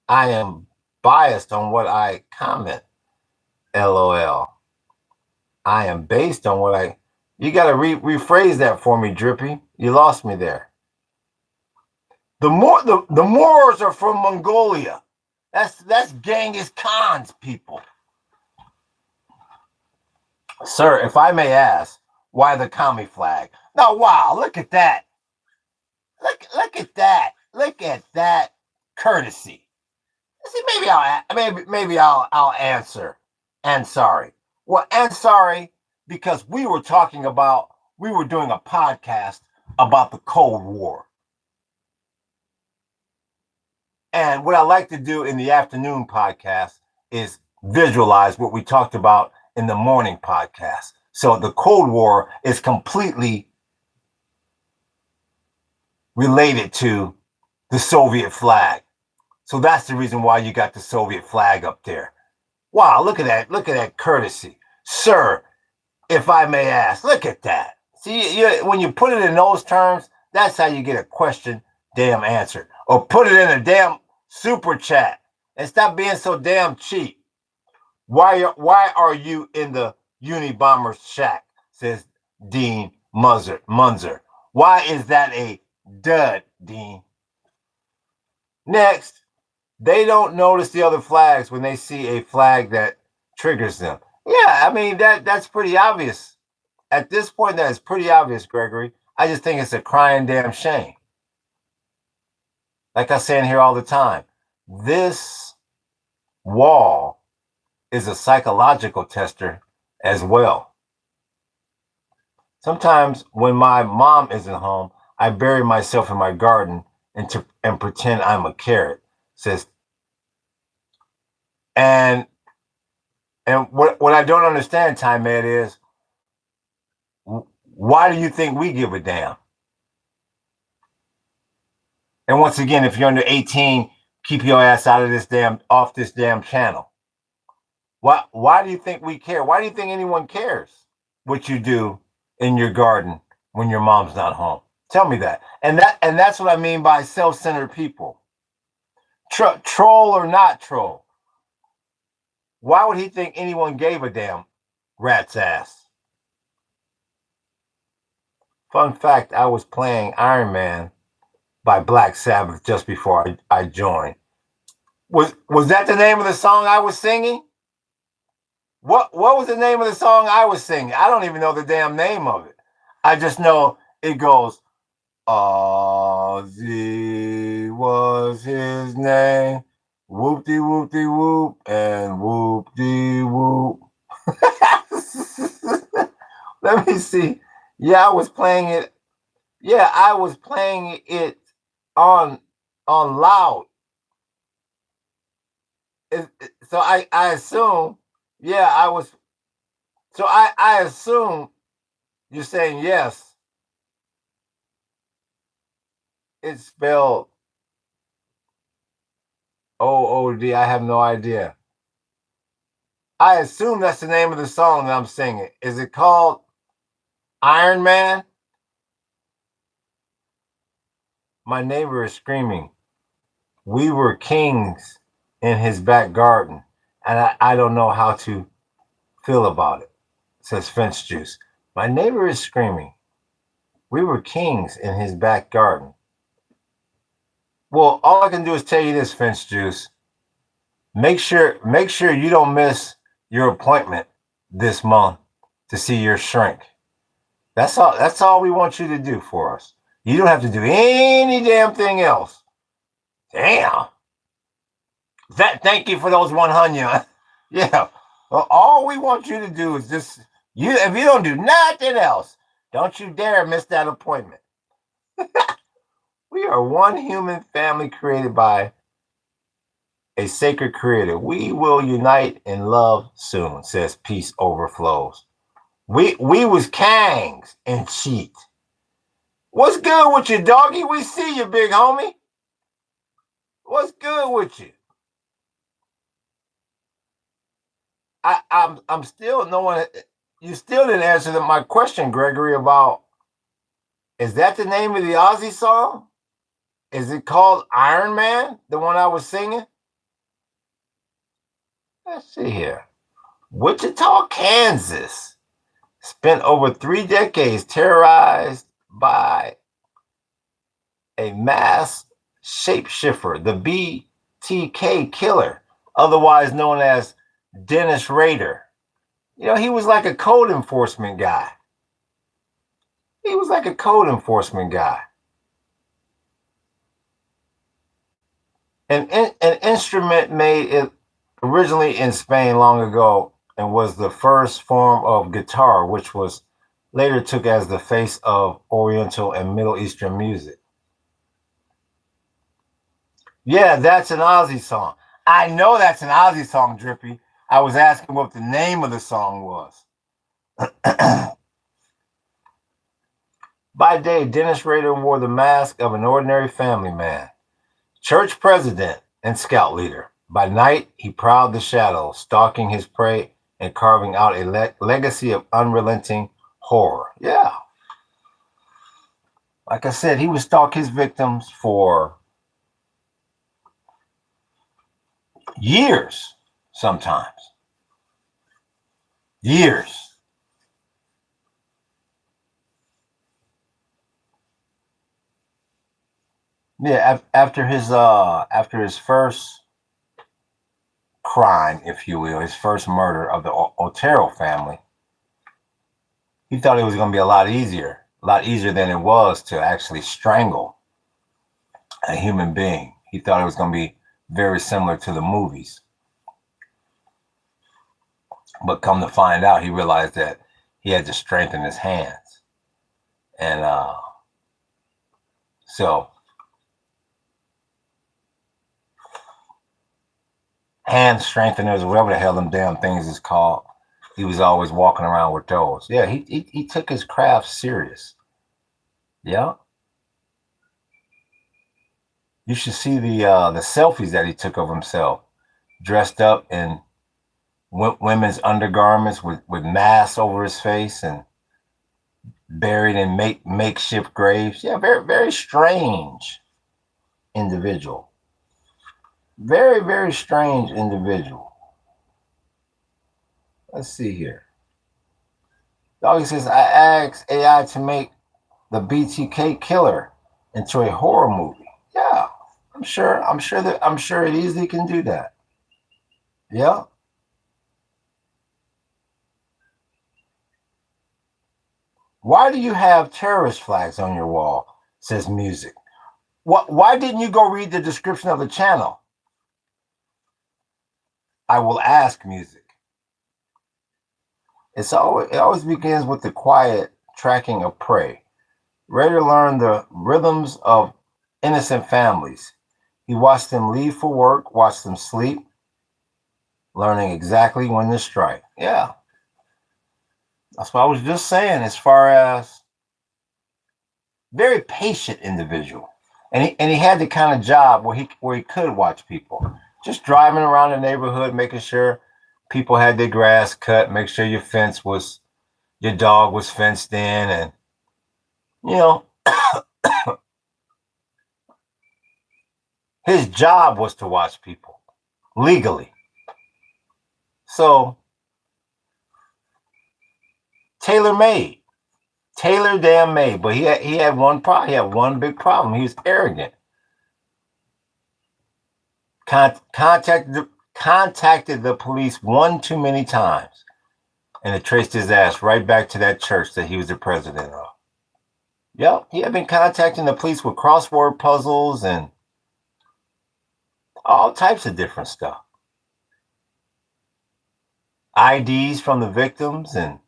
A: am biased on what I comment. LOL. I am based on what I. You got to rephrase that for me, Drippy. You lost me there. The Moors are from Mongolia. That's Genghis Khan's people. Sir, if I may ask, why the commie flag? Now, wow, look at that. Look at that. Look at that courtesy. See, maybe I'll answer. And sorry. Well, and sorry because we were doing a podcast about the Cold War. And what I like to do in the afternoon podcast is visualize what we talked about in the morning podcast. So the Cold War is completely related to the Soviet flag. So that's the reason why you got the Soviet flag up there. Wow, look at that. Look at that courtesy. Sir, if I may ask, look at that. See, when you put it in those terms, that's how you get a question damn answered. Or put it in a damn super chat and stop being so damn cheap. Why are you in the Unabomber shack? Says Dean Munzer. Why is that a dud, Dean? Next, they don't notice the other flags when they see a flag that triggers them. Yeah, I mean that's pretty obvious. At this point, that is pretty obvious, Gregory. I just think it's a crying damn shame. Like I say in here all the time, this wall is a psychological tester as well. Sometimes when my mom isn't home, I bury myself in my garden and pretend I'm a carrot. Says, and what I don't understand, Time Ed, is why do you think we give a damn? And once again, if you're under 18, keep your ass out of off this damn channel. Why do you think we care? Why do you think anyone cares what you do in your garden when your mom's not home? Tell me that. And that's what I mean by self-centered people. Troll or not troll. Why would he think anyone gave a damn rat's ass? Fun fact, I was playing Iron Man by Black Sabbath just before I joined. Was that the name of the song I was singing? What was the name of the song I was singing? I don't even know the damn name of it. I just know it goes, Ozzy was his name, whoop-de-whoop-de-whoop, and whoop-de-whoop. Let me see. Yeah, I was playing it. Yeah, I was playing it on loud. So I assume, yeah, I was. So I assume you're saying yes. It's spelled OOD. I have no idea. I assume that's the name of the song that I'm singing. Is it called Iron Man? My neighbor is screaming. We were kings in his back garden, and I don't know how to feel about it, says Finch Juice. My neighbor is screaming. We were kings in his back garden. Well, all I can do is tell you this, Finch Juice. Make sure you don't miss your appointment this month to see your shrink. That's all we want you to do for us. You don't have to do any damn thing else. Damn. Thank you for those 100. Yeah. Well, all we want you to do is just if you don't do nothing else, don't you dare miss that appointment. We are one human family created by a sacred creator. We will unite in love soon, says Peace Overflows. We was kangs and cheat. What's good with you, doggy? We see you, big homie. What's good with you? I'm still knowing. You still didn't answer my question, Gregory, about is that the name of the Ozzy song? Is it called Iron Man, the one I was singing? Let's see here. Wichita, Kansas. Spent over 3 decades terrorized by a mass shapeshifter, the BTK killer, otherwise known as Dennis Rader. You know, he was like a code enforcement guy. An instrument made originally in Spain long ago and was the first form of guitar, which was later took as the face of Oriental and Middle Eastern music. Yeah, that's an Ozzy song. I know that's an Ozzy song, Drippy. I was asking what the name of the song was. By day, Dennis Rader wore the mask of an ordinary family man, church president, and scout leader. By night, he prowled the shadows, stalking his prey and carving out a legacy of unrelenting horror. Yeah. Like I said, he would stalk his victims for years, sometimes. Years. Yeah, after his first crime, if you will, his first murder of the Otero family, he thought it was going to be a lot easier than it was to actually strangle a human being. He thought it was going to be very similar to the movies. But come to find out, he realized that he had to strengthen his hands. And so, hand strengtheners, whatever the hell them damn things is called, he was always walking around with those. Yeah, he took his craft serious. Yeah. You should see the selfies that he took of himself, dressed up in women's undergarments with masks over his face and buried in makeshift graves. Yeah, very, very strange individual. Very, very strange individual. Let's see here. Doggy says, I asked AI to make the BTK killer into a horror movie. Yeah, I'm sure it easily can do that. Yeah. Why do you have terrorist flags on your wall? Says music. Why didn't you go read the description of the channel? I will ask music. It always begins with the quiet tracking of prey. Ready to learn the rhythms of innocent families. He watched them leave for work, watched them sleep, learning exactly when to strike. Yeah. That's what I was just saying, as far as very patient individual. And he had the kind of job where he could watch people. Just driving around the neighborhood, making sure people had their grass cut, make sure your dog was fenced in, and you know, his job was to watch people legally. So tailor made, tailor damn made. But he had one problem. He had one big problem. He was arrogant. Contacted the police one too many times, and it traced his ass right back to that church that he was the president of. Yep, he had been contacting the police with crossword puzzles and all types of different stuff. IDs from the victims and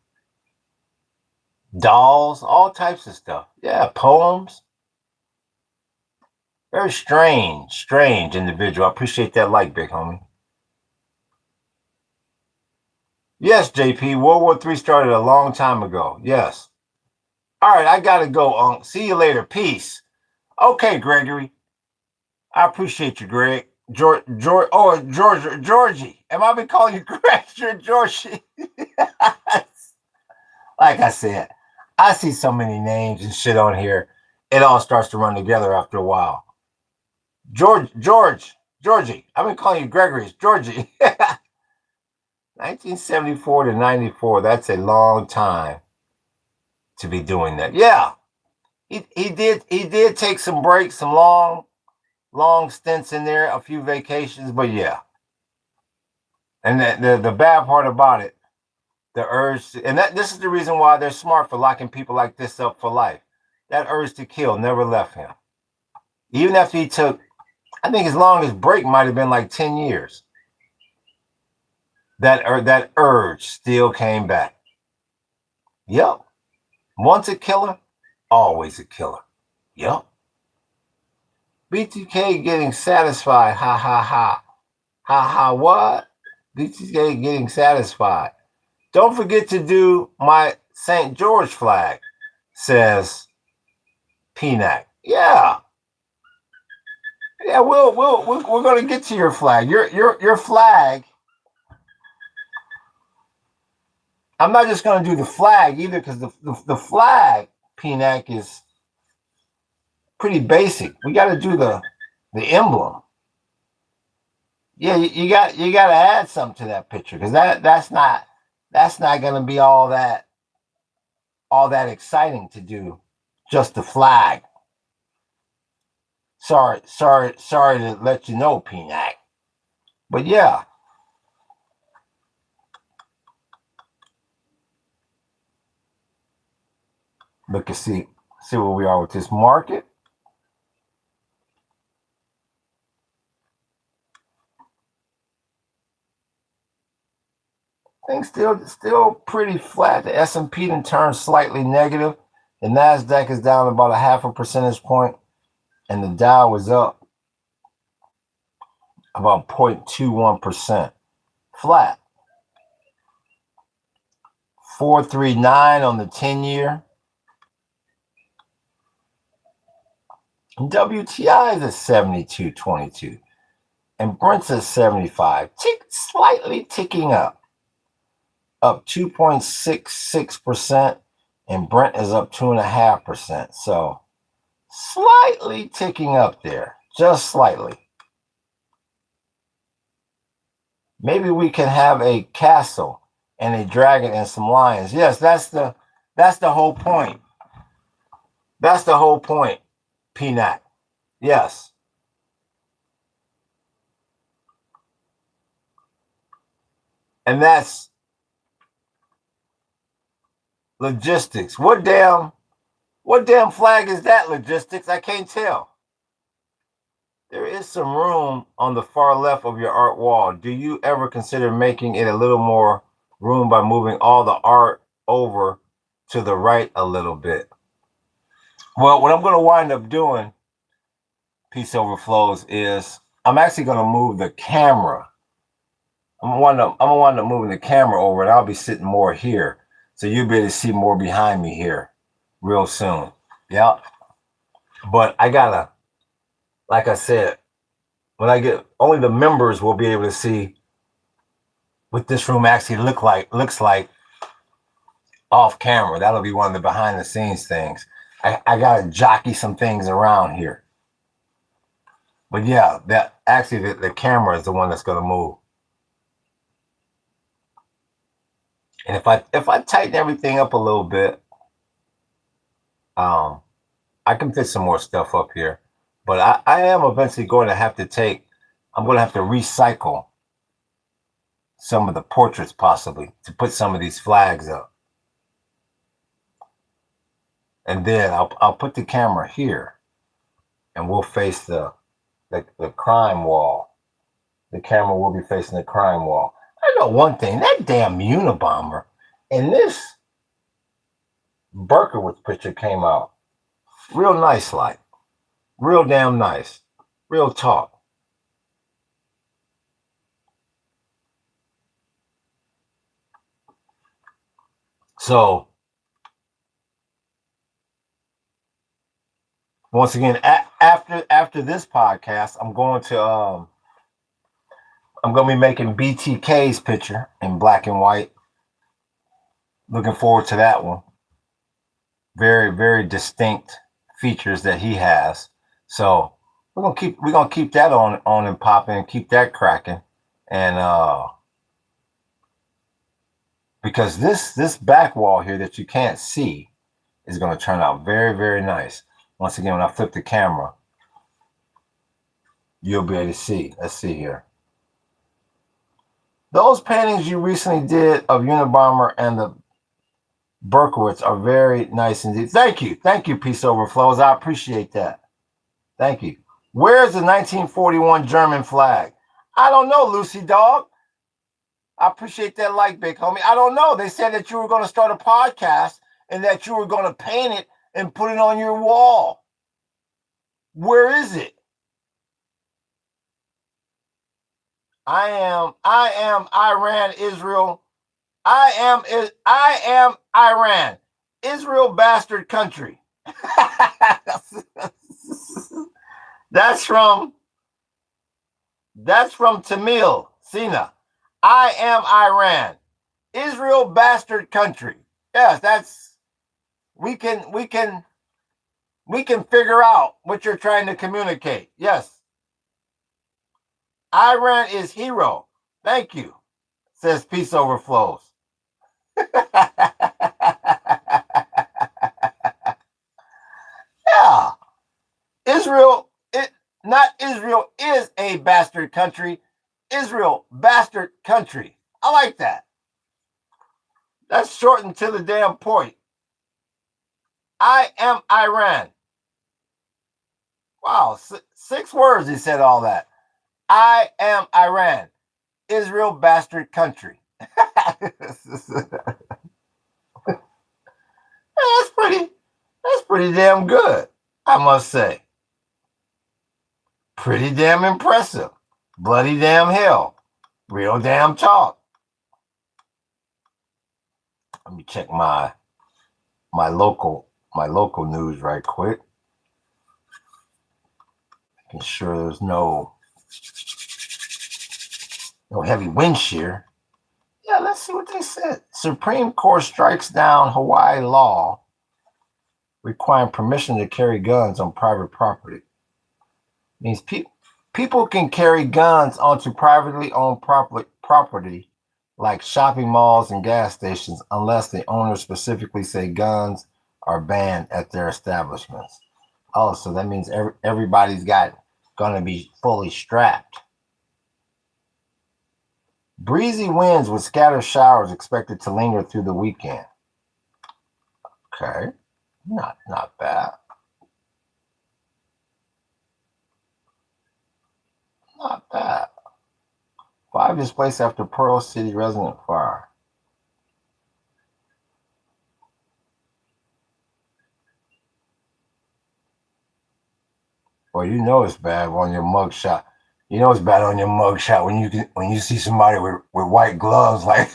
A: dolls, all types of stuff. Yeah, poems. Very strange individual. I appreciate that like, big homie. Yes, JP, World War III started a long time ago. Yes. All right, I gotta go. See you later. Peace. Okay, Gregory. I appreciate you, Greg. Georgie. Am I been calling you Greg or Georgie? Like I said, I see so many names and shit on here. It all starts to run together after a while. Georgie. I've been calling you Gregory. It's Georgie. 1974 to 94. That's a long time to be doing that. Yeah. He did take some breaks, some long stints in there, a few vacations, but yeah. And the bad part about it, the urge and this is the reason why they're smart for locking people like this up for life. That urge to kill never left him. Even after he took, I think his longest break might have been like 10 years. That urge still came back. Yep. Once a killer, always a killer. Yep. BTK getting satisfied. Ha ha ha. Ha ha what? BTK getting satisfied. Don't forget to do my St. George flag, says PNAC. Yeah. Yeah, we're gonna get to your flag. Your flag. I'm not just gonna do the flag either, because the flag, PNAC, is pretty basic. We got to do the emblem. Yeah, you got to add something to that picture because that's not going to be all that exciting to do. Just the flag. Sorry to let you know, Peanut. But yeah. Look and see where we are with this market. Things still pretty flat. The S&P then turned slightly negative. The Nasdaq is down about a 0.5 percentage point, and the Dow was up about 0.21%. Flat. 439 on the 10-year. WTI is at 72.22, and Brent's at 75, slightly ticking up 2.66%, and Brent is up 2.5%. So slightly ticking up there, just slightly. Maybe we can have a castle and a dragon and some lions. Yes, that's the whole point. That's the whole point, Peanut. Yes. And that's logistics. What damn flag is that, logistics? I can't tell. There is some room on the far left of your art wall. Do you ever consider making it a little more room by moving all the art over to the right a little bit? Well, what I'm going to wind up doing, Peace Overflows, is I'm actually going to move the camera. I'm going to wind up moving the camera over, and I'll be sitting more here. So you'll be able to see more behind me here real soon. Yeah. But I got to, like I said, when I get, only the members will be able to see what this room actually looks like off camera. That'll be one of the behind the scenes things. I got to jockey some things around here. But yeah, that actually the camera is the one that's going to move. And if I tighten everything up a little bit, I can fit some more stuff up here. But I am eventually going to have to I'm going to have to recycle some of the portraits possibly to put some of these flags up. And then I'll put the camera here and we'll face the crime wall. The camera will be facing the crime wall. I know one thing, that damn Unabomber and this Berkowitz picture came out real nice, like real damn nice, real talk. So once again, after this podcast, I'm going to be making BTK's picture in black and white. Looking forward to that one. Very, very distinct features that he has. So we're gonna keep that on and popping and keep that cracking. And because this back wall here that you can't see is gonna turn out very, very nice. Once again, when I flip the camera, you'll be able to see. Let's see here. Those paintings you recently did of Unabomber and the Berkowitz are very nice indeed. Thank you, Peace Overflows. I appreciate that. Thank you. Where's the 1941 German flag? I don't know, Lucy Dog. I appreciate that like, big homie. I don't know. They said that you were going to start a podcast and that you were going to paint it and put it on your wall. Where is it? I am Iran, Israel. I am Iran, Israel bastard country. That's from Tamil Sina. I am Iran, Israel bastard country. Yes, we can We can figure out what you're trying to communicate. Yes. Iran is hero. Thank you, says Peace Overflows. Yeah. Israel, not Israel is a bastard country. Israel, bastard country. I like that. That's shortened to the damn point. I am Iran. Wow, 6 words he said all that. I am Iran. Israel, bastard country. That's pretty damn good, I must say. Pretty damn impressive. Bloody damn hell. Real damn talk. Let me check my local news right quick. Making sure there's no heavy wind shear. Yeah, let's see what they said. Supreme Court strikes down Hawaii law requiring permission to carry guns on private property. Means people can carry guns onto privately owned property like shopping malls and gas stations unless the owners specifically say guns are banned at their establishments. Oh, so that means everybody's going to be fully strapped. Breezy winds with scattered showers expected to linger through the weekend. Okay, not bad. Not bad. 5 displaced after Pearl City resident fire. Well, you know it's bad on your mugshot. You know it's bad on your mugshot when you see somebody with white gloves like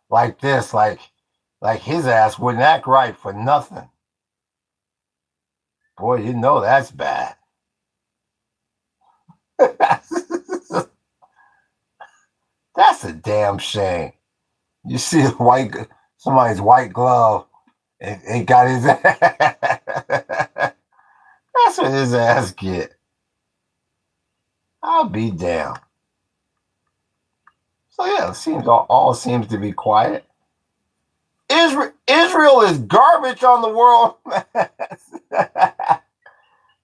A: like this, like his ass wouldn't act right for nothing. Boy, you know that's bad. That's a damn shame. You see somebody's white glove and got his ass. That's what his ass get. I'll be damned. So yeah, it seems all seems to be quiet. Israel is garbage on the world.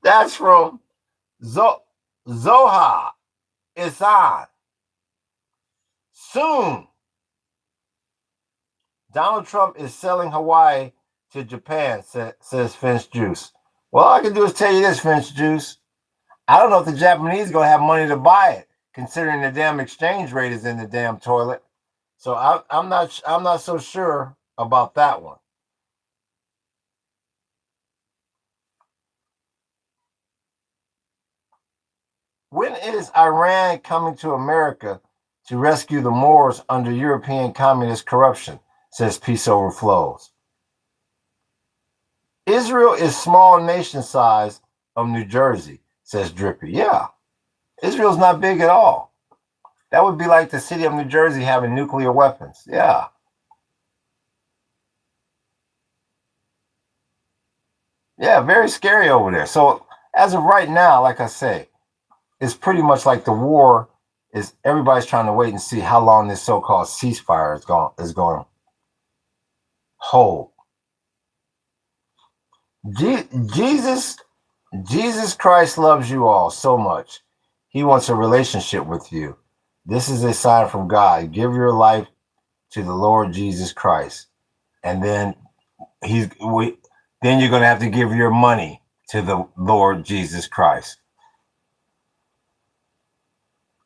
A: That's from Zoha Isan. Soon, Donald Trump is selling Hawaii to Japan, says Finch Juice. Well, all I can do is tell you this, Finch Juice. I don't know if the Japanese are going to have money to buy it, considering the damn exchange rate is in the damn toilet. So I'm not so sure about that one. When is Iran coming to America to rescue the Moors under European communist corruption? Says Peace Overflows. Israel is small nation size of New Jersey, says Drippy. Yeah, Israel's not big at all. That would be like the city of New Jersey having nuclear weapons. Yeah. Yeah, very scary over there. So as of right now, like I say, it's pretty much like the war is everybody's trying to wait and see how long this so-called ceasefire is going to hold. Jesus Christ loves you all so much. He wants a relationship with you. This is a sign from God. Give your life to the Lord Jesus Christ. And then then you're going to have to give your money to the Lord Jesus Christ.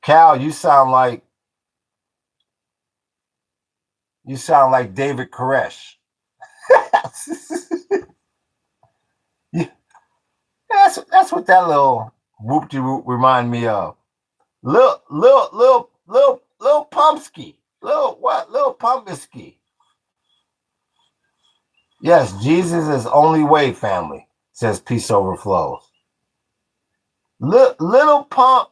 A: Cal, you sound like David Koresh. That's what that little whoop-de-whoop remind me of. Little Pumpsky. Little Pumpsky. Yes, Jesus is only way, family, says Peace Overflows. Little Pump,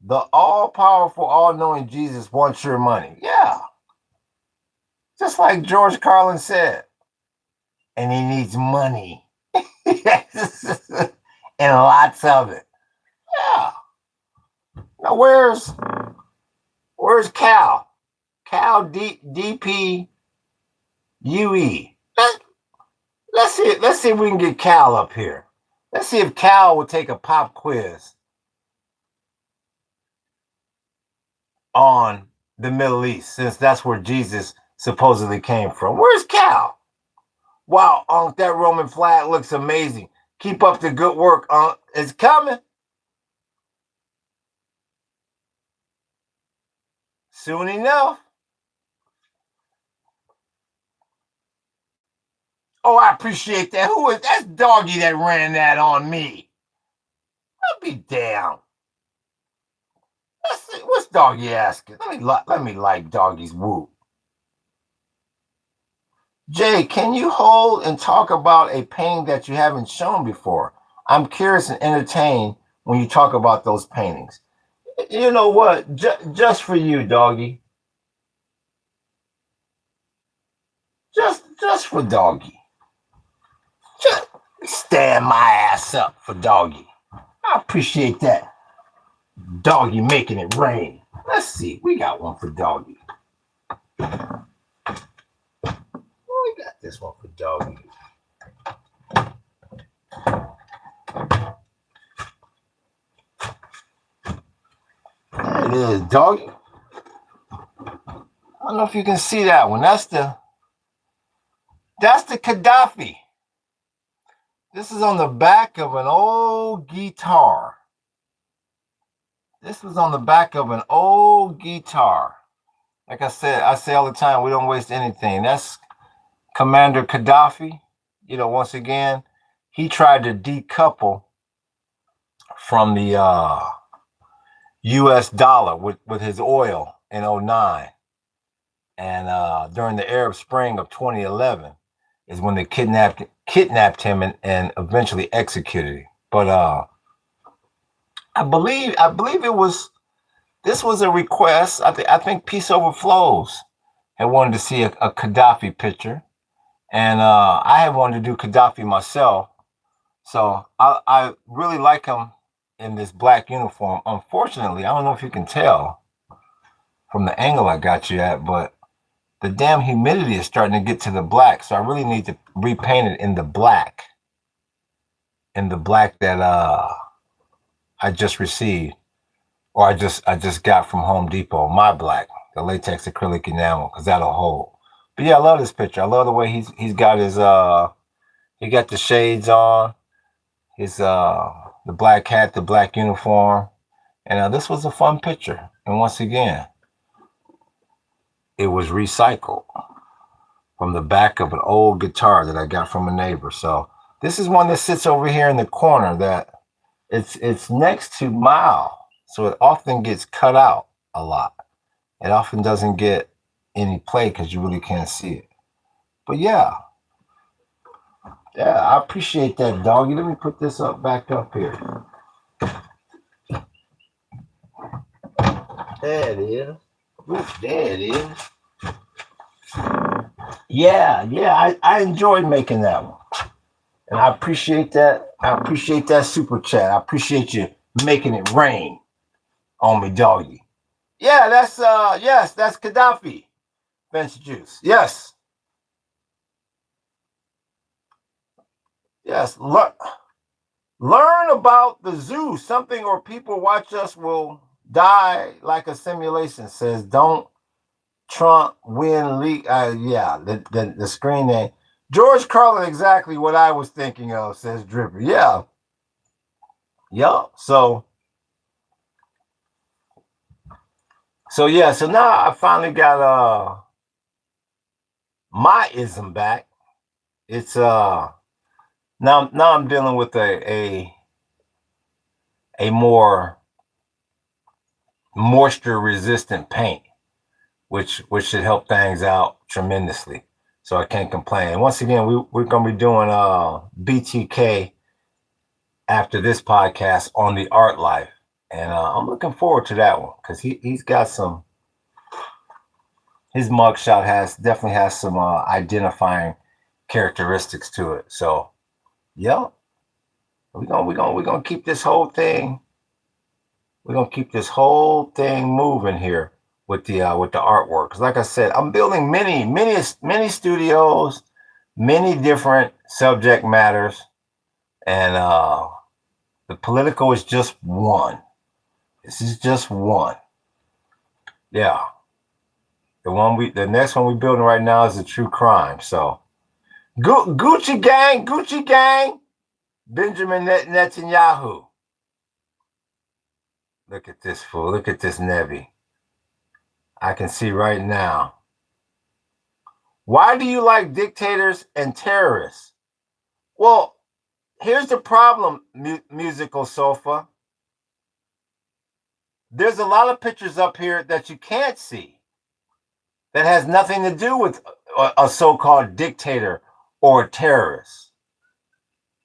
A: the all-powerful, all-knowing Jesus wants your money. Yeah. Just like George Carlin said. And he needs money. And lots of it. Yeah. Now where's Cal? Cal DPUE. Let's see if we can get Cal up here. Let's see if Cal will take a pop quiz on the Middle East, since that's where Jesus supposedly came from. Where's Cal? Wow, Unc, that Roman flag looks amazing. Keep up the good work, Unc. It's coming. Soon enough. Oh, I appreciate that. Who is that's Doggy that ran that on me? I'll be damn. Let's see, what's Doggy asking? Let me like Doggy's whoop. Jay, can you hold and talk about a painting that you haven't shown before? I'm curious and entertained when you talk about those paintings. You know what? Just for you, Doggy. Just for Doggy. Just stand my ass up for Doggy. I appreciate that. Doggy making it rain. Let's see. We got one for Doggy. We got this one for Doggy. There it is, Doggy. I don't know if you can see that one. That's the Gaddafi. This is on the back of an old guitar. This was on the back of an old guitar. Like I said, I say all the time, we don't waste anything. That's Commander Gaddafi. You know, once again, he tried to decouple from the U.S. dollar with his oil in 2009. And during the Arab Spring of 2011 is when they kidnapped him and eventually executed him. But I believe this was a request. I think Peace Overflows had wanted to see a Gaddafi picture, and I had wanted to do Gaddafi myself. So I really like him in this black uniform. Unfortunately, I don't know if you can tell from the angle I got you at, but the damn humidity is starting to get to the black. So I really need to repaint it in the black that I just received, or I just got from Home Depot. My black, the latex acrylic enamel, because that'll hold. But yeah, I love this picture. I love the way he's got his he got the shades on, his the black hat, the black uniform, and this was a fun picture. And once again, it was recycled from the back of an old guitar that I got from a neighbor. So this is one that sits over here in the corner that it's next to Mao. So it often gets cut out a lot. It often doesn't get any play because you really can't see it. But yeah, I appreciate that, Doggy. Let me put this back up here. There it is. Ooh, there it is. Yeah, I enjoyed making that one. And I appreciate that. I appreciate that super chat. I appreciate you making it rain on me, Doggy. Yeah, that's that's Gaddafi. Bench juice. Yes. Yes. Learn about the zoo. Something or people watch us will die like a simulation. Says don't Trump win leak. Yeah, the screen name. George Carlin, exactly what I was thinking of, says Dripper. Yeah. Yup. So yeah, so now I finally got my ism back. It's now I'm dealing with a more moisture resistant paint, which should help things out tremendously. So I can't complain. And once again, we're gonna be doing BTK after this podcast on the art life. And I'm looking forward to that one because he's got some his mugshot definitely has some identifying characteristics to it. So, yeah, we're gonna keep this whole thing. We're gonna keep this whole thing moving here with the artwork. Because, like I said, I'm building many studios, many different subject matters, and the political is just one. This is just one. Yeah. The next one we're building right now is a true crime. So Gucci gang, Benjamin Netanyahu. Look at this fool. Look at this Nevi. I can see right now. Why do you like dictators and terrorists? Well, here's the problem, musical sofa. There's a lot of pictures up here that you can't see that has nothing to do with a so-called dictator or a terrorist.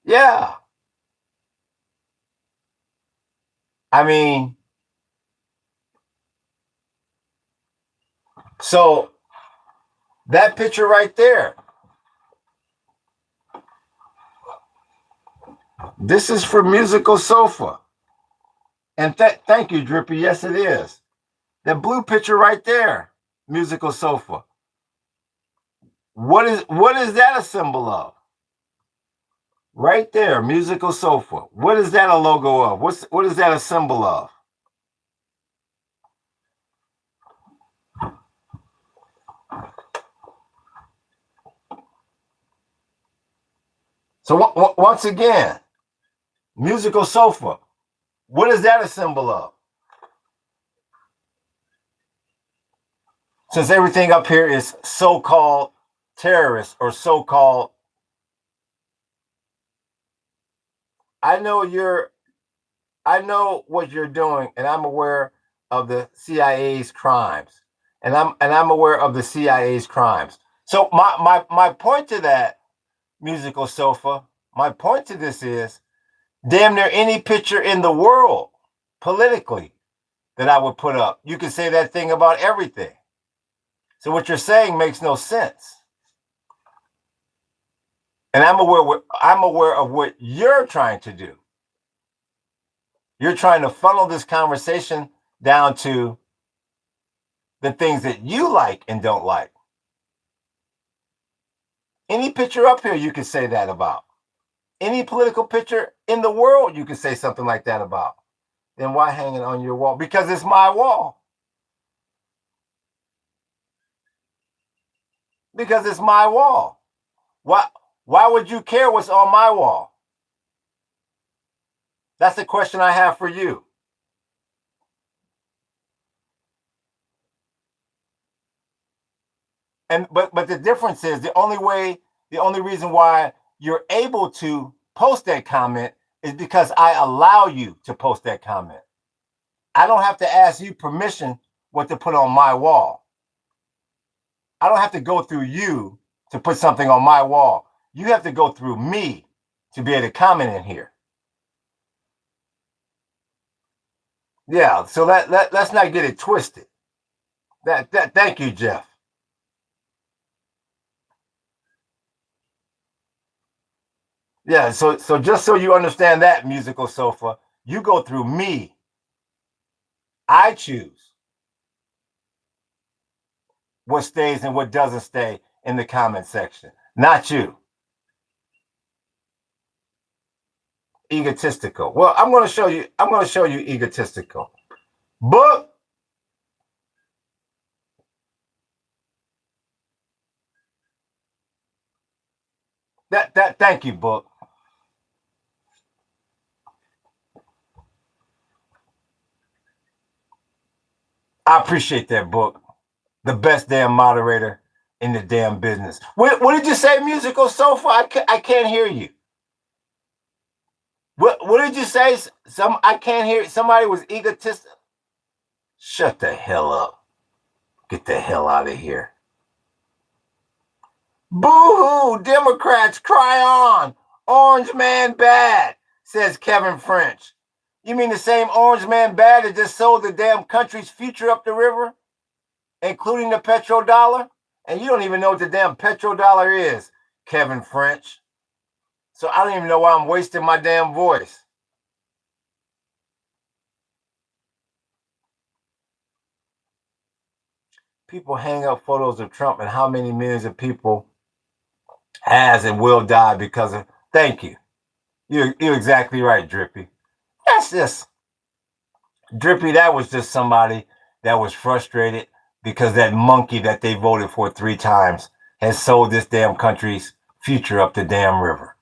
A: Yeah. I mean, so that picture right there, this is for musical sofa. And thank you, Drippy. Yes, it is. That blue picture right there, musical sofa. What is that a symbol of? Right there, musical sofa. What is that a logo of? What is that a symbol of? So once again, musical sofa. What is that a symbol of? Since everything up here is so-called terrorists or so-called, I know what you're doing, and I'm aware of the CIA's crimes, and I'm aware of the CIA's crimes. So my point to that, musical sofa, my point to this is, damn near any picture in the world politically that I would put up, you can say that thing about everything. So what you're saying makes no sense. And I'm aware of what you're trying to do. You're trying to funnel this conversation down to the things that you like and don't like. Any picture up here, you can say that about. Any political picture in the world, you can say something like that about. Then why hang it on your wall? Because it's my wall. Because it's my wall. Why would you care what's on my wall? That's the question I have for you. But the difference is the only reason why you're able to post that comment is because I allow you to post that comment. I don't have to ask you permission what to put on my wall. I don't have to go through you to put something on my wall. You have to go through me to be able to comment in here. Yeah, so let's not get it twisted. Thank you, Jeff. Yeah, so just so you understand that, musical sofa, you go through me. I choose what stays and what doesn't stay in the comment section, not you. Egotistical. Well, I'm going to show you egotistical. Book. Thank you, Book. I appreciate that, Book. The best damn moderator in the damn business. What did you say, musical sofa? I can't hear you. What did you say? I can't hear. Somebody was egotistic. Shut the hell up. Get the hell out of here. Boo-hoo, Democrats, cry on. Orange man bad, says Kevin French. You mean the same orange man bad that just sold the damn country's future up the river? including the petrodollar, and you don't even know what the damn petrodollar is, Kevin French. So I don't even know why I'm wasting my damn voice. People hang up photos of Trump and how many millions of people has and will die because of. Thank you. You're exactly right, Drippy. That's just Drippy. That was just somebody that was frustrated because that monkey that they voted for 3 times has sold this damn country's future up the damn river.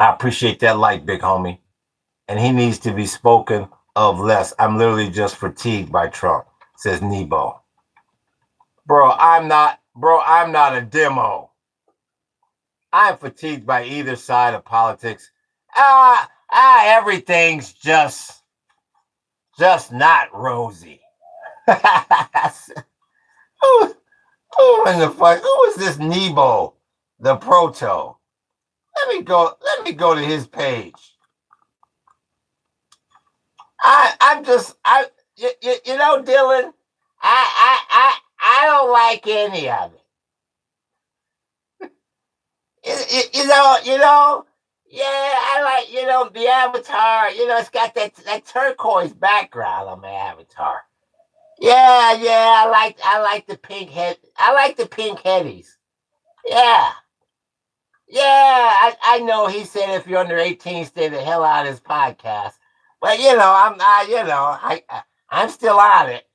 A: I appreciate that light, big homie. And he needs to be spoken of less. I'm literally just fatigued by Trump, says Nebo. Bro, I'm not a demo. I'm fatigued by either side of politics. Everything's just not rosy. who in the fuck? Who is this Nebo, the proto? Let me go to his page. You know, Dylan, I don't like any of it. You know, yeah, I like, the avatar, it's got that turquoise background on my avatar. Yeah, I like the pink head. I like the pink headies. Yeah. Yeah, I know he said if you're under 18, stay the hell out of his podcast. But I'm still on it.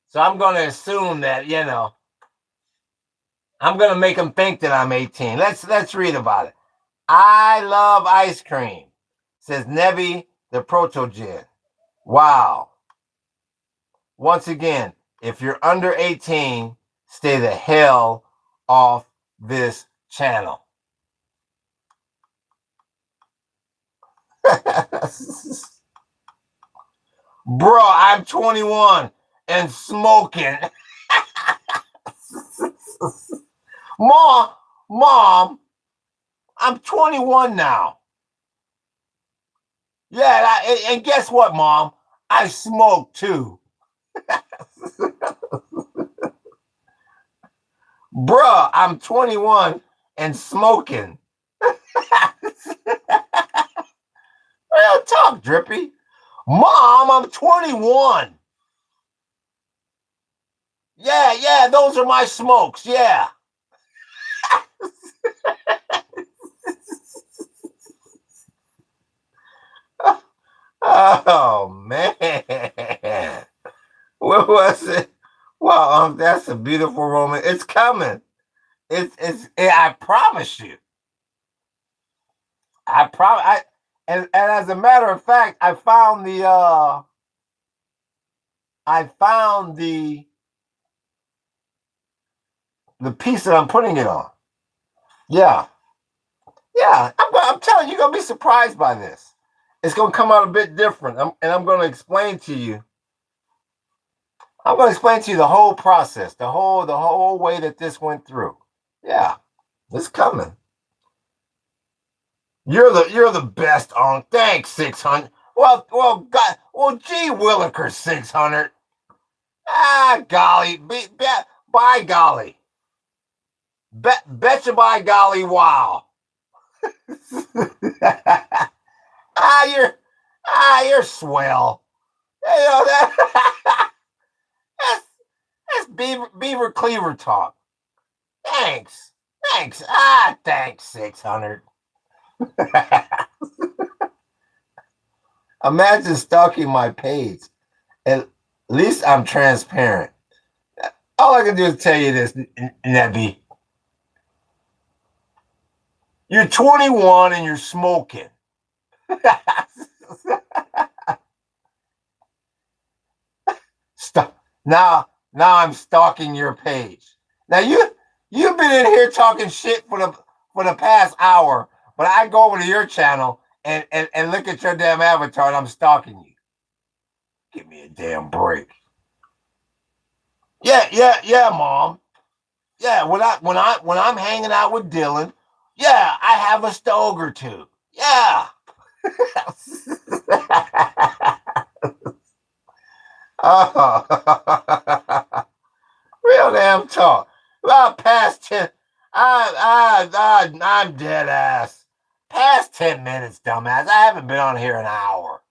A: So I'm going to assume that, I'm going to make him think that I'm 18. Let's read about it. I love ice cream, says Nevi the Protogen. Wow. Once again, if you're under 18, stay the hell off this channel. Bro, I'm 21 and smoking. Mom, I'm 21 now. Yeah, and guess what, Mom? I smoke too. Bruh, I'm 21 and smoking. Real talk, Drippy. Mom, I'm 21. Yeah, those are my smokes. Yeah. Oh, man. What was it? Well, that's a beautiful romance. It's coming. I promise you. And as a matter of fact, I found the piece that I'm putting it on. Yeah. I'm telling you, you're gonna be surprised by this. It's gonna come out a bit different, and I'm gonna explain to you. I'm gonna explain to you the whole process, the whole way that this went through. Yeah, it's coming. You're the best on. Thanks, 600. Well, God, gee williker, 600. Golly, by golly. Betcha by golly, wow. You're swell. You know that's Beaver Cleaver talk. Thanks. Thanks, 600. Imagine stalking my page. At least I'm transparent. All I can do is tell you this, Nebby. You're 21 and you're smoking. Stop. Now I'm stalking your page. Now you've been in here talking shit for the past hour, but I go over to your channel and look at your damn avatar and I'm stalking you. Give me a damn break. Yeah, Mom. Yeah, when I'm hanging out with Dylan, yeah, I have a stove or two. Yeah. Oh. I'm dead ass. Past 10 minutes, dumbass. I haven't been on here an hour.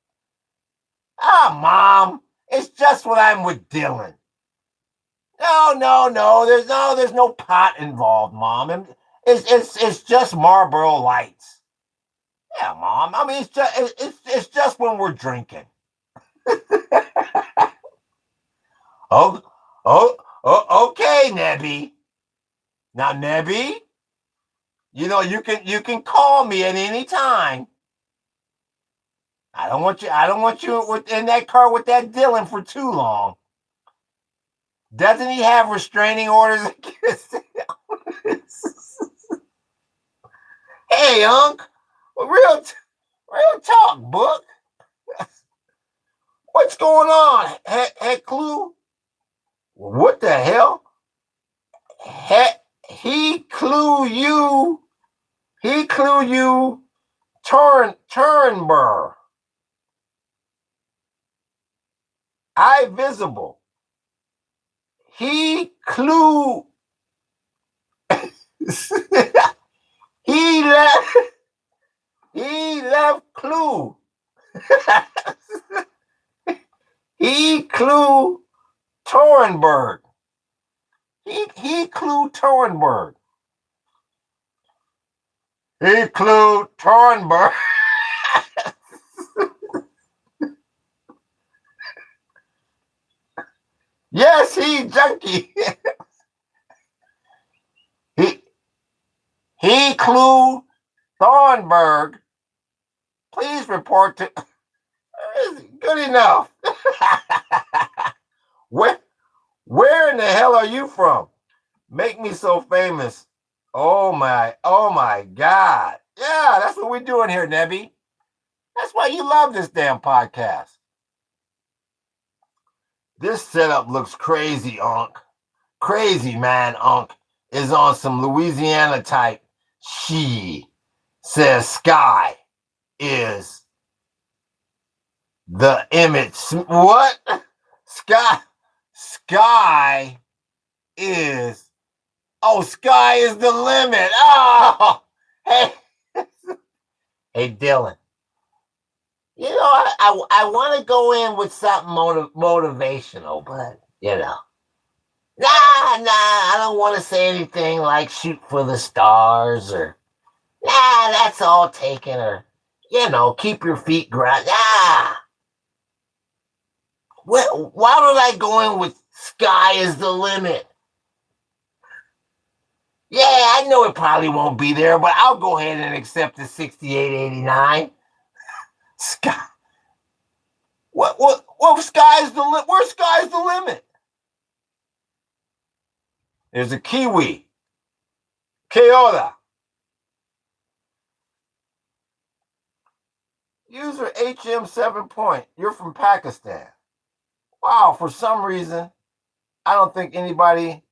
A: Mom, it's just when I'm with Dylan. No. There's no pot involved, Mom. It's just Marlboro Lights. Yeah, Mom. I mean, it's just when we're drinking. oh, okay, Nebby. Now, Nebby, you know you can call me at any time. I don't want you in that car with that Dylan for too long. Doesn't he have restraining orders against him? Hey, Unc, real talk, book. What's going on, heck clue? What the hell? He clue you. Turnber. I visible. He clue. he left clue. he clue Torrenberg. He clue Torrenberg. He clue Torrenberg. Yes, he junkie. he clue Thornburg. Please report to. Good enough. Where in the hell are you from? Make me so famous. Oh my God. Yeah, that's what we're doing here, Nebby. That's why you love this damn podcast. This setup looks crazy, Unc. Crazy, man, Unc is on some Louisiana type. She says Sky is the image. What? Sky is. Oh, sky is the limit. Oh, hey, hey, Dylan. You know, I want to go in with something motivational, but you know, nah. I don't want to say anything like shoot for the stars or that's all taken or keep your feet grounded. Why don't I go in with sky is the limit? Yeah, I know it probably won't be there, but I'll go ahead and accept the 68.89. Sky. What sky's the limit? Where sky's the limit? There's a Kiwi. Keota. User HM7 point. You're from Pakistan. Wow, for some reason, I don't think anybody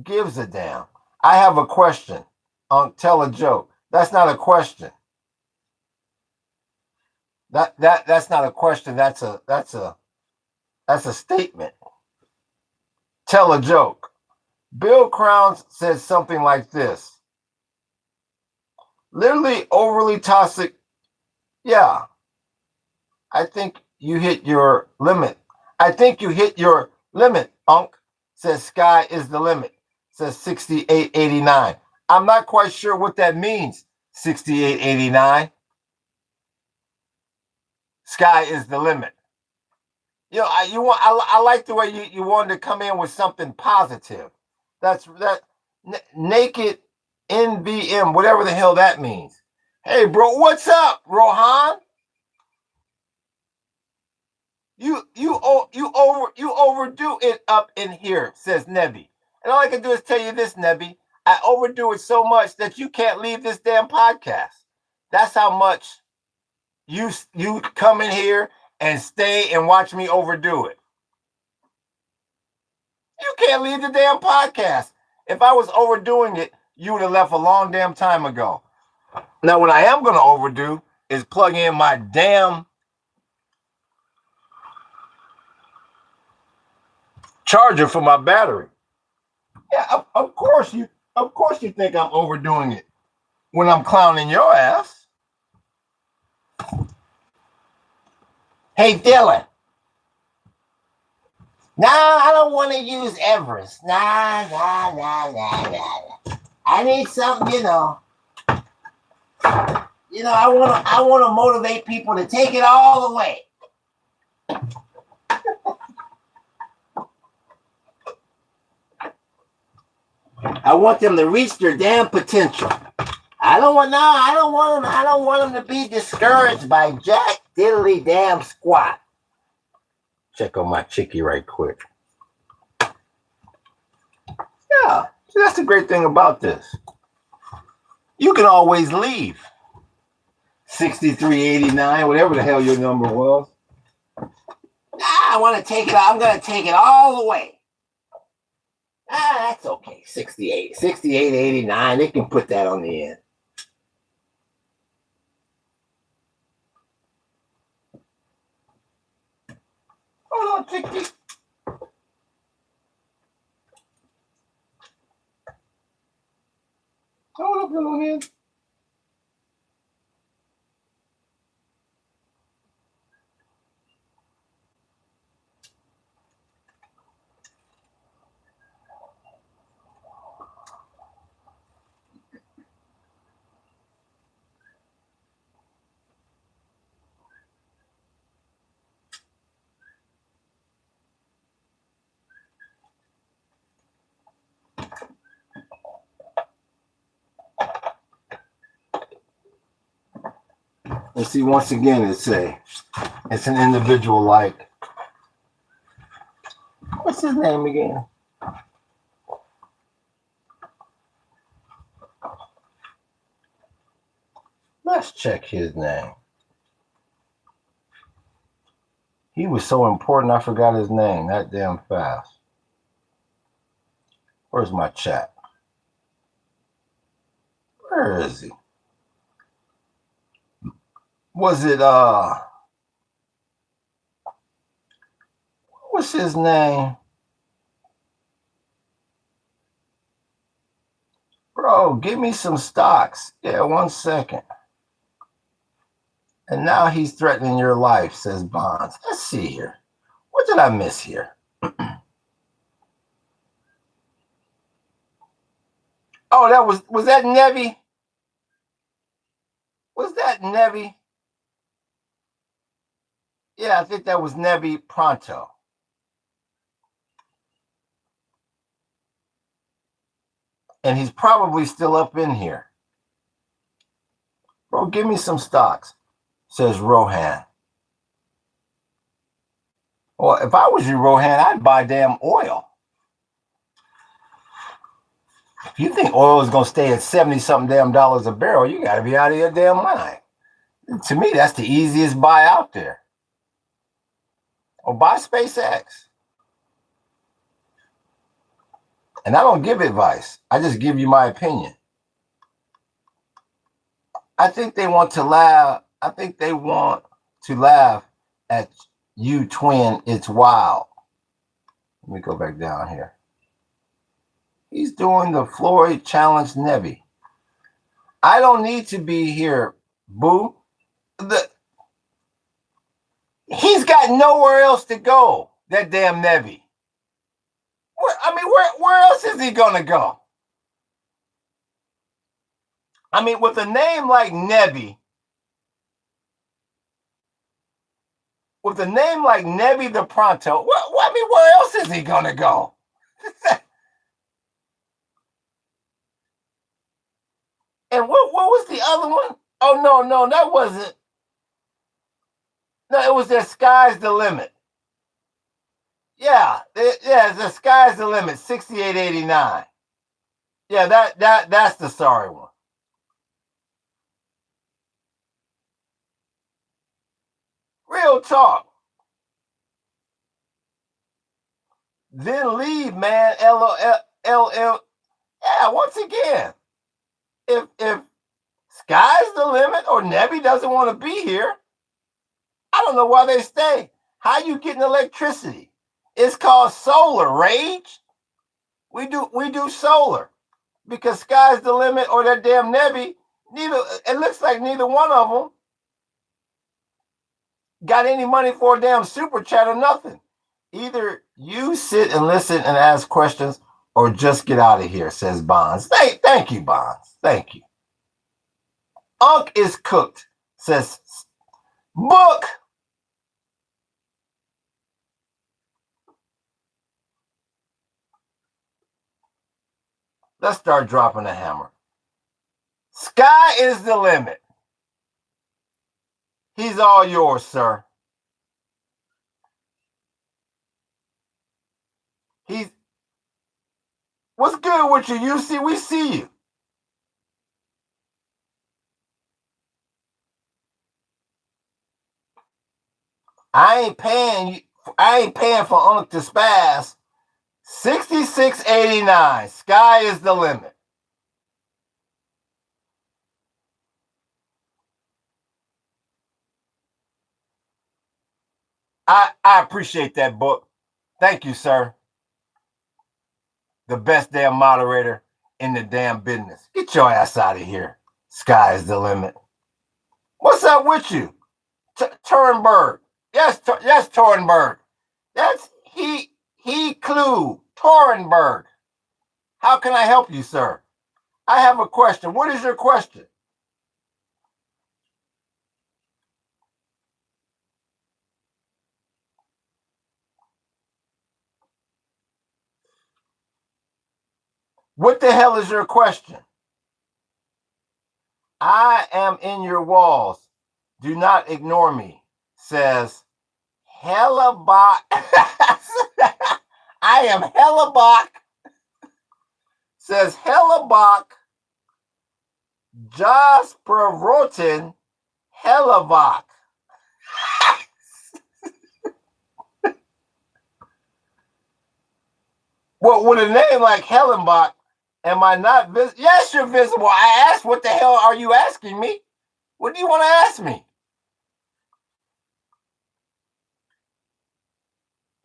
A: gives a damn. I have a question. Tell a joke. That's not a question. That's not a question. That's a statement. Tell a joke. Bill Crowns says something like this. Literally overly toxic. Yeah. I think you hit your limit. Unc. Says sky is the limit. Says 68.89. I'm not quite sure what that means. 68.89. Sky is the limit. I like the way you wanted to come in with something positive. That's naked NVM, whatever the hell that means. Hey, bro, what's up, Rohan? You overdo it up in here, says Nebby. And all I can do is tell you this, Nebby. I overdo it so much that you can't leave this damn podcast. That's how much you come in here and stay and watch me overdo it. You can't leave the damn podcast. If I was overdoing it, you would have left a long damn time ago. Now, what I am going to overdo is plug in my damn charger for my battery. Yeah, of course you think I'm overdoing it. when I'm clowning your ass. Hey, Dylan. Nah, I don't want to use Everest. Nah. I need something, I want to motivate people to take it all the way. I want them to reach their damn potential. I don't want them to be discouraged by jack diddly damn squat. Check on my chickie right quick. Yeah, so that's the great thing about this. You can always leave. 6389, whatever the hell your number was. I want to take it. I'm going to take it all the way. That's okay. 6889. They can put that on the end. Hold on, Chickie. Hold up, little head. And see, once again, it's an individual like, what's his name again? Let's check his name. He was so important, I forgot his name that damn fast. Where's my chat? Where is he? Was it, what's his name? Bro, give me some stocks. Yeah, 1 second. And now he's threatening your life, says Bonds. Let's see here. What did I miss here? Oh, was that Nevi? Was that Nevi? Yeah, I think that was Nevi Pronto. And he's probably still up in here. Bro, give me some stocks, says Rohan. Well, if I was you, Rohan, I'd buy damn oil. If you think oil is going to stay at 70-something damn dollars a barrel, you got to be out of your damn mind. To me, that's the easiest buy out there. Or buy SpaceX. And I don't give advice. I just give you my opinion. I think they want to laugh. I think they want to laugh at you, twin. It's wild. Let me go back down here. He's doing the Floyd Challenge Nevi. I don't need to be here, boo. He's got nowhere else to go, that damn Nevi. Where else is he going to go? I mean, with a name like Nevi, the Pronto, where else is he going to go? And what was the other one? Oh, no, that wasn't. No, it was the sky's the limit. Yeah, the sky's the limit, 6889. Yeah, that's the sorry one. Real talk. Then leave, man. LL. Yeah, once again, if sky's the limit or Nevi doesn't want to be here, I don't know why they stay. How you getting electricity? It's called solar, Rage. We do solar because sky's the limit or that damn Nevi It looks like neither one of them got any money for a damn super chat or nothing. Either you sit and listen and ask questions or just get out of here, says Bonds. Thank you, Bonds. Thank you. Unk is cooked, says Book. Let's start dropping the hammer. Sky is the limit. He's all yours, sir. What's good with you? We see you. I ain't paying for Unk to spaz. 66.89. Sky is the limit. I appreciate that, Book. Thank you, sir. The best damn moderator in the damn business. Get your ass out of here. Sky is the limit. What's up with you? Turenberg. Yes, Turenberg. That's he clue. Turenberg. How can I help you, sir? I have a question. What is your question? What the hell is your question? I am in your walls. Do not ignore me, says Hellebach. I am Hellebach, says Hellebach. Jasperotin Hellebach. Well, with a name like Hellenbach, am I not visible? Yes, you're visible. I asked, what the hell are you asking me? What do you want to ask me?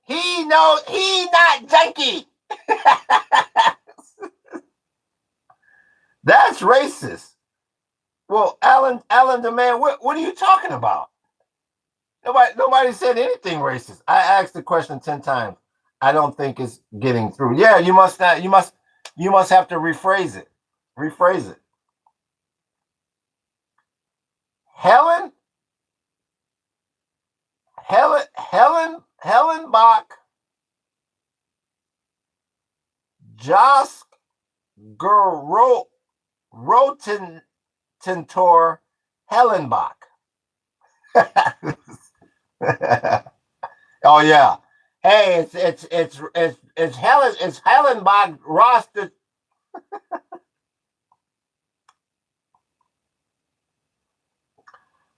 A: He not junkie. That's racist. Well, Alan the man, what are you talking about? Nobody said anything racist. I asked the question 10 times. I don't think it's getting through. Yeah, you must have to rephrase it. Rephrase it. Helen Bach, Josk Rotentor Hellenbach. Oh yeah. Hey, it's Hellenbach rostered.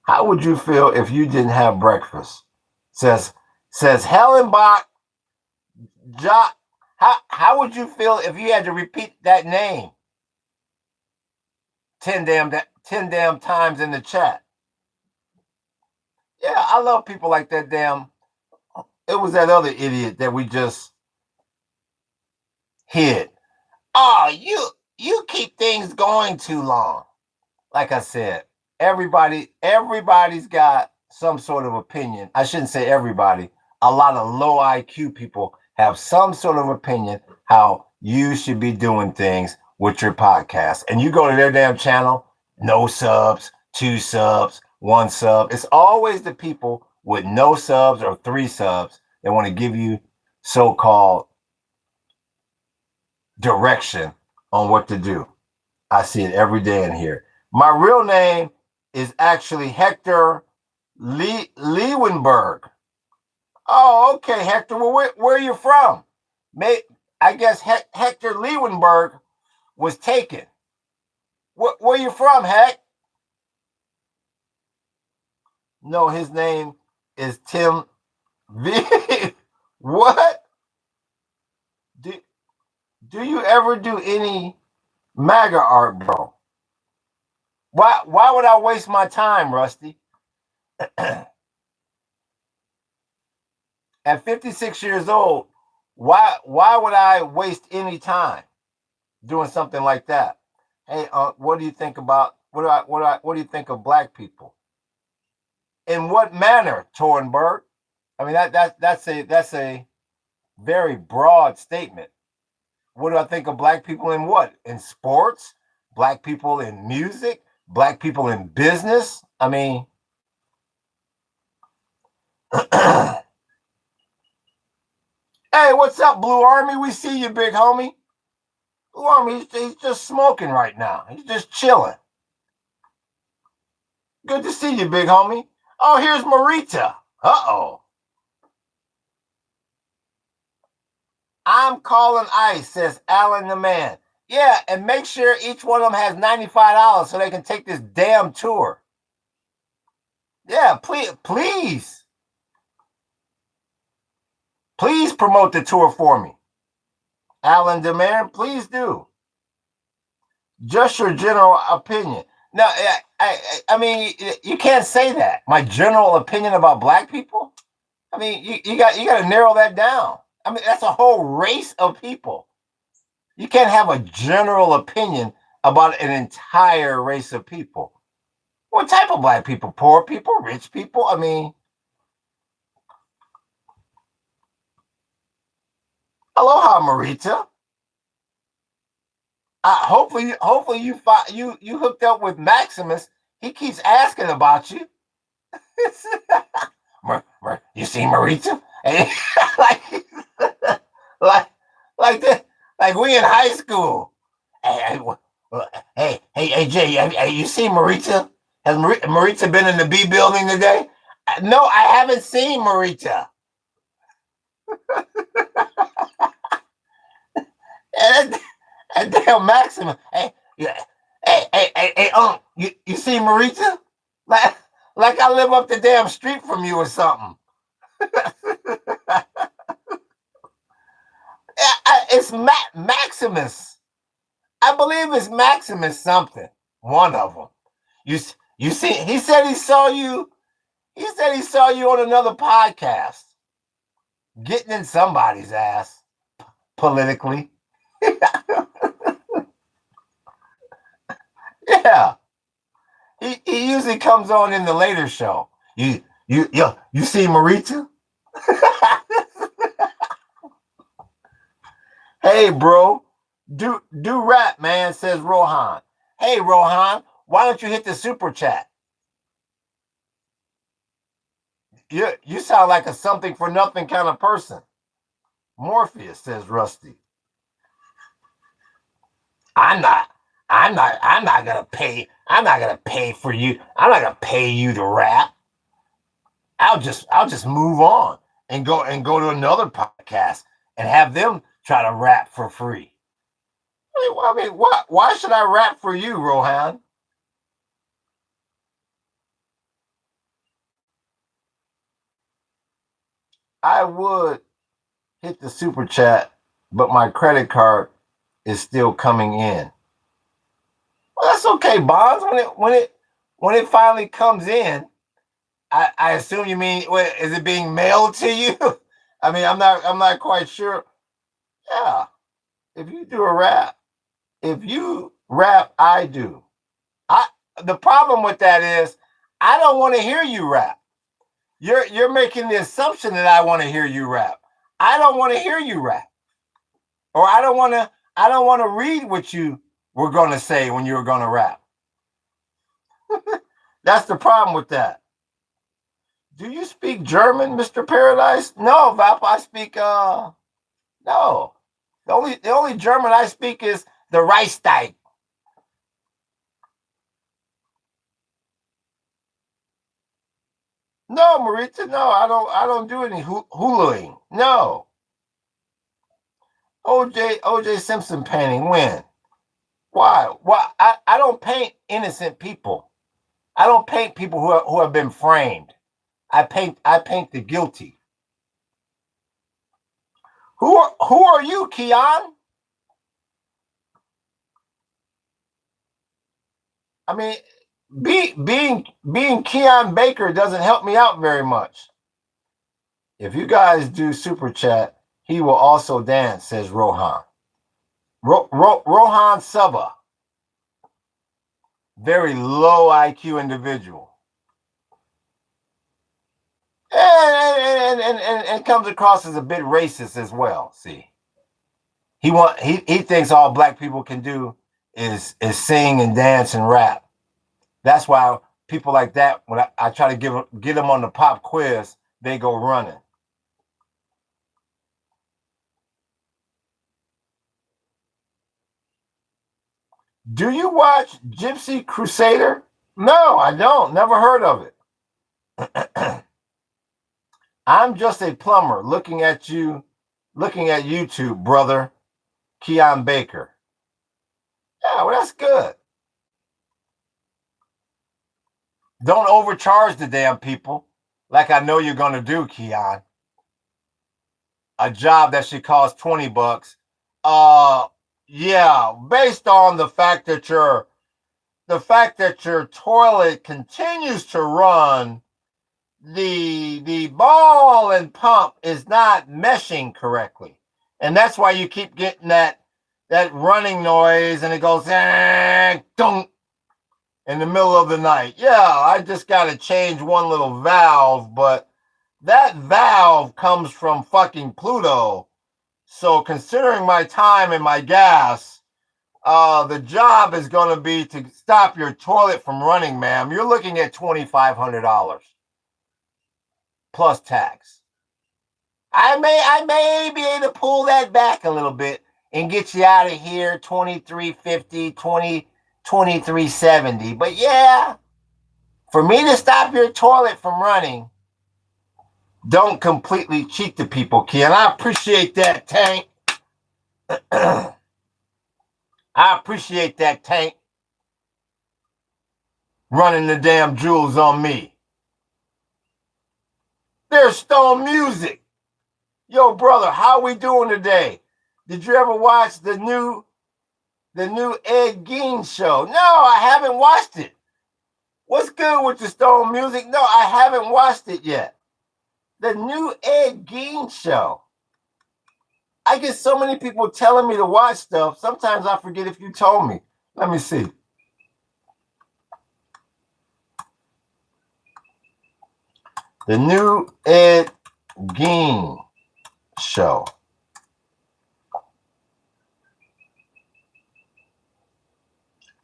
A: How would you feel if you didn't have breakfast? Says Hellenbach. How would you feel if you had to repeat that name 10 damn times in the chat? Yeah, I love people like that damn. It was that other idiot that we just hit. Oh, you keep things going too long. Like I said, everybody's got some sort of opinion. I shouldn't say everybody. A lot of low IQ people have some sort of opinion how you should be doing things with your podcast. And you go to their damn channel, no subs, 2 subs, 1 sub. It's always the people with no subs or 3 subs that want to give you so-called direction on what to do. I see it every day in here. My real name is actually Hector Leeuwenberg. Oh, okay, Hector. Well, where are you from? I guess Hector Leeuwenberg was taken. Where are you from, Heck? No, his name is Tim V. What? Do you ever do any MAGA art, bro? Why would I waste my time, Rusty? At 56 years old, why would I waste any time doing something like that? Hey, what do you think about What do you think of black people? In what manner, Tornberg? I mean that's a very broad statement. What do I think of black people in what? In sports? Black people in music? Black people in business? I mean, hey, what's up, Blue Army? We see you, big homie. Blue Army, he's just smoking right now. He's just chilling. Good to see you, big homie. Oh, here's Marita. Uh-oh. I'm calling ICE, says Alan the man. Yeah, and make sure each one of them has $95 so they can take this damn tour. Yeah, please. Please promote the tour for me. Alan Demand, please do. Just your general opinion. No, I mean, you can't say that. My general opinion about black people? I mean, you got to narrow that down. I mean, that's a whole race of people. You can't have a general opinion about an entire race of people. What type of black people? Poor people? Rich people? I mean, aloha, Marita. Hopefully you hooked up with Maximus. He keeps asking about you. You see Marita? Hey, like this, like we in high school. Hey, Jay, you see Marita? Has Marita been in the B building today? No, I haven't seen Marita. And damn Maximus. Hey, you see Marita? Like I live up the damn street from you or something. It's Maximus. I believe it's Maximus something. One of them. You see? He said he saw you. He said he saw you on another podcast, getting in somebody's ass politically. Yeah. He usually comes on in the later show. You see Marita? Hey, bro, do rap, man, says Rohan. Hey, Rohan, why don't you hit the super chat? You sound like a something for nothing kind of person. Morpheus, says Rusty. I'm not gonna pay for you. I'm not gonna pay you to rap. I'll just move on and go to another podcast and have them try to rap for free. I mean, why should I rap for you, Rohan? I would hit the super chat, but my credit card is still coming in. Well, that's okay, Bonds. When it finally comes in, I assume you mean, is it being mailed to you? I mean, I'm not quite sure. Yeah, if you rap, I do. The problem with that is I don't want to hear you rap. You're making the assumption that I want to hear you rap. I don't want to hear you rap, or I don't want to read what you were going to say when you were going to rap. That's the problem with that. Do you speak German, Mr. Paradise? No, Vap, I speak no. The only German I speak is the Reichstag. No, Marita, no, I don't do any huluing. No. OJ Simpson painting, when? Why? I don't paint innocent people. I don't paint people who have been framed. I paint the guilty. Who are you, Keon? I mean, being Keon Baker doesn't help me out very much. If you guys do super chat, he will also dance, says Rohan. Rohan Saba. very low IQ individual. And comes across as a bit racist as well. See, he thinks all black people can do is sing and dance and rap. That's why people like that, when I try to get them on the pop quiz, they go running. Do you watch Gypsy Crusader? No, I don't. Never heard of it. I'm just a plumber looking at YouTube, brother. Keon Baker. Yeah, well, that's good. Don't overcharge the damn people like I know you're going to do, Keon. A job that should cost $20. Yeah, based on the fact that your toilet continues to run, the ball and pump is not meshing correctly. And that's why you keep getting that running noise and it goes dunk in the middle of the night. Yeah, I just got to change one little valve, but that valve comes from fucking Pluto. So considering my time and my gas, the job is going to be to stop your toilet from running, ma'am. You're looking at $2,500 plus tax. I may be able to pull that back a little bit and get you out of here $2,350, $2,370. But yeah, for me to stop your toilet from running, don't completely cheat the people, Ken. I appreciate that, Tank. I appreciate that, Tank. Running the damn jewels on me. There's Stone Music. Yo, brother, how we doing today? Did you ever watch the new Ed Gein show? No, I haven't watched it. What's good with the Stone Music? No, I haven't watched it yet. The new Ed Gein show. I get so many people telling me to watch stuff. Sometimes I forget if you told me. Let me see. The new Ed Gein show.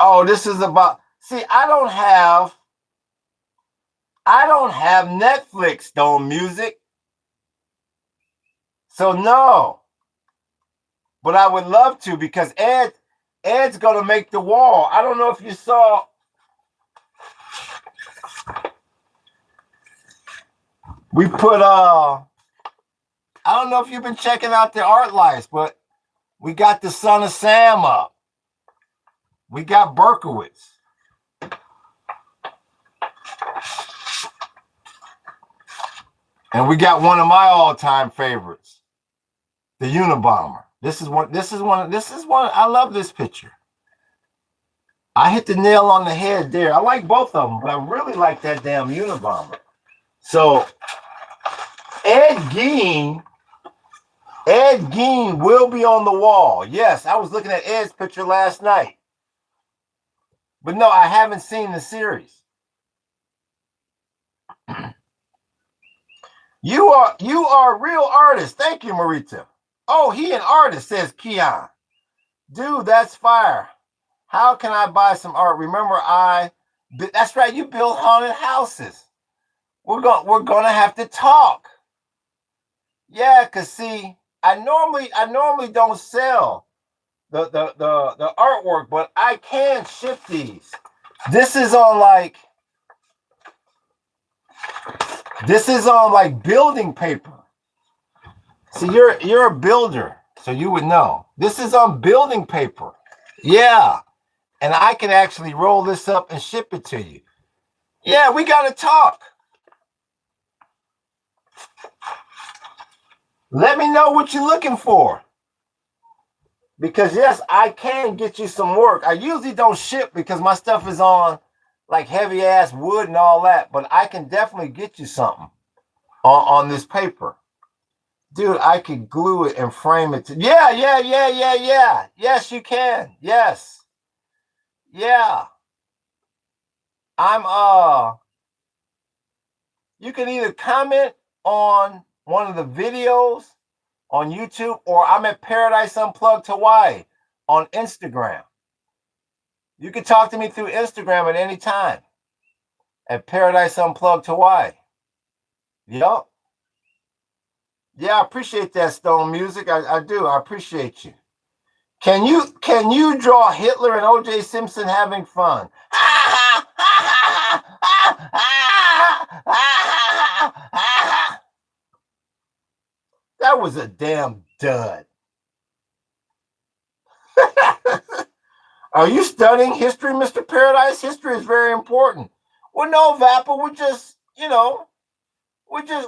A: Oh, this is about. See, I don't have Netflix, Stone Music. So no. But I would love to because Ed's going to make the wall. I don't know if you saw. We put I don't know if you've been checking out the art lights, but we got the Son of Sam up. We got Berkowitz. And we got one of my all-time favorites, the Unabomber. This is one. I love this picture. I hit the nail on the head there. I like both of them, but I really like that damn Unabomber. So Ed Gein will be on the wall. Yes, I was looking at Ed's picture last night. But no, I haven't seen the series. You are a real artist. Thank you, Marita. Oh, he an artist, says Keon. Dude, that's fire. How can I buy some art? Remember, that's right, you build haunted houses. We're gonna have to talk. Yeah, cause see, I normally don't sell the artwork, but I can ship these. This is on like building paper. See, you're a builder, so you would know. This is on building paper. Yeah. And I can actually roll this up and ship it to you. Yeah, we got to talk. Let me know what you're looking for. Because, yes, I can get you some work. I usually don't ship because my stuff is on like heavy-ass wood and all that. But I can definitely get you something on this paper. Dude, I could glue it and frame it. Yeah. Yes, you can. Yes. Yeah. I'm you can either comment on one of the videos on YouTube, or I'm at Paradise Unplugged Hawaii on Instagram. You can talk to me through Instagram at any time at Paradise Unplugged Hawaii. Yup. Yeah, I appreciate that, Stone Music. I do. I appreciate you. Can you draw Hitler and O.J. Simpson having fun? That was a damn dud. Are you studying history, Mr. Paradise? History is very important. Well, no, Vappa, we're just,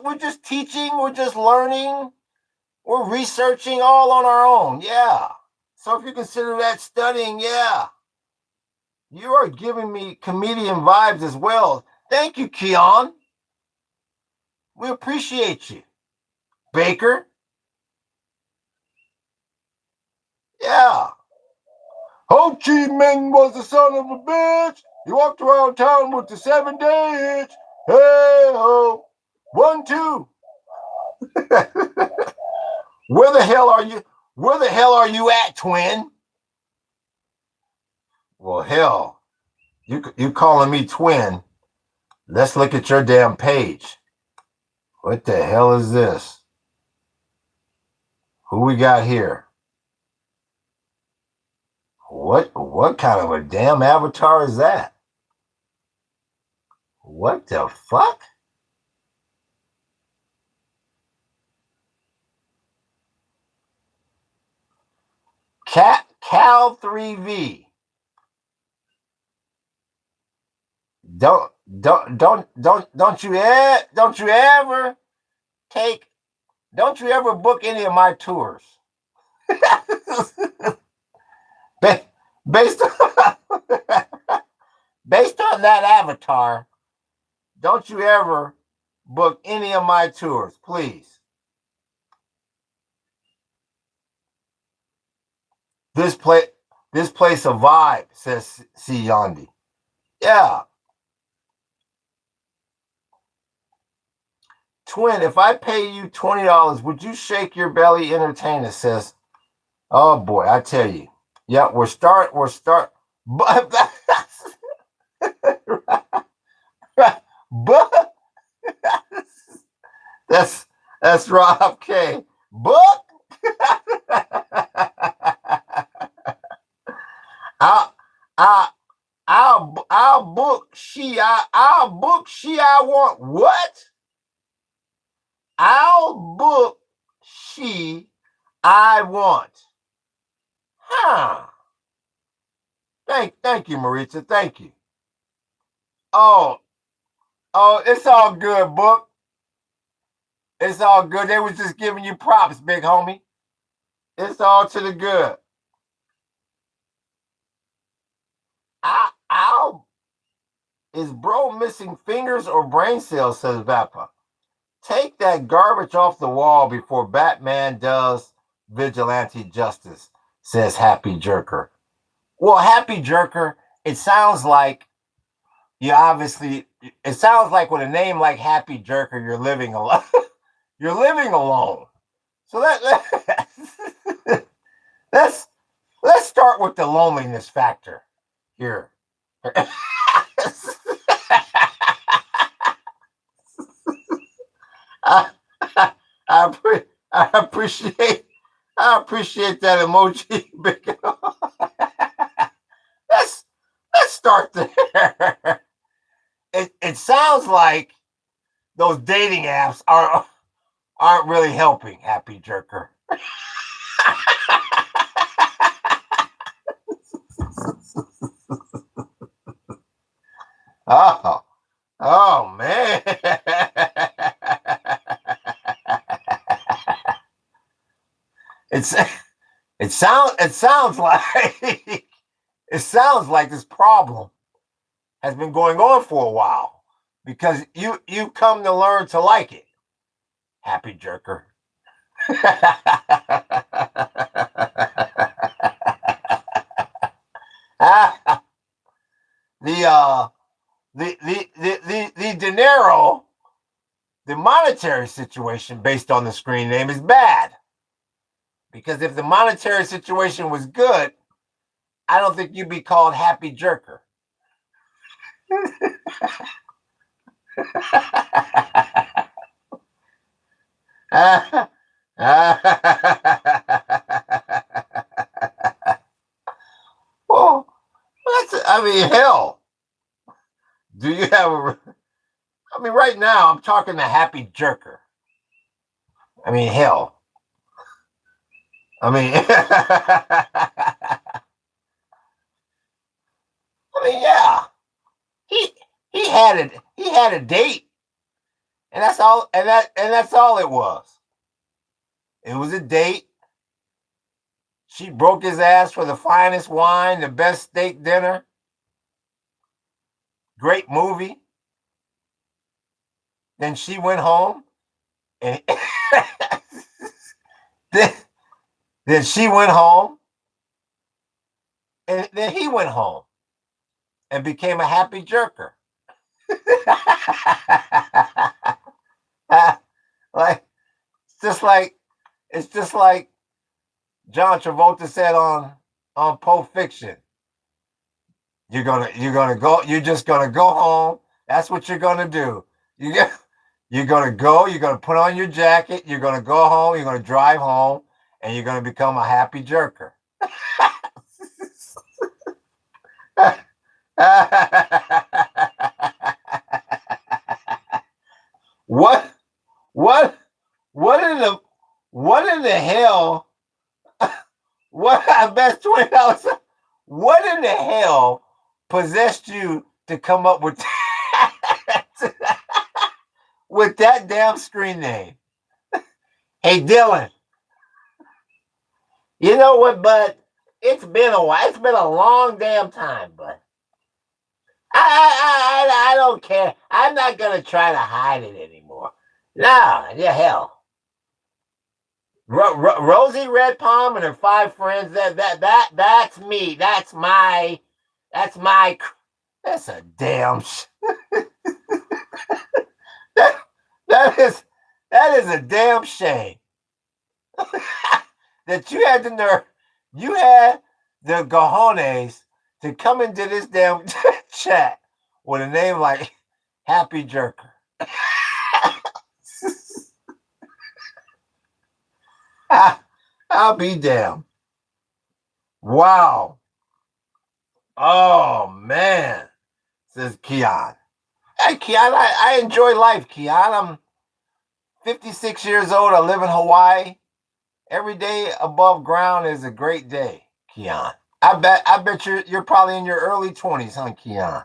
A: we're just teaching, we're just learning, we're researching all on our own. Yeah. So if you consider that studying, yeah. You are giving me comedian vibes as well. Thank you, Keon. We appreciate you. Baker. Yeah. Ho Chi Minh was the son of a bitch. He walked around town with the 7-day itch. Hey ho. 1, 2. Where the hell are you? Where the hell are you at, twin? Well, hell, you calling me twin? Let's look at your damn page. What the hell is this? Who we got here? What kind of a damn avatar is that? What the fuck? Cal 3V. Don't you ever take don't you ever book any of my tours. based on, based on that avatar, don't you ever book any of my tours, please. This place a vibe, says C Yondi. Yeah. Twin, if I pay you $20, would you shake your belly, entertain us? Says, oh boy, I tell you. Yeah, we're start. But but that's Rob K. Book. I I I'll book she I'll book she I want what? I'll book she I want. Huh. Thank you, Maritza. Thank you. Oh, it's all good, book. It's all good. They was just giving you props, big homie. It's all to the good. I'll is bro missing fingers or brain cells, says Vappa. Take that garbage off the wall before Batman does vigilante justice, says Happy Jerker. Well, Happy Jerker, it sounds like it sounds like with a name like Happy Jerker, you're living alone. You're living alone. So let's start with the loneliness factor here. I, I appreciate that emoji. let's start there. It sounds like those dating apps aren't really helping, Happy Jerker. Oh man. It sounds like this problem has been going on for a while because you come to learn to like it, Happy Jerker. the dinero, the monetary situation based on the screen name is bad. Because if the monetary situation was good, I don't think you'd be called Happy Jerker. Well, I mean, hell. Do you have a? I mean, right now I'm talking to Happy Jerker. I mean, hell. I mean, yeah. He had it. He had a date, and that's all. And that's all it was. It was a date. She broke his ass for the finest wine, the best steak dinner, great movie. Then she went home, and then she went home, and then he went home, and became a happy jerker. Like it's just like John Travolta said on Pulp Fiction. You're just gonna go home. That's what you're gonna do. You're gonna go, you're gonna put on your jacket, you're gonna go home, you're gonna drive home, and you're gonna become a happy jerker. What in the hell? What I bet $20. What in the hell possessed you to come up with with that damn screen name? Hey Dylan, you know what, bud? It's been a while. It's been a long damn time, bud. I don't care. I'm not gonna try to hide it anymore. No, yeah, hell. Rosie Red Palm and her 5 friends. That's me. That's a damn. that is a damn shame. That you had the nerve, you had the cojones to come into this damn chat with a name like Happy Jerker. I'll be damned. Wow. Oh man, says Keon. Hey Keon, I enjoy life, Keon. I'm 56 years old. I live in Hawaii. Every day above ground is a great day, Keon. I bet you're probably in your early 20s, huh, Keon?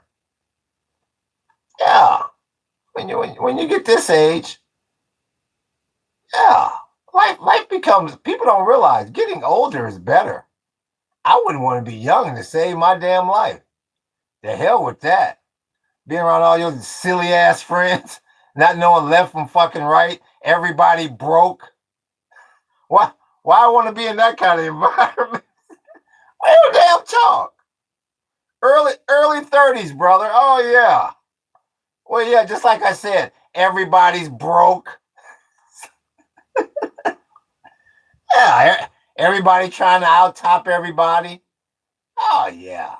A: Yeah. When you get this age, yeah, life becomes. People don't realize getting older is better. I wouldn't want to be young to save my damn life. The hell with that. Being around all your silly ass friends, not knowing left from fucking right, everybody broke. Why I want to be in that kind of environment? Real damn talk. Early 30s, brother. Oh yeah. Well, yeah, just like I said, everybody's broke. Yeah, everybody trying to out-top everybody. Oh yeah.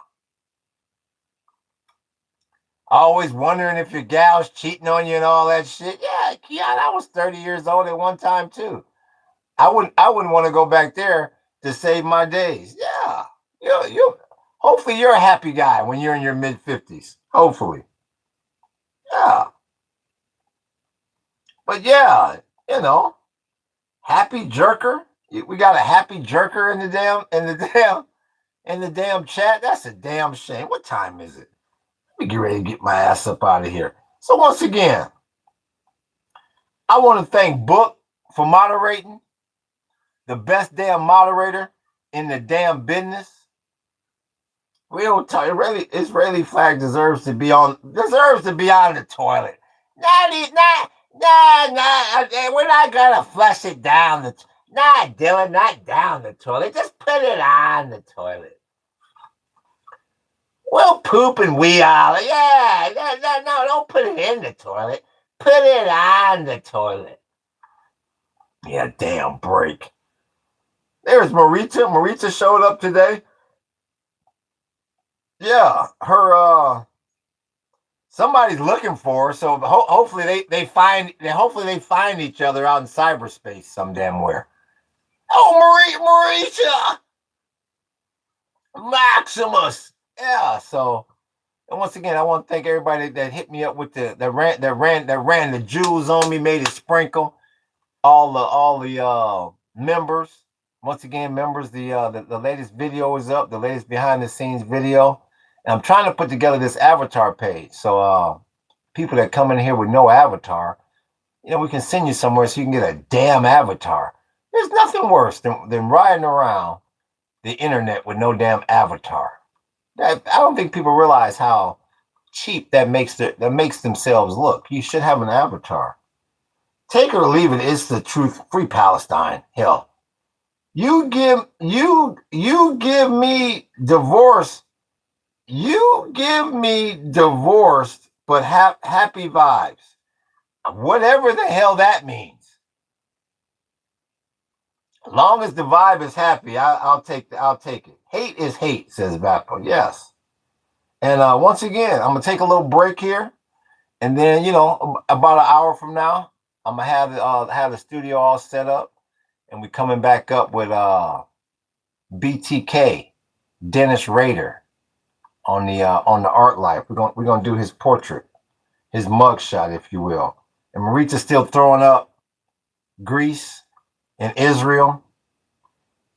A: Always wondering if your gal's cheating on you and all that shit. Yeah, Keon, I was 30 years old at one time too. I wouldn't want to go back there to save my days. Yeah. You hopefully you're a happy guy when you're in your mid-50s. Hopefully. Yeah. But yeah, happy jerker. We got a happy jerker in the damn chat. That's a damn shame. What time is it? Let me get ready to get my ass up out of here. So once again, I want to thank Book for moderating. The best damn moderator in the damn business. We don't talk. Israeli flag deserves to be on the toilet. We're not gonna flush it down the. Dylan, not down the toilet. Just put it on the toilet. We'll poop and wee all. Yeah, no, don't put it in the toilet. Put it on the toilet. Yeah, damn break. There's Marita. Marita showed up today. Yeah, her somebody's looking for her, so hopefully they find each other out in cyberspace some damn where. Oh, Marita, Maximus. Yeah, so and once again, I want to thank everybody that hit me up with that ran the jewels on me, made it sprinkle. All the members. Once again, members, the latest video is up, the latest behind the scenes video. And I'm trying to put together this avatar page. So people that come in here with no avatar, we can send you somewhere so you can get a damn avatar. There's nothing worse than riding around the internet with no damn avatar. I don't think people realize how cheap that makes themselves look. You should have an avatar. Take it or leave it. It's the truth. Free Palestine. Hell, you give me divorce. You give me divorced, but happy vibes. Whatever the hell that means. As long as the vibe is happy, I'll take it. Hate is hate, says Vapo. Yes. And once again, I'm gonna take a little break here, and then about an hour from now, I'm gonna have the studio all set up, and we're coming back up with BTK Dennis Rader on the art life. We're gonna do his portrait, his mugshot, if you will. And Marita's still throwing up Greece and Israel.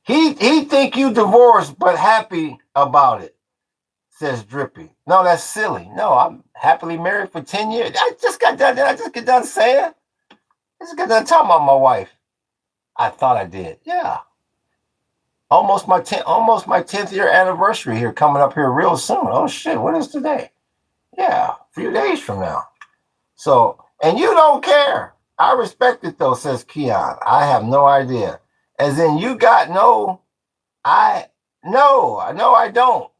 A: He think you divorced but happy about it, says Drippy. No, that's silly. No, I'm happily married for 10 years. I just get done saying. I just got done talking about my wife. I thought I did. Yeah. Almost my 10th year anniversary here coming up here real soon. Oh shit, what is today? Yeah, a few days from now. So, and you don't care. I respect it though, says Keon. I have no idea. As in you got no, I don't.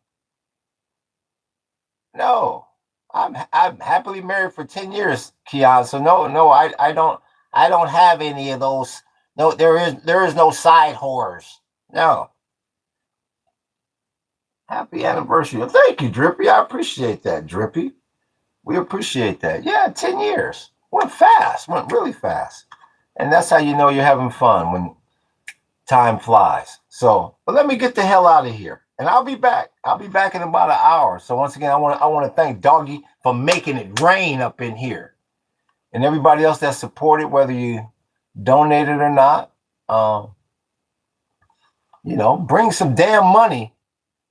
A: No. I'm happily married for 10 years, Keon. So no, I don't have any of those. No, there is no side whores. No. Happy anniversary. Thank you, Drippy. I appreciate that, Drippy. We appreciate that. Yeah, 10 years. Went fast. Went really fast. And that's how you know you're having fun, when time flies. So, but let me get the hell out of here. And I'll be back. I'll be back in about an hour. So once again, I want to thank Doggy for making it rain up in here. And everybody else that supported, whether you donated or not. Bring some damn money.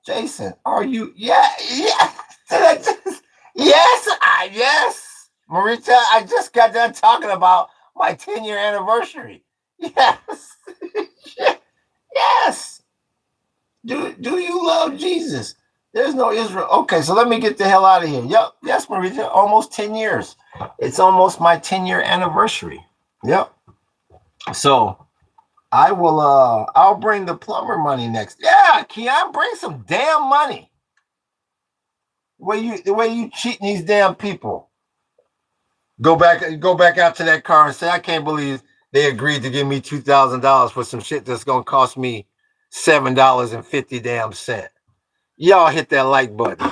A: Jason, are you? Yeah. Yes. Yes. Marita, I just got done talking about my 10-year anniversary. Yes. Yes. Do you love Jesus? There's no Israel. Okay, so let me get the hell out of here. Yep. Yes, Marita, almost 10 years. It's almost my 10-year anniversary. Yep. So I will I'll bring the plumber money next. Yeah, Keon, bring some damn money. The way you cheating these damn people. Go back out to that car and say, I can't believe they agreed to give me $2,000 for some shit that's gonna cost me $7.50 damn cent. Y'all hit that like button.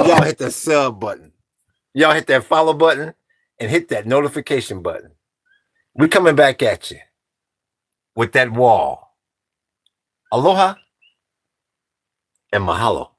A: Y'all hit that sub button. Y'all hit that follow button and hit that notification button. We're coming back at you with that wall. Aloha and mahalo.